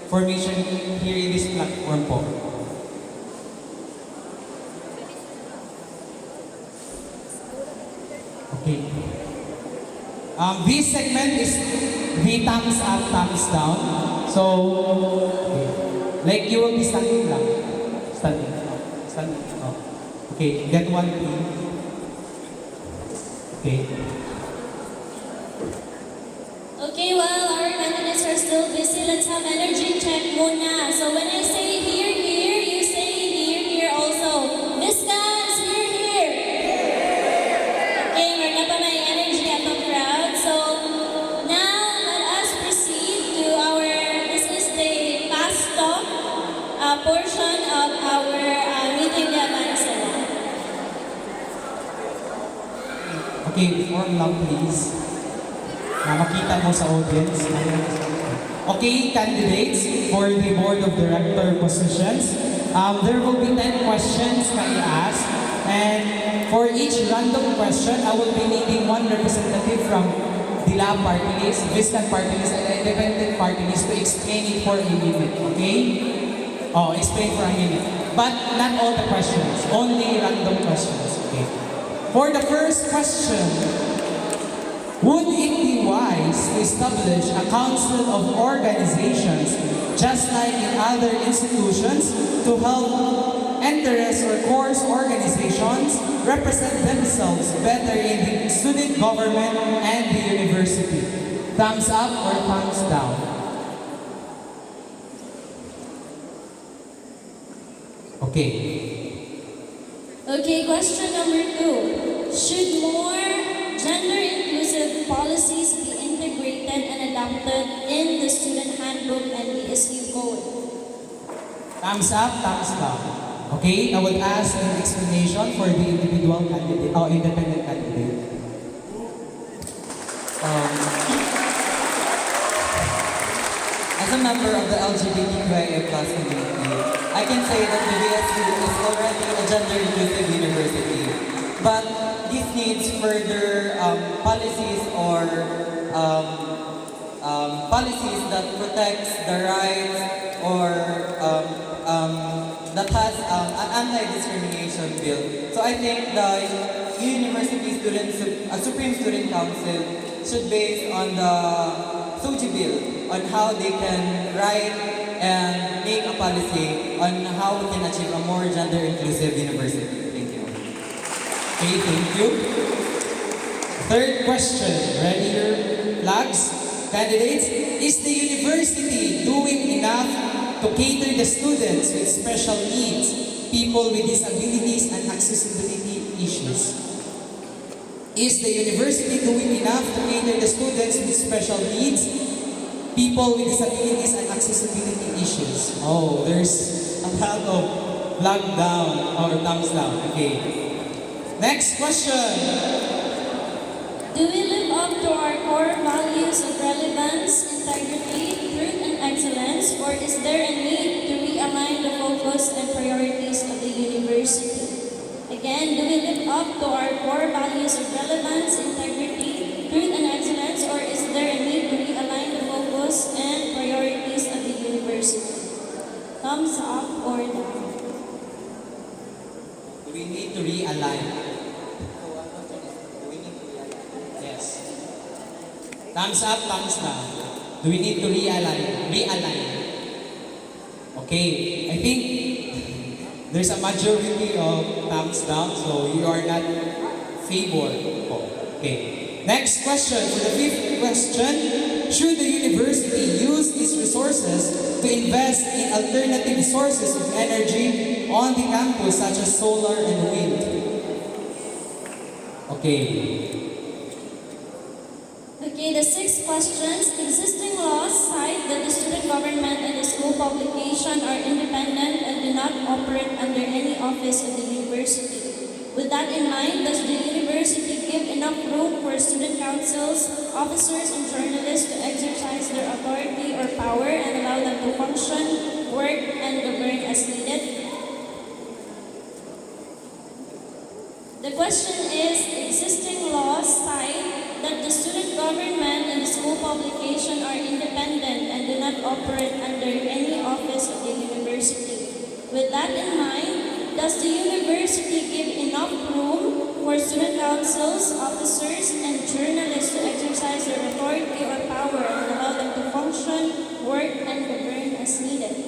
formation here in this platform po. Okay. This segment is the thumbs up, thumbs down. So, okay. Like you will be standing lang. Standing. Standing. Oh. Okay, get one please. Okay. Okay, well, our candidates are still busy. Let's have energy check muna. So when I say here, here, you say here, here also. Viscans, here, here. Okay, we're na pa may energy at the crowd. So now, let us proceed to our, this is the fast talk portion of our meeting the Avance Monday. Okay, form lang please. Na makita mo sa audience. Okay, candidates for the Board of Director positions. There will be 10 questions na i-ask. And for each random question, I will be needing one representative from the lab party list, Viscan party list, and independent party list to explain it for a minute. Okay? Oh, explain for a minute. But not all the questions, only random questions. Okay? For the first question, would it be wise to establish a council of organizations, just like in other institutions, to help interest or course organizations represent themselves better in the student government and the university? Thumbs up or thumbs down? Okay. Okay, question number 2. Should more gender-inclusive policies be integrated and adopted in the student handbook and VSU code? Thumbs up, thumbs down. Okay, I will ask an explanation for the individual candidate, or independent candidate. As a member of the LGBTQIA+ community, I can say that the VSU is already a gender-inclusive university. But this needs further policies or policies that protects the rights or that has an anti-discrimination bill. So I think the University Supreme Student Council should base on the SUGI bill on how they can write and make a policy on how we can achieve a more gender-inclusive university. Thank you. Okay, thank you. Third question. Ready your flags? Candidates, is the university doing enough to cater the students with special needs, people with disabilities and accessibility issues? Is the university doing enough to cater the students with special needs, people with disabilities and accessibility issues? Oh, there's a lot of flag down or thumbs down. Okay. Next question. Do we live up to our core values of relevance, integrity, truth, and excellence, or is there a need to realign the focus and priorities of the university? Again, do we live up to our core values of relevance, integrity, truth, and excellence, or is there a need to realign the focus and priorities of the university? Thumbs up or down? Do we need to realign? Yes. Thumbs up, thumbs down. Do we need to realign? Realign. Okay. I think there's a majority of thumbs down, so you are not favored. Okay. Next question. For the fifth question, should the university use its resources to invest in alternative sources of energy on the campus, such as solar and wind? Okay. Okay, the sixth questions. Existing laws cite that the student government and the school publication are independent and do not operate under any office of the university. With that in mind, does the university give enough room for student councils, officers, and journalists to exercise their authority or power and allow them to function, work, and govern as needed? The question is, existing laws cite that the student government school publication are independent and do not operate under any office of the university. With that in mind, does the university give enough room for student councils, officers, and journalists to exercise their authority or power and allow them to function, work, and govern as needed?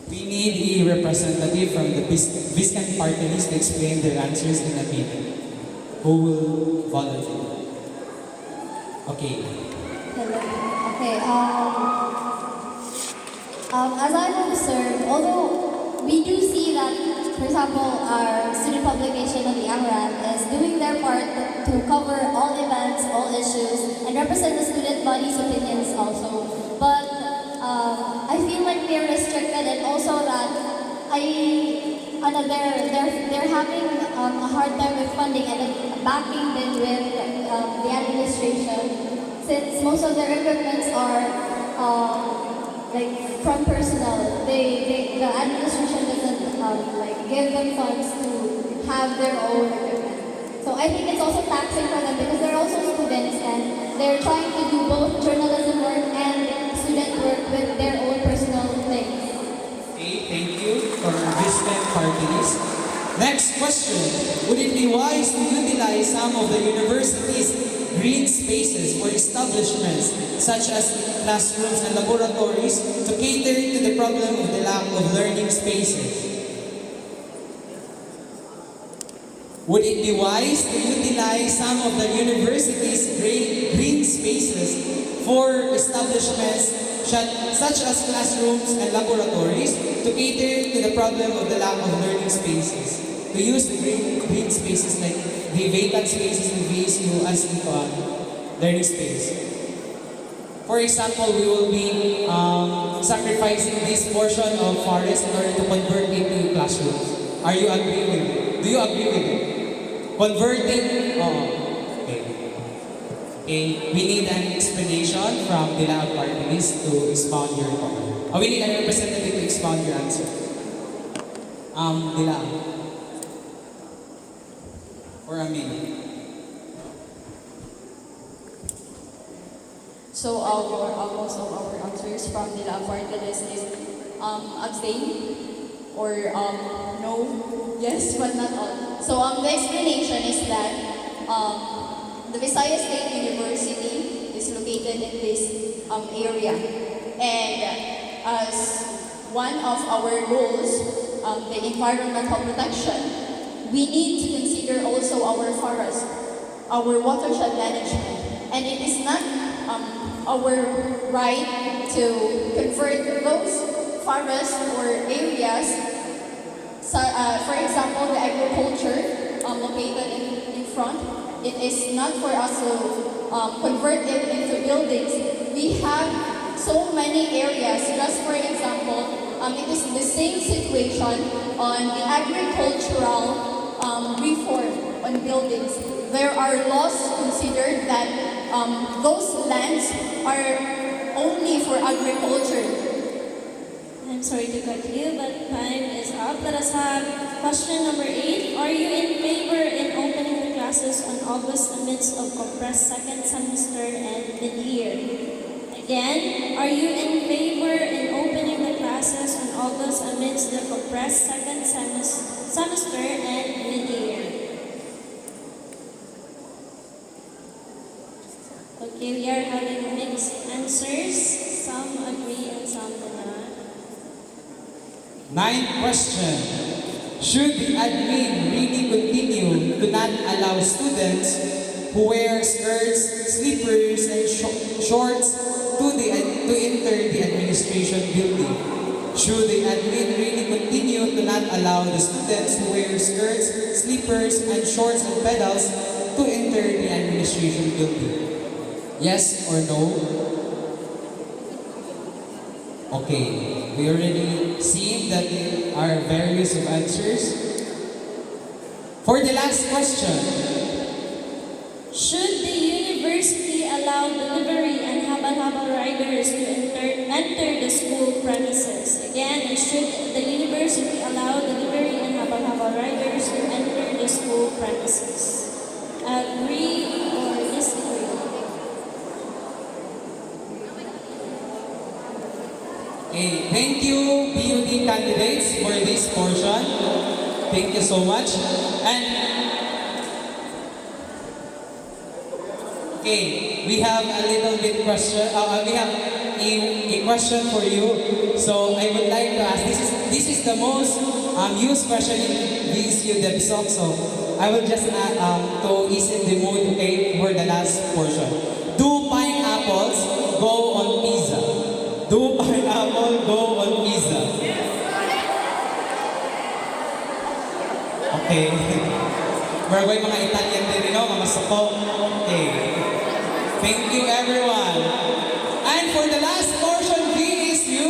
We need a representative from the Viscan party list to explain their answers in a meeting. Who will volunteer? Okay. Hello. Okay. As I've observed, although we do see that, for example, our student publication on the AMRAD is doing their part to cover all events, all issues, and represent the student body's opinions also. But I feel like they're restricted, and also that they're having a hard time with funding and backing them with the administration, since most of their equipments are like from personnel. The administration doesn't give them funds to have their own equipment. So I think it's also taxing for them because they're also students and they're trying to do both journalism work and student work with their own personal things. Okay, thank you for Viscan party list. Next question. Would it be wise to utilize some of the university's green spaces or establishments such as classrooms and laboratories to cater to the problem of the lack of learning spaces? Would it be wise to utilize some of the university's green spaces for establishments such as classrooms and laboratories to cater to the problem of the lack of learning spaces? To use the green spaces like the vacant spaces in VSU as learning space. For example, we will be sacrificing this portion of forest in order to convert it to classrooms. Are you agree with it? Do you agree with it? Converting, okay. Okay, we need an explanation from the loud party list to expound your comment. We need a representative to expound your answer. Dila. For a minute. So most of our answers from the lab party list is abstain or no, yes, but not all. So the explanation is that the Visayas State University is located in this area, and as one of our goals, the environmental protection, we need to consider also our forest, our watershed management, and it is not our right to convert those forests or areas. So, for example, the agriculture located in front, it is not for us to convert it into buildings. We have so many areas. Just for example, it is the same situation on the agricultural reform on buildings. There are laws considered that those lands are only for agriculture. I'm sorry to cut you, but time is up. Let us have question number 8. Are you in favor in opening the classes on August amidst of compressed second semester and mid-year? Again, are you in favor in opening the classes on August amidst the compressed second semester and mid-year? Okay, we are having mixed answers. Some agree and some do not. Ninth question. Should the admin really continue to not allow students who wear skirts, slippers, and shorts to enter the administration building? Should the admin really continue to not allow the students who wear skirts, slippers, and shorts and pedals to enter the administration building? Yes or no? Okay, we already seen that there are various of answers. For the last question, should the university allow delivery and habal-habal riders to enter the school premises? Again, should the university allow delivery and habal-habal riders to enter the school premises? Agree or disagree? Okay, thank you, BUD candidates, for this portion. Thank you so much. And okay, we have a little bit question. We have a question for you. So I would like to ask. This is the most used question in VSU Debate Society. So I will just to ease in the mood. Okay, for the last portion. Do pineapples go on pizza? Do pineapple go on pizza? Okay. We're going mga Italian din, no? Mga suko. Okay. Thank you, everyone. And for the last portion, VSU,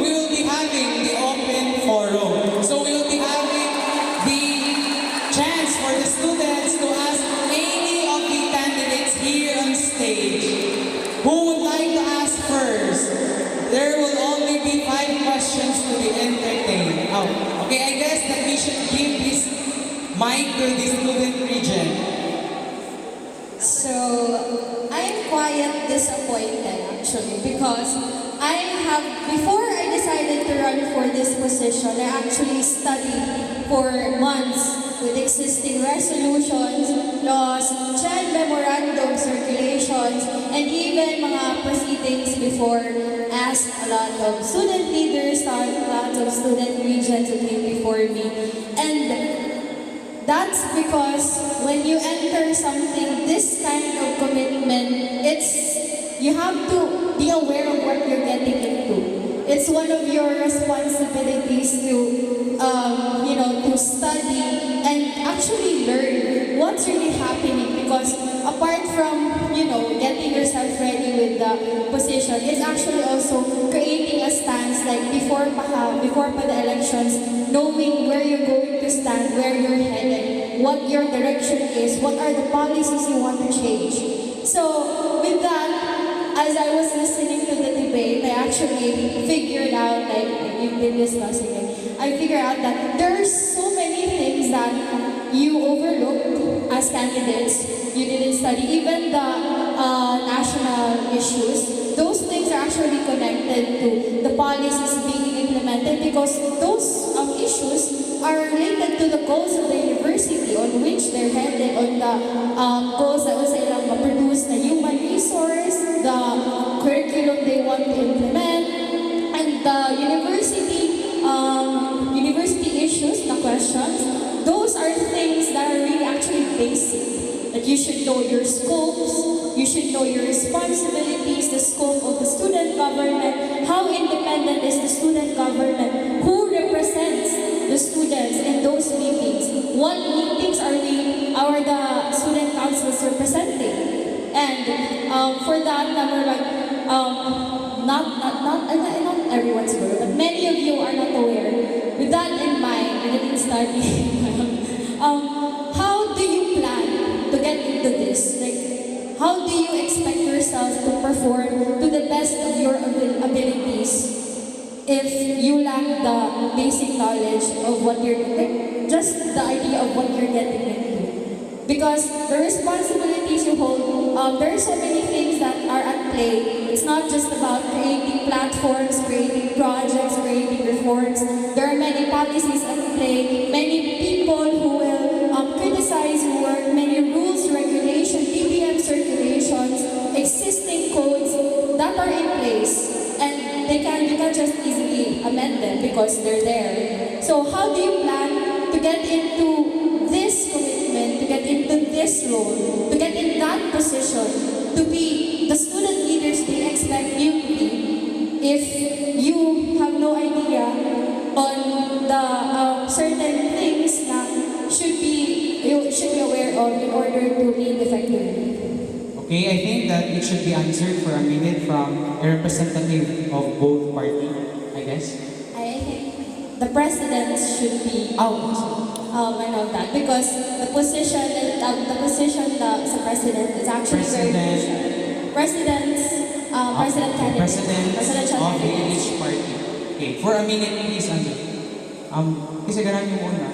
we will be having the open forum. So we will be having the chance for the students to ask any of the candidates here on stage. Who would like to ask first? There will only be 5 questions to be entertained. Oh, okay, I guess that we should give this mic to the student region. So, I'm quite disappointed actually because before I decided to run for this position, I actually studied for months with existing resolutions, laws, child memorandum circulations, and even mga proceedings before. Asked a lot of student leaders, a lot of student regions who came before me. And that's because when you enter something, this kind of commitment, you have to be aware of what you're getting into. It's one of your responsibilities to study and actually learn what's really happening, because apart from, getting yourself ready with the position, it's actually also creating a stance, like before pa the elections, knowing where you're going to stand, where you're headed, what your direction is, what are the policies you want to change. So with that, as I was listening to the debate, I actually figured out, like you've been discussing it, I figured out that there's so many things that you overlooked as candidates. You didn't study even the national issues. Those things are actually connected to the policies being implemented, because those issues are related to the goals of the university on which they're headed, on the goals that was produce the human resource, the curriculum they want to implement, and the university issues, the questions. Those are things that are really actually basic. That you should know your scopes, you should know your responsibilities, the scope of the student government, how independent is the student government, who represents the students in those meetings, what meetings are the student councils representing. And for that, not everyone's aware, but many of you are not aware. With that in mind, I didn't study. How do you plan to get into this? Like, how do you expect yourself to perform to the best of your abilities if you lack the basic knowledge of what you're doing, just the idea of what you're getting into? Because the responsibilities you hold, there are so many things that are at play. It's not just about creating platforms, creating projects, creating reforms. There are many policies at play, many people who will criticize your work, many rules, regulations, DBM circulations, existing codes that are in place, and you can just easily amend them because they're there. So how do you plan to get into this commitment, to get into this role, to get in that position, to be the student leaders they expect you to be, if you have no idea on the certain things that you should be aware of in order to lead effectively? Okay, I think that it should be answered for a minute from a representative of both parties, I guess. I think the president should be out of that, because the position sa president is actually very crucial. President candidate. President of each party. Okay, for a minute, please answer. Kasi ganun yung muna.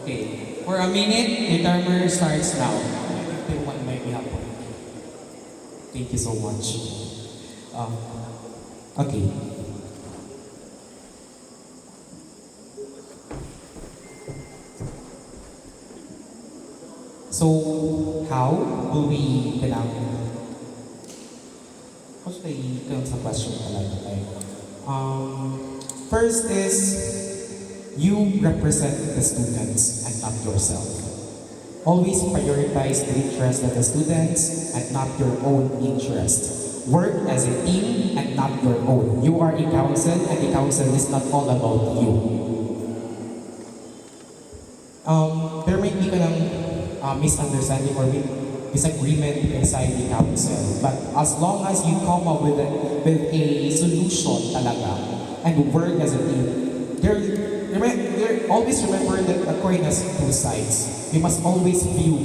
Okay, for a minute, the timer starts now. Thank you so much. Okay. So, how will we how should I come sa question talaga? First is, you represent the students and not yourself. Always prioritize the interest of the students and not your own interest. Work as a team and not your own. You are a council and the council is not all about you. There might be misunderstanding or disagreement inside the council, but as long as you come up with a solution talaga and work as a team, always remember that a coin has two sides. You must always view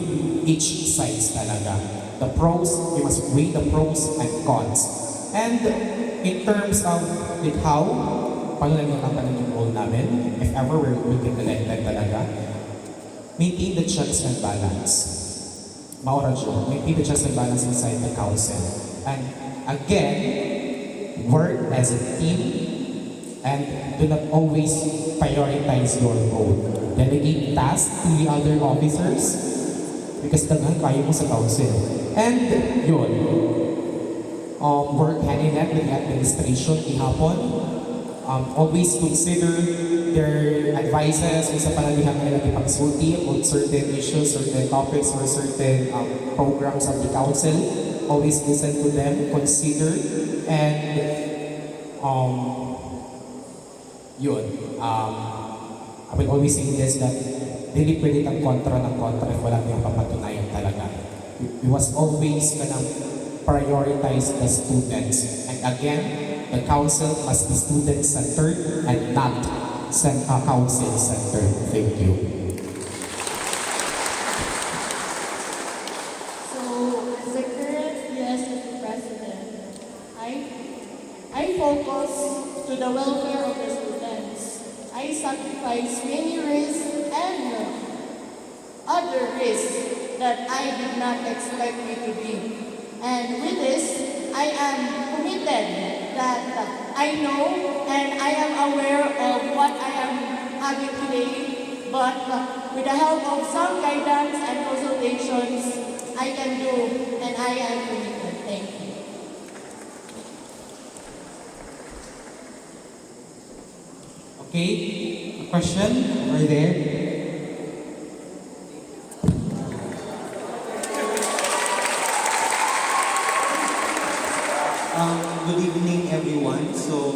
each sides talaga. The pros, you must weigh the pros and cons. And in terms of how, paano lang yung role namin, if ever we get elected talaga, maintain the checks and balance. Maintain the checks and balance inside the council. And again, work as a team and do not always prioritize your own. Delegate tasks to the other officers because daghan kayo mo sa council. And yun, work hand in hand with the administration ihapon. Always consider their advices kung sa panalihang nila ipagsulti on certain issues, certain topics, or certain programs of the council. Always listen to them, consider, and I will always say this, that dili pwede ang kontra ng kontra if wala niyang papatunayan talaga. We must always prioritize the students. And again, the council must be student-centered and not council-centered. Thank you. So, as the current USSC president, I focus to the welfare of the students. I sacrifice many risks and other risks that I did not expect me to be. And with this, I am committed that I know and I am aware of what I am having today, but with the help of some guidance and consultations, I can do, and I am committed. Thank you. Okay, a question over there. Good evening, everyone. So,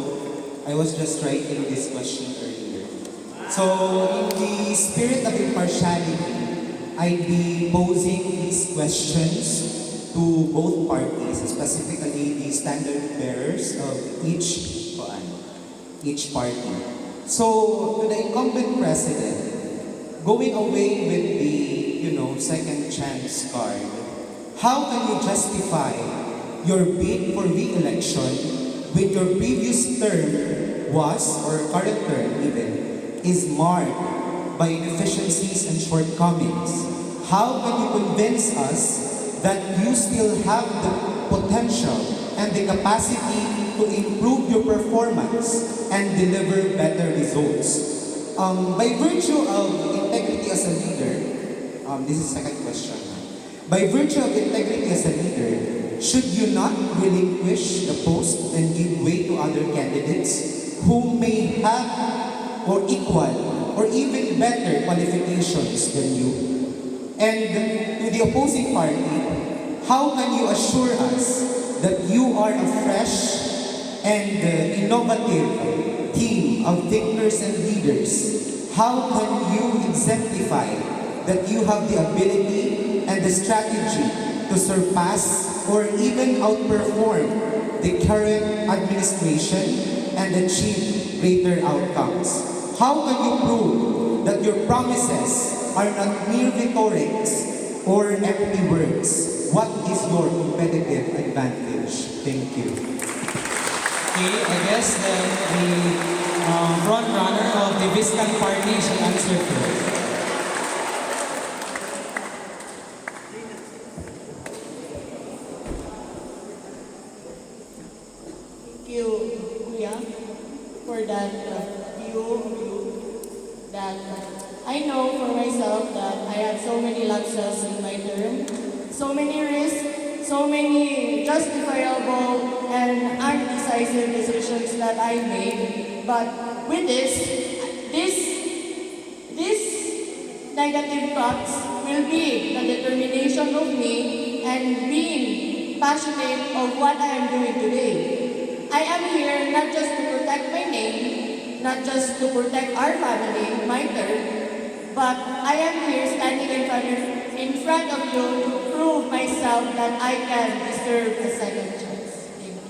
I was just writing this question earlier. So, in the spirit of impartiality, I'd be posing these questions to both parties, specifically the standard bearers of each party. So, to the incumbent president, going away with the, second chance card, how can you justify your bid for re-election when your previous term was, or current term even, is marred by inefficiencies and shortcomings? How can you convince us that you still have the potential and the capacity to improve your performance and deliver better results? By virtue of integrity as a leader, this is the second question. By virtue of integrity as a leader, should you not relinquish the post and give way to other candidates who may have or equal or even better qualifications than you? And to the opposing party, how can you assure us that you are a fresh and innovative team of thinkers and leaders? How can you exemplify that you have the ability and the strategy to surpass or even outperform the current administration and achieve greater outcomes? How can you prove that your promises are not mere rhetorics or empty words? What is your competitive advantage? Thank you. Okay, I guess the front runner of the Viscan party should answer first. Thank you. for that view of you that I know for myself that I had so many lapses in my term, so many risks, so many justifiable and undecisive decisions that I made. But with this negative thoughts will be the determination of me and being passionate of what I am doing today. I am here not just to protect my name, not just to protect our family, my term, but I am here standing in front of you to prove myself that I can deserve a second chance. Thank you.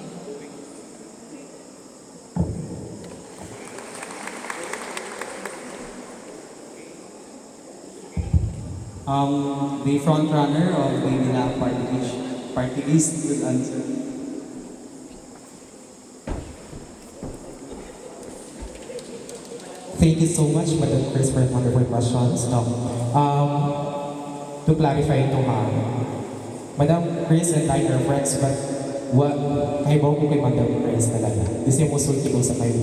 The front runner of the Villa party list will answer. Thank you so much, Madam Chris, for wonderful questions. No. To clarify ito Madam Chris and I are friends, but kaibaw ko kay Madam Chris talaga. Kasi yung musulti ko sa kayo.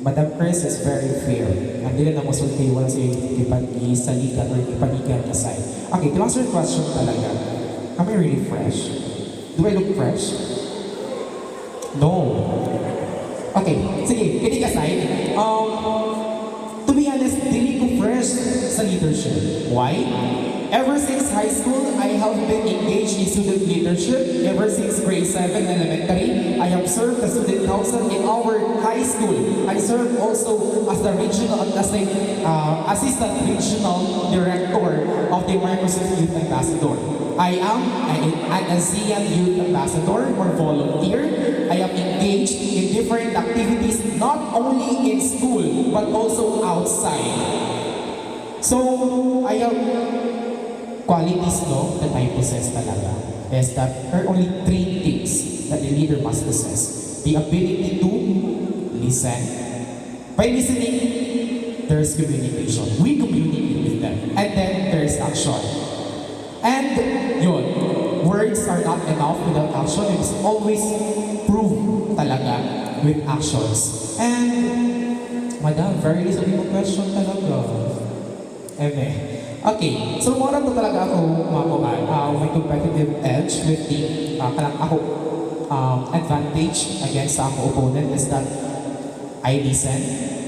Madam Chris is very fair. Hindi na musulti, wala siya ipag-isalikan or ipanigan aside. Okay, to answer your question talaga, am I really fresh? Do I look fresh? No. Okay, sige, kidding aside. To be honest, dili ko fresh sa leadership. Why? Ever since high school, I have been engaged in student leadership. Ever since grade 7 elementary, I have served the student council in our high school. I served also as the assistant regional director of the Microsoft Youth Ambassador. I am an ASEAN Youth Ambassador or volunteer. I am engaged in different activities not only in school but also outside. So I have qualities that I possess talaga is that there are only 3 things that the leader must possess. The ability to listen. By listening, there's communication. We communicate with them. And then there's action. And yun, words are not enough without action. It's always prove talaga with actions. And, Madam, very reasonable question talaga. Okay, so more to talaga ako may competitive edge with the advantage against sa akong opponent is that I listen,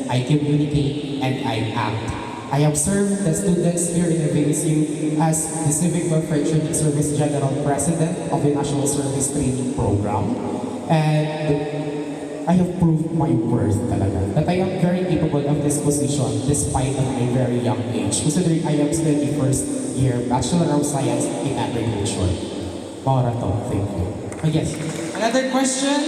I communicate, and I act. I have served the students here in the VSU as the Civic Welfare Training Service General President of the National Service Training Program. And I have proved my worth talaga, that I am very capable of this position despite of my very young age, considering I am still in first year Bachelor of Science in Agriculture. Para to, thank you. Yes. Another question?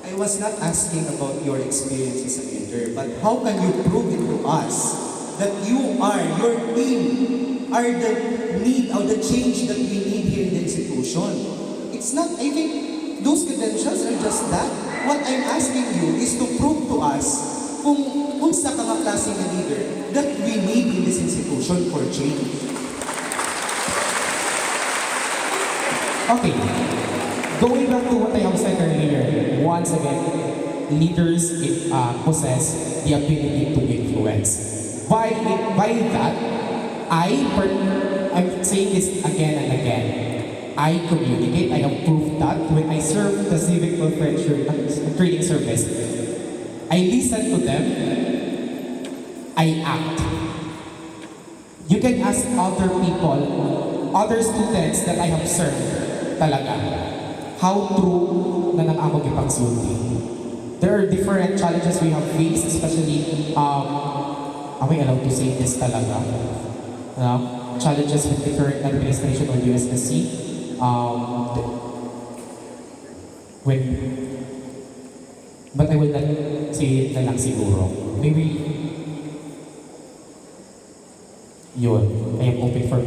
I was not asking about your experience as a leader, but how can you prove it to us that your team are the need or the change that we need here in the institution? It's not, I think, those credentials are just that. What I'm asking you is to prove to us kung sa ka nga klaseng leader that we need in this institution for change. Okay, going back to what I have said earlier, once again, leaders possess the ability to influence. By that, I'm saying this again and again. I communicate. I have proved that when I serve the Civic Welfare Training Service. I listen to them. I act. You can ask other people, other students that I have served talaga, how true na nang ako gipagsulti. There are different challenges we have faced, especially am I allowed to say this talaga? Challenges with the current administration of USSC. But I will not say it na lang siguro. Maybe, yun. I am open for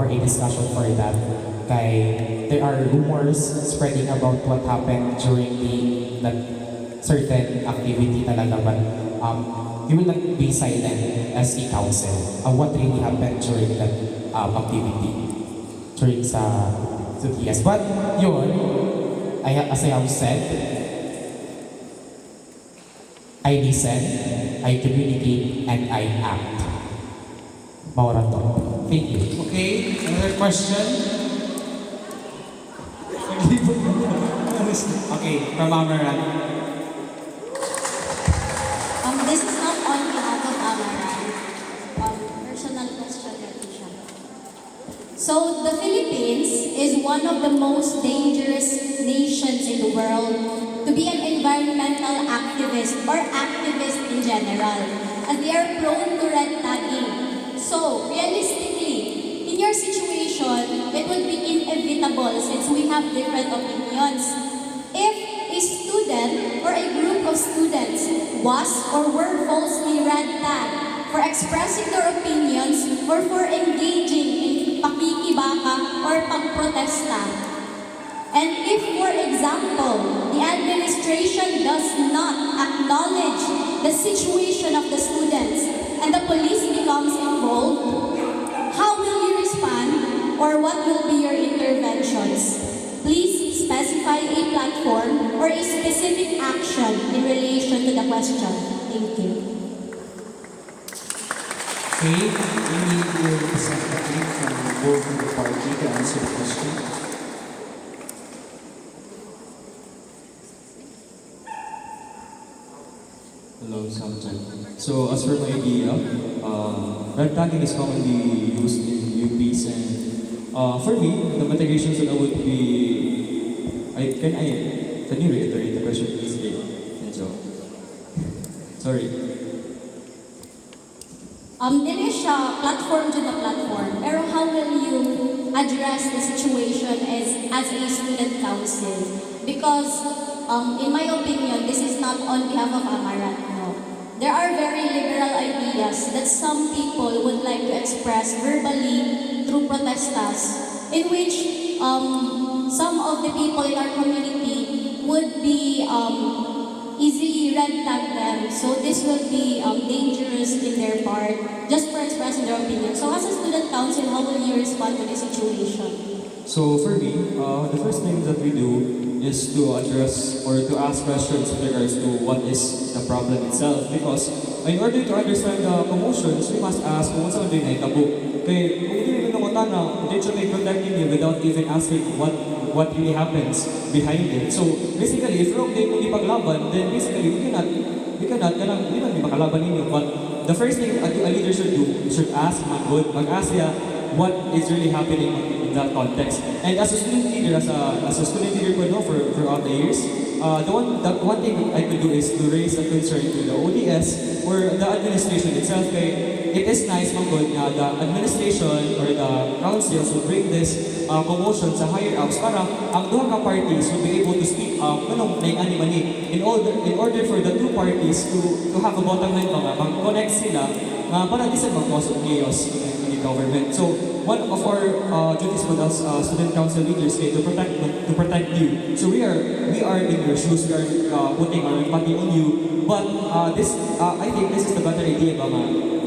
a discussion for that. Kay, there are rumors spreading about what happened during that certain activity talaga, but you will not be silent as a council what really happened during that activity, during sa So yes, but yun, as I have said, I listen, I communicate, and I act. Maura to. Thank you. Okay, another question. Okay, from Amaran. This is not on behalf of Amaran. Personal question natin siya. So, the Philippines is one of the most dangerous nations in the world to be an environmental activist or activist in general, as they are prone to red tagging. So, realistically, in your situation, it would be inevitable since we have different opinions. If a student or a group of students was or were falsely red tagged for expressing their opinions or for engaging in pakikibaka or pagprotesta, and if, for example, the administration does not acknowledge the situation of the students and the police becomes involved, how will you respond or what will be your interventions? Please specify a platform or a specific action in relation to the question. Thank you. Okay, we need your representative from both of the party to answer the question. Hello, Samchan. So, as for my idea, red tagging is commonly used in UPs, and for me, the mitigations that I would be, can you reiterate the question, please? Sorry. Dili siya platform to the platform, pero how will you address the situation as a student council? Because, in my opinion, this is not on behalf of Amaranth, no. There are very liberal ideas that some people would like to express verbally through protestas, in which some of the people in our community would be easily red tag them. So this will be dangerous in their part, just for expressing their opinion. So as a student council, how will you respond to this situation? So for me, the first thing that we do is to address or to ask questions in regards to what is the problem itself. Because in order to understand the commotions, we must ask kung saan din ay tabo. Kaya kung hindi rin naman na, they should be protecting you without even asking what really happens behind it. So basically, if wrong day kung di paglaban, then basically we cannot, hindi man makalaban ninyo. But the first thing a leader should do, should ask, mag-ask niya what is really happening in that context. And as a student leader, as a student leader ko, no, throughout the years, the one thing I could do is to raise a concern to the ODS or the administration itself. Kaya it is nice, Mangkod, na the administration or the councils will bring this commotion sa higher ups para ang duha ka parties will be able to speak up in order for the two parties to have a bottom line mag-connect sila para di sila mag-cause of chaos in the government. So one of our duties with us student council leaders is to protect you. So we are in your shoes, we are putting our empathy on you. But I think this is the better idea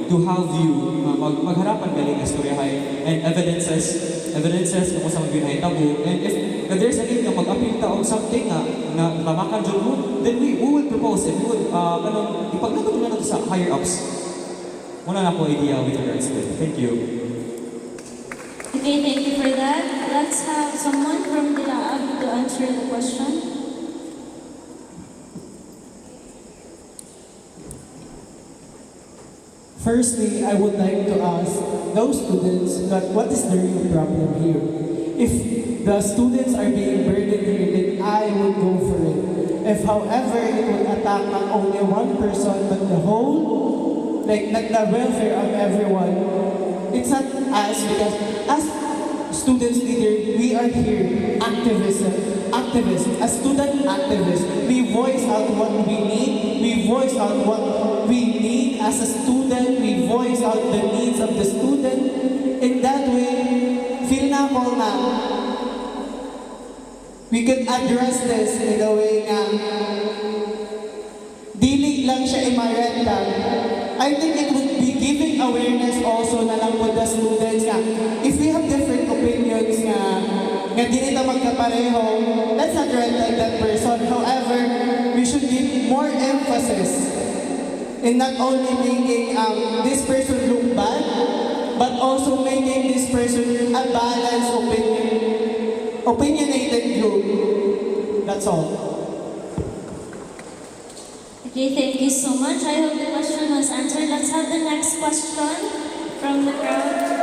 to have you magharapan galing istoryahay and evidences kung saan ginahitabo. And if there's a need na mag-appeal ta o something na tamakan dyan mo, then we will propose and we would ipaglagot mo na sa higher ups. Wala na ako idea with regards to it. Thank you. Okay, thank you for that. Let's have someone from the lab to answer the question. Firstly, I would like to ask those students that what is the real problem here? If the students are being burdened here, then I would go for it. If however it would attack not only one person but the whole, like the welfare of everyone, it's not us because as students leader, we are here, activists, as student activists, we voice out what we need, we voice out what we need as a student, we voice out the needs of the student. In that way, feel na ako na we could address this in a way na dili lang siya imarenta. I think it would be giving awareness also na lang with the students na if we have different opinions na nga di nila magkapareho, let's not red like that person. However, we should give more emphasis in not only making this person look bad, but also making this person a balanced opinionated group. That's all. Okay, thank you so much. I hope the question was answered. Let's have the next question from the crowd.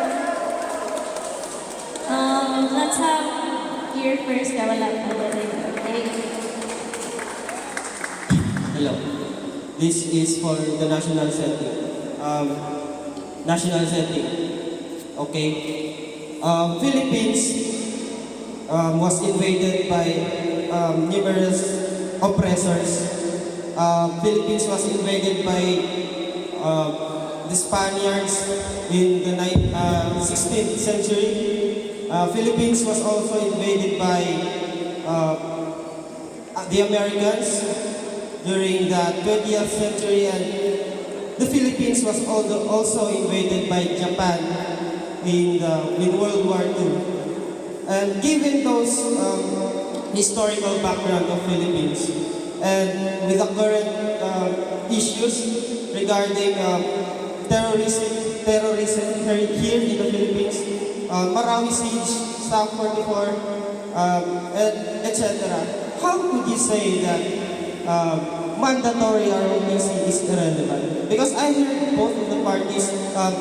Let's have here first, okay? Hello. This is for the national setting. National setting. Okay. Philippines was invaded by numerous oppressors. Philippines was invaded by the Spaniards in the 16th century. Philippines was also invaded by the Americans during the 20th century, and the Philippines was also invaded by Japan in World War II. And given those historical background of Philippines, and with the current issues regarding terrorism here in the Philippines, Marawi siege, SAC 44, etc. How could you say that mandatory ROTC is irrelevant? Because I heard both of the parties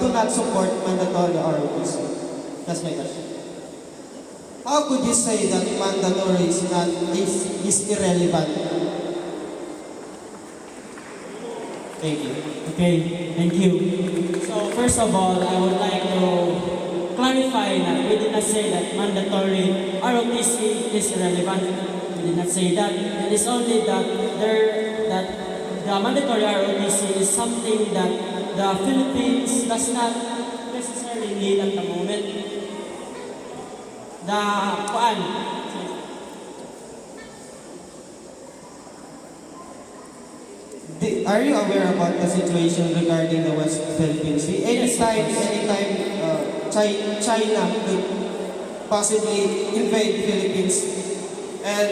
do not support mandatory ROTC. That's my question. How could you say that mandatory is irrelevant? Thank you. Okay, thank you. So first of all, I would like to clarify that we did not say that mandatory ROTC is irrelevant. We did not say that. It is only that the mandatory ROTC is something that the Philippines does not necessarily need at the moment. Are you aware about the situation regarding the West Philippines Sea? Anytime China could possibly invade the Philippines. And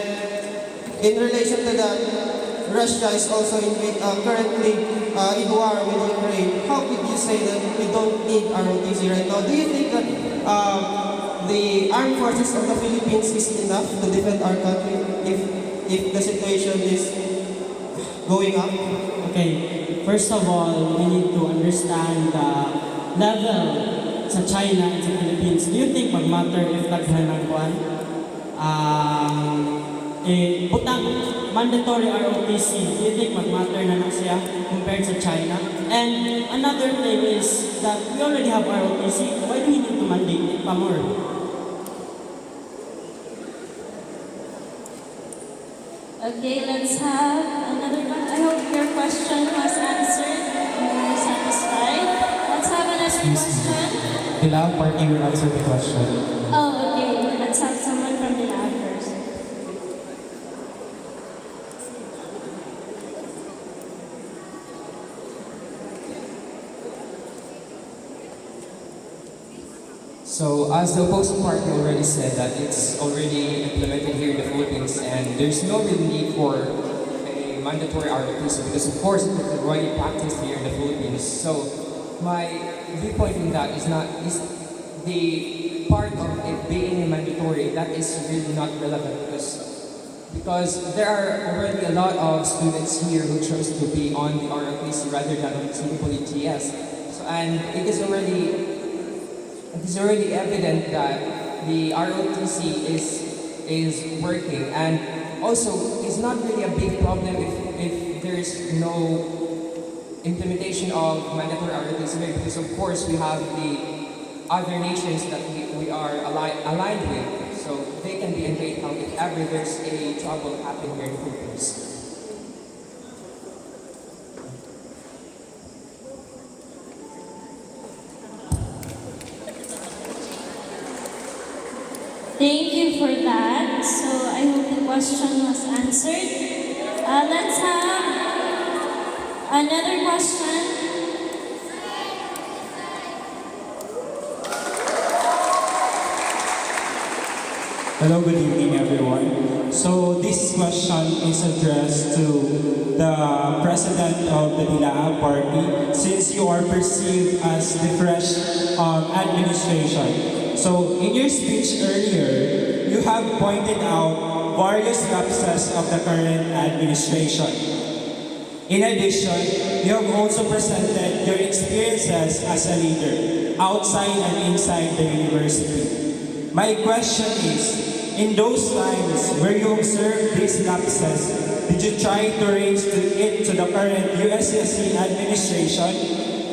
in relation to that, Russia is also currently in war with Ukraine. How could you say that we don't need ROTC right now? Do you think that the armed forces of the Philippines is enough to defend our country if the situation is going up? Okay, first of all, we need to understand the level sa China and sa Philippines. Do you think mag-matter if daghan ng kuan? Butang mandatory ROTC, do you think mag-matter na siya compared sa China? And another thing is that we already have ROTC. Why do we need to mandate it pa more? Okay, let's have another one. I hope your question was answered and you are satisfied. Let's have another question. The loud party will answer the question. Oh, okay. Let's have someone from the lab first. So, as the opposing party already said that it's already implemented here in the Philippines and there's no real need for a mandatory ROTC because of course it's already practiced here in the Philippines. So, my viewpoint in that is the part of it being mandatory, that is really not relevant because there are already a lot of students here who chose to be on the ROTC rather than on the simple ETS. So, and it is already evident that the ROTC is working, and also it's not really a big problem if there is no implementation of mandatory ROTC because of course we have the other nations that we are aligned with, so they can be invade how if ever there's a trouble happening here in the Philippines. Thank you for that. So I hope the question was answered. Let's have another question. Hello, good evening everyone. So this question is addressed to the president of the Dilaan Party, since you are perceived as the fresh administration. So in your speech earlier, you have pointed out various lapses of the current administration. In addition, you have also presented your experiences as a leader outside and inside the university. My question is, in those times where you observed these lapses, did you try to raise it to the current USSC administration?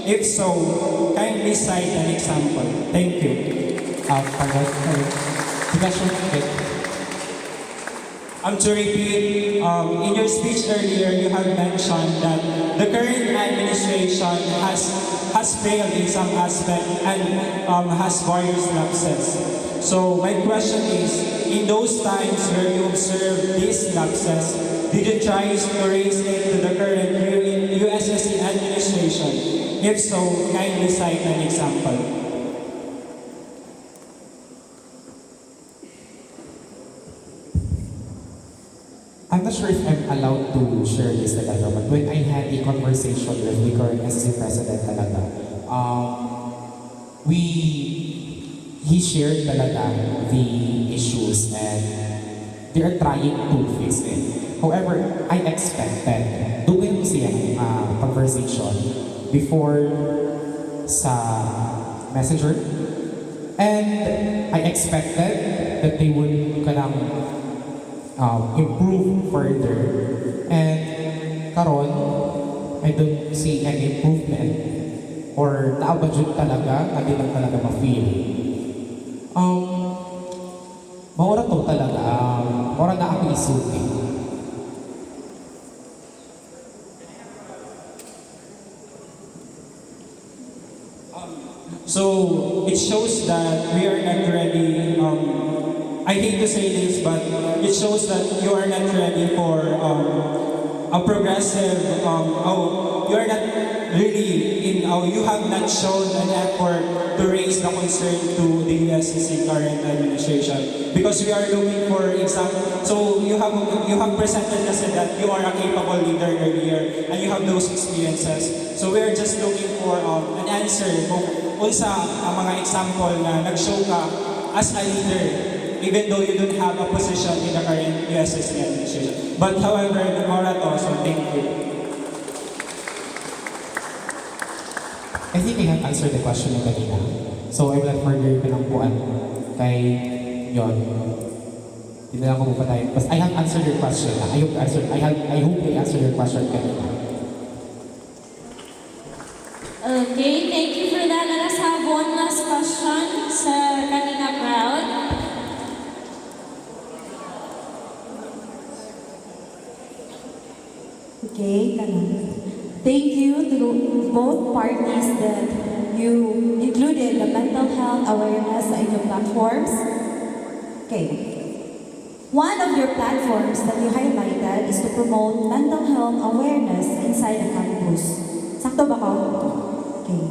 If so, kindly cite an example. Thank you. To repeat, in your speech earlier, you have mentioned that the current administration has failed in some aspect and has various lapses. So my question is, in those times where you observed these lapses, did you try to raise it to the current USSC administration? If so, kindly cite an example. I'm not sure if I'm allowed to share this talaga, but when I had a conversation with the current SSC president talaga, he shared talaga the issues and they are trying to fix it. However, I expected, doing siya conversation before sa messenger, and I expected that they would improve further. And karon, I don't see any improvement or naabadjud talaga, hindi lang talaga ma-feel. Maura to talaga, maura na ako isuti. So it shows that we are not ready. I hate to say this, but it shows that you are not ready for a progressive. You are not really you have not shown an effort to raise the concern to the USSC current administration, because we are looking for example. So you have presented us that you are a capable leader earlier and you have those experiences. So we are just looking for an answer kung unsa ang mga example na nag-show ka as a leader, even though you don't have a position in the current USSC administration. But however, Nora to, so thank you. I think I have answered the question ng kanina. So I will not further pinangpuan kay yon. Hindi na lang kung tayo. But I have answered your question. I hope I answered your question kanina. Okay, thank you for that. Let us have one last question sa kanina crowd. Okay, thank you to both parties that you included the mental health awareness in your platforms. Okay. One of your platforms that you highlighted is to promote mental health awareness inside the campus. Sakto ba ko? Okay.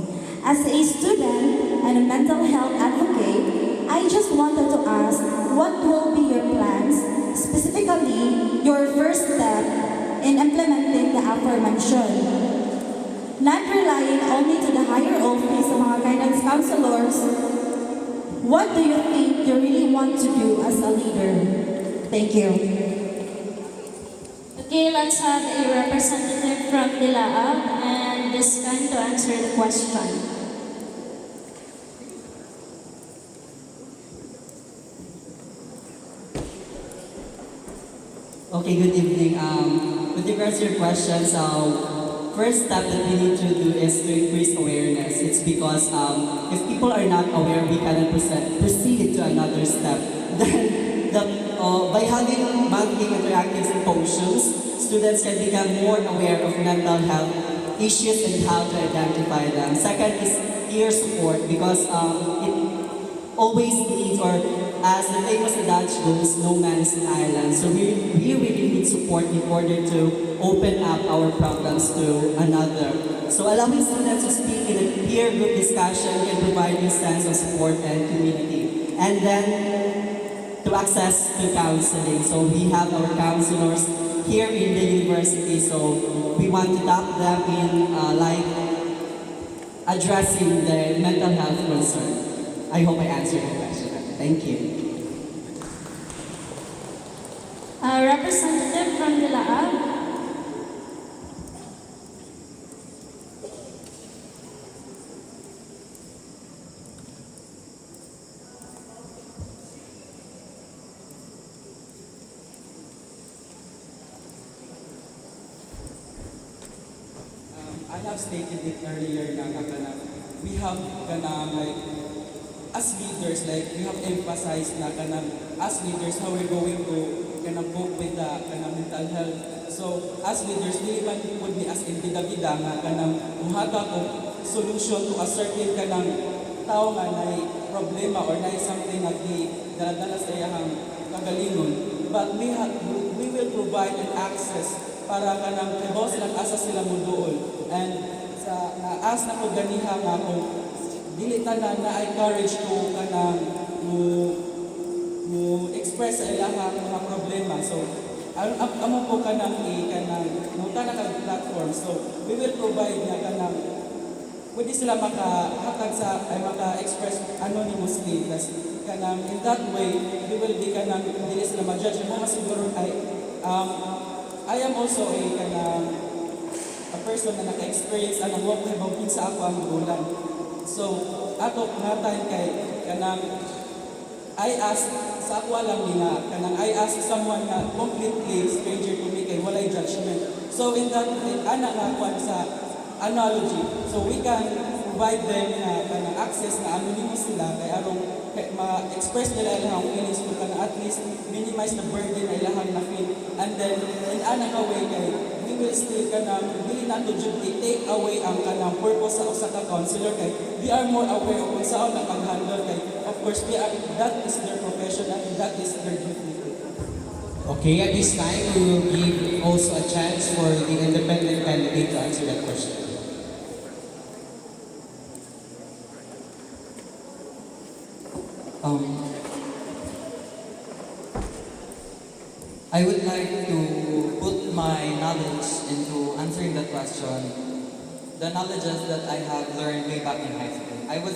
As a student and a mental health advocate, I just wanted to ask, what will be your plans, specifically your first step in implementing the aforementioned? Not relying only to the higher office of mga guidance counselors, what do you think you really want to do as a leader? Thank you. Okay, let's have a representative from Dilaan and Viscans to answer the question. Okay, good evening. With regards to your questions, first step that we need to do is to increase awareness. It's because if people are not aware, we cannot proceed to another step. Then, by having monthly interactive symposiums, students can become more aware of mental health issues and how to identify them. Second is peer support, because it always needs, or as the famous adage goes, no man is an island. So we really need support in order to open up our problems to another. So allowing students to speak in a peer group discussion can provide a sense of support and community. And then to access to counseling. So we have our counselors here in the university. So we want to tap them in addressing the mental health concern. I hope I answered the question. Thank you. Representative from the Laab. I have stated it earlier na we have like as leaders, like we have emphasized na as leaders how we're going to cope with the mental health. So as leaders, we man would be as in bida-bida nga muhata ko solution to a certain tao nga na problema or na something nga daladala sa iyang kagalingon. But we will provide an access para kibaw silang asa sila mo doon. And sa naas na ko ganiha nga kung dili tanan na ay courage ko mo express sa ilang mga problema. So amo po muta na kag platform. So we will provide na pwede sila makahatag maka-express anonymously. In that way, we will be dili sila ma-judge. Mo masiguro ay I am also a person na naka-experience anang walk na bangkin sa ako ang bulan. So, ato ngatan kay I ask sa ako lang nila I ask someone na completely stranger to me kay walay judgment. So in that ana nga sa analogy. So we can provide them access na anonymous sila kay arong ma-express nila ilang feelings kung at least minimize the burden na ilang na feel. And then in ana ka way kay we will still dili nato jud i-take away ang purpose sa usa ka counselor kay we are more aware of kung saan na pag-handle kay of course that is their profession and that is their duty. Okay, at this time we will give also a chance for the independent candidate to answer that question. I would like to put my knowledge into answering that question. The knowledges that I have learned way back in high school. I was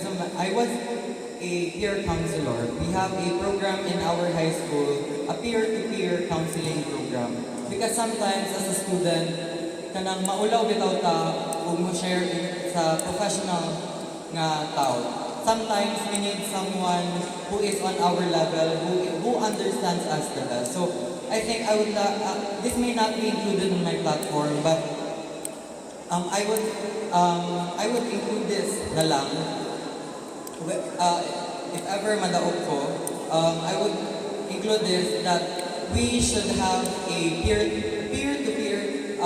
a peer counselor. We have a program in our high school, a peer-to-peer counseling program. Because sometimes as a student, kanang maulaw bitaw ta kung mo-share sa professional nga tao. Sometimes we need someone who is on our level, who understands us the best. So I think I would this may not be included in my platform, but I would include this na lang. If ever madaog ko, I would include this that we should have a peer-to-peer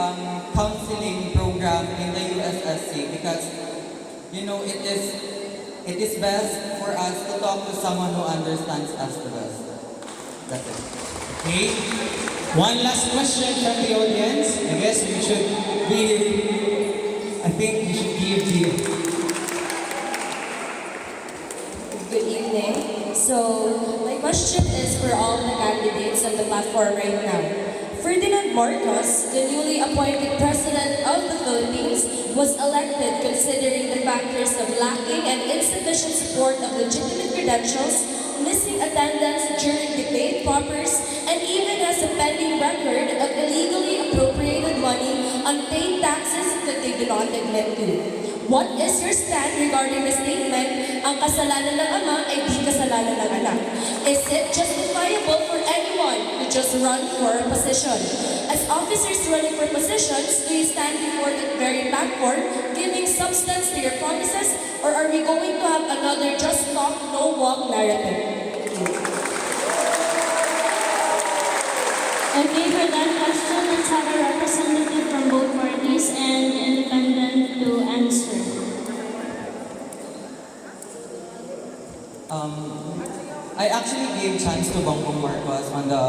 counseling program in the USSC because it is best for us to talk to someone who understands us the best. That's it. Okay. One last question from the audience. I guess we should give the... Good evening. So, my question is for all the candidates on the platform right now. Ferdinand Marcos, the newly appointed President of the Philippines, was elected considering the factors of lacking and insufficient support of legitimate credentials, missing attendance during debate prompters, and even has a pending record of illegally appropriated money on paid taxes that they do not admit to. What is your stand regarding the statement, ang kasalanan ng ama ay di kasalanan ng anak? Is it justifiable for anyone to just run for a position? As officers running for positions, do you stand before the very platform, giving substance to your promises, or are we going to have another just talk, no walk narrative? Okay, for that question, let's have a representative from both parties and independent to answer. I actually gave chance to Bongbong Marcos on the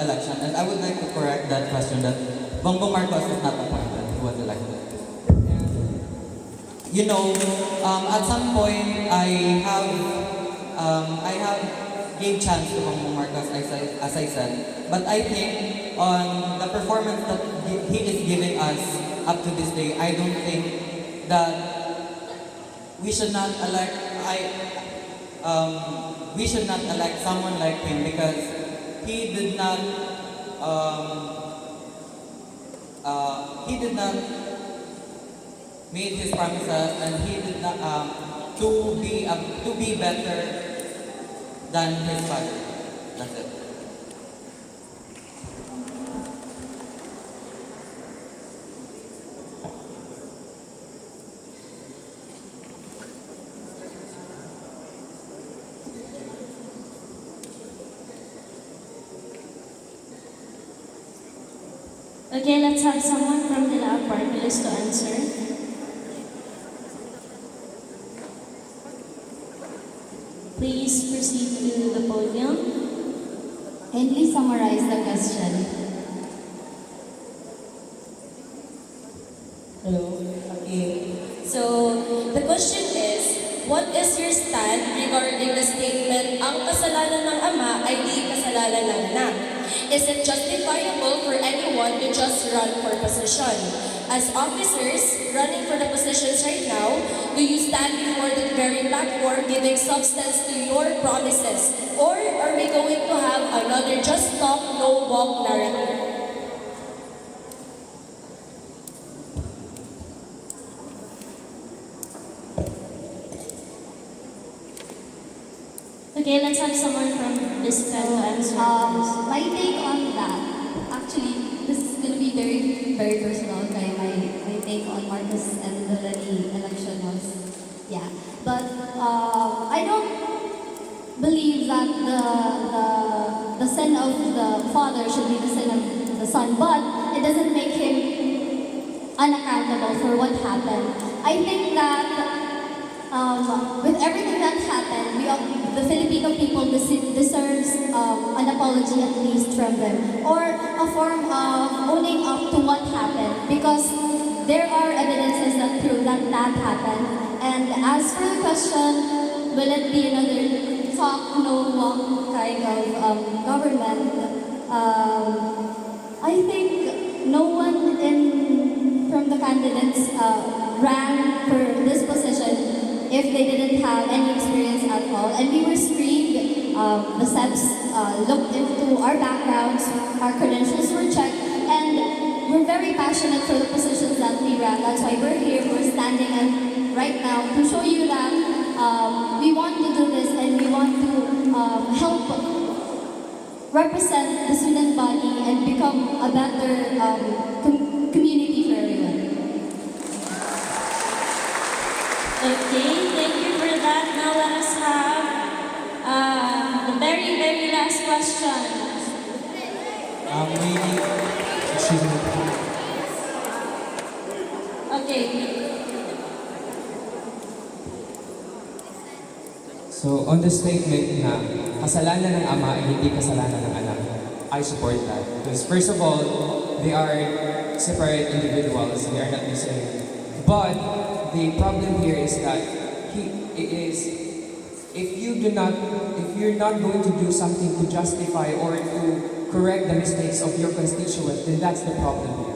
election, and I would like to correct that question that Bongbong Marcos is not appointed, he was elected. At some point, I have gave chance to Mang Marcos, as I said. But I think on the performance that he is giving us up to this day, I don't think that we should not elect we should not elect someone like him because he did not made his promises and he did not to be better than his father. That's it. Okay, let's have someone from the lab party list to answer. Please proceed to the podium. And please summarize the question. Hello. Okay. So, the question is, what is your stand regarding the statement, ang kasalanan ng ama ay di kasalanan ng anak? Is it justifiable for anyone to just run for position? As officers running for the positions right now, do you stand before that very platform giving substance to your promises? Or are we going to have another just talk, no walk narrative? Okay, let's have someone from this panel to answer. My take on that, actually, this is going to be very, very personal. Okay, my take on Marcos and the Lani election was, yeah. But I don't believe that the sin of the father should be the sin of the son, but it doesn't make him unaccountable for what happened. I think that with everything that happened, the Filipino people deserves an apology at least from them, or a form of owning up to what happened, because there are evidences that prove that that happened. And as for the question, will it be another talk, no walk kind of government? I think no one from the candidates ran for this position if they didn't have any experience at all. And we were screened, the SEBs looked into our backgrounds, our credentials were checked, and we're very passionate for the positions that we ran. That's why we're here, we're standing and right now to show you that we want to do this and we want to help represent the student body and become a better community for everyone. Okay, thank you for that. Now let us have the very, very last question. Maybe, excuse me. Okay. So, on the statement na kasalanan ng ama ay hindi kasalanan ng anak, I support that. Because first of all, they are separate individuals, they are not the same. But the problem here is that if you're not going to do something to justify or to correct the mistakes of your constituents, then that's the problem here.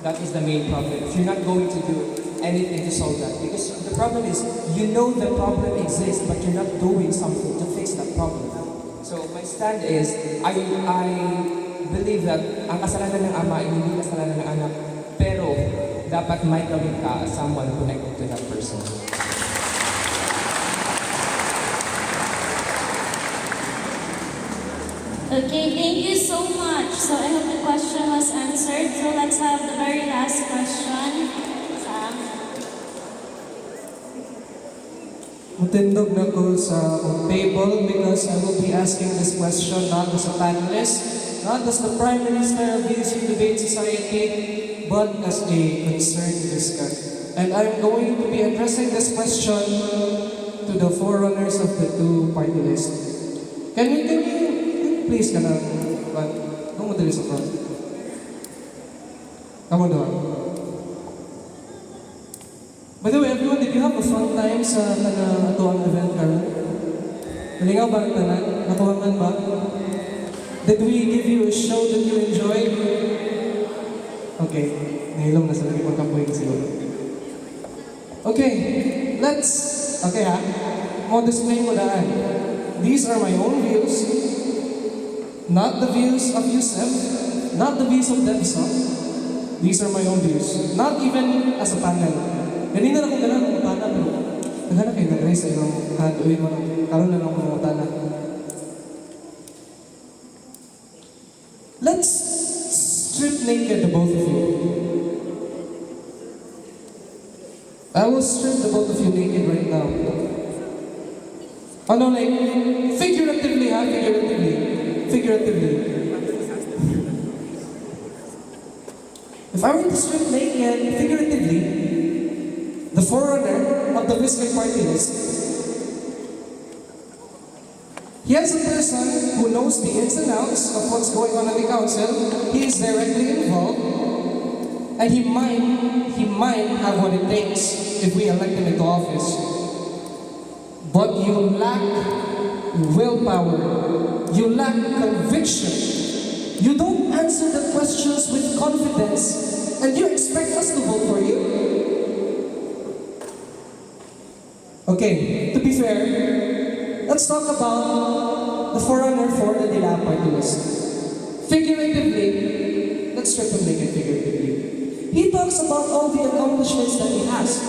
That is the main problem. If you're not going to do anything to solve that, because the problem is you know the problem exists, but you're not doing something to fix that problem. So my stand is I believe that ang kasalanan ng ama ay hindi kasalanan ng anak, pero dapat may gawin ka as someone connected to that person. Okay, thank you so much. So I hope the question was answered. So let's have the very last question. Sam? Matindog na ko sa table because I will be asking this question not as a panelist, not as the Prime Minister of VSU Debate Society, but as a concerned Viscan. And I'm going to be addressing this question to the forerunners of the two party lists. Can you please come on the list front. Come on down. By the way, everyone, did you have a fun time sa atuang event karon? Nalingaw ba ang tanan? Nakuha ba? Did we give you a show that you enjoyed? Okay. Nahilong na sa lagi pagkapuhin siguro. Okay. Okay ha? Mo display mo daan. These are my own views. Not the views of USEB. Not the views of DEPSO. These are my own views. Not even as a panel. Ganina na kung gano'n ang panel, bro. Naghanap kayo nag-raise sa ilang hand. Uy, karoon na lang mga panel. Let's strip naked the both of you. I will strip the both of you naked right now. Oh no, like, figuratively, ha? Figuratively. If I were to strip naked, figuratively, the forerunner of the Viscan party list, he has a person who knows the ins and outs of what's going on at the council. He is directly involved, and he might have what it takes if we elect him into office. But you lack willpower. You lack conviction. You don't answer the questions with confidence, and you expect us to vote for you? Okay, to be fair, let's talk about the forerunner for the Dila party list. Figuratively, let's strip him naked figuratively. He talks about all the accomplishments that he has.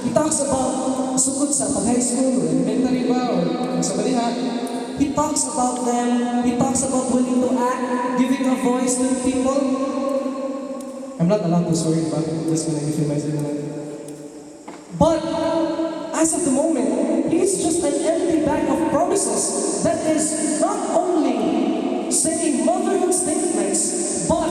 He talks about sukod sa high school or elementary ba or sa baliha. He talks about them. He talks about willing to act, giving a voice to the people. I'm not allowed to swear, but I'm just gonna give you my statement. But as of the moment, he's just an empty bag of promises that is not only saying motherhood statements, but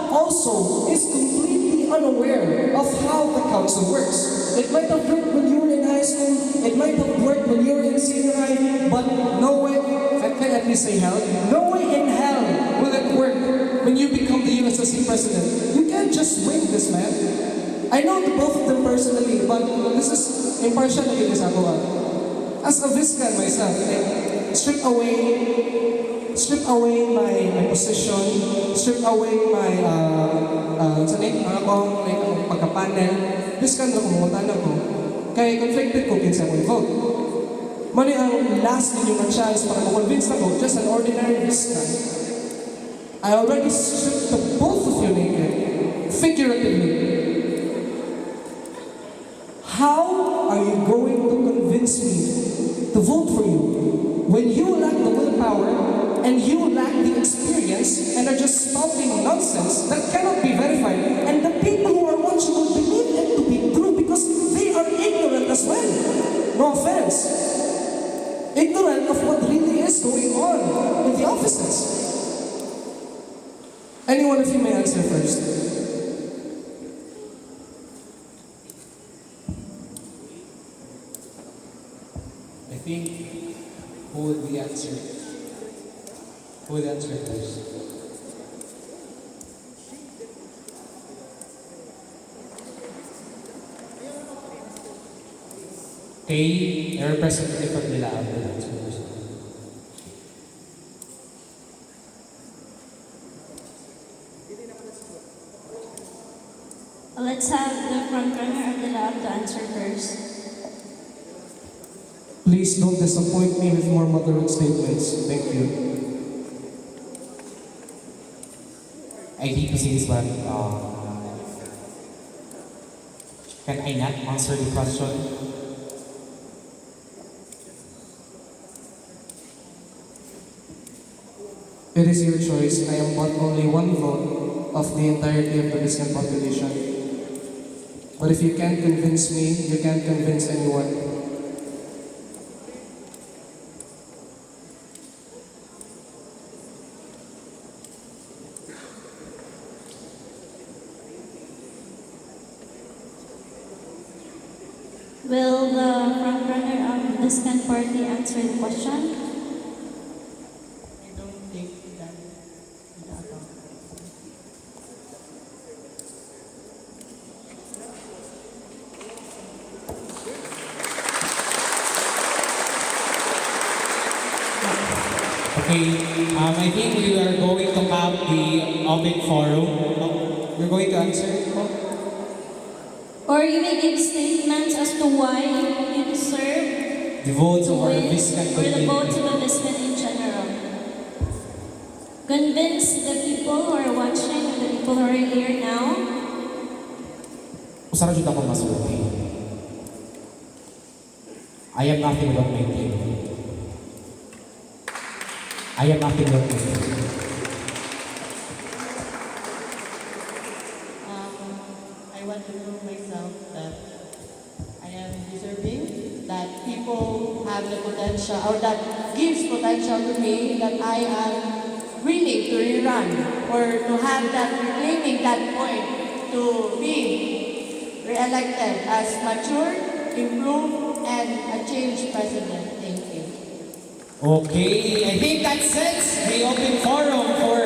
also is completely unaware of how the council works. It might have worked when you were in high school, it might have worked when you were in senior high, but no way, I can at least say hell, no way in hell will it work when you become the USSC president. You can't just wing this, man. I know the both of them personally, but this is impartial na yun sa ako. As a Viscan myself, strip away my position, strip away my pagka-panel, Viscan na kumutan ako. Kaya conflicted ko kinsa ko i-vote. Mani ang last ninyo na chance para ma-convince ako, just an ordinary Viscan. I already stripped the both of you naked, figuratively. How are you going to convince me to vote for you when you lack the willpower and you lack the experience and are just spouting nonsense that cannot be verified, and the people who are watching will believe it to be true because they are ignorant as well. No offense. Ignorant of what really is going on in the offices. Any one of you may answer first. I think who would we answer? Who would answer first? Okay, a representative from Dila will answer first. Let's have the frontrunner of the lab to answer first. Please don't disappoint me with more motherhood statements. Thank you. I hate to say this, but can I not answer the question? It is your choice. I am but only one vote of the entirety of the Viscan population. But if you can't convince me, you can't convince anyone. Will the frontrunner of the Viscan party answer the question? Okay, I think we are going to have the open forum. You're going to answer? Or you may give statements as to why you deserve The votes to of our win, Viscan or the community. votes of a Viscan in general. Convince the people who are watching and the people who are here now. Usara jud ako masulti. I am nothing without my team. I am nothing without my team. I want to prove myself that I am deserving, that people have the potential, or that gives potential to me, that I am willing to rerun, or to have that, reclaiming that point, to be re-elected as mature, improved, and a changed president. Thank you. Okay, I think that sets the open forum for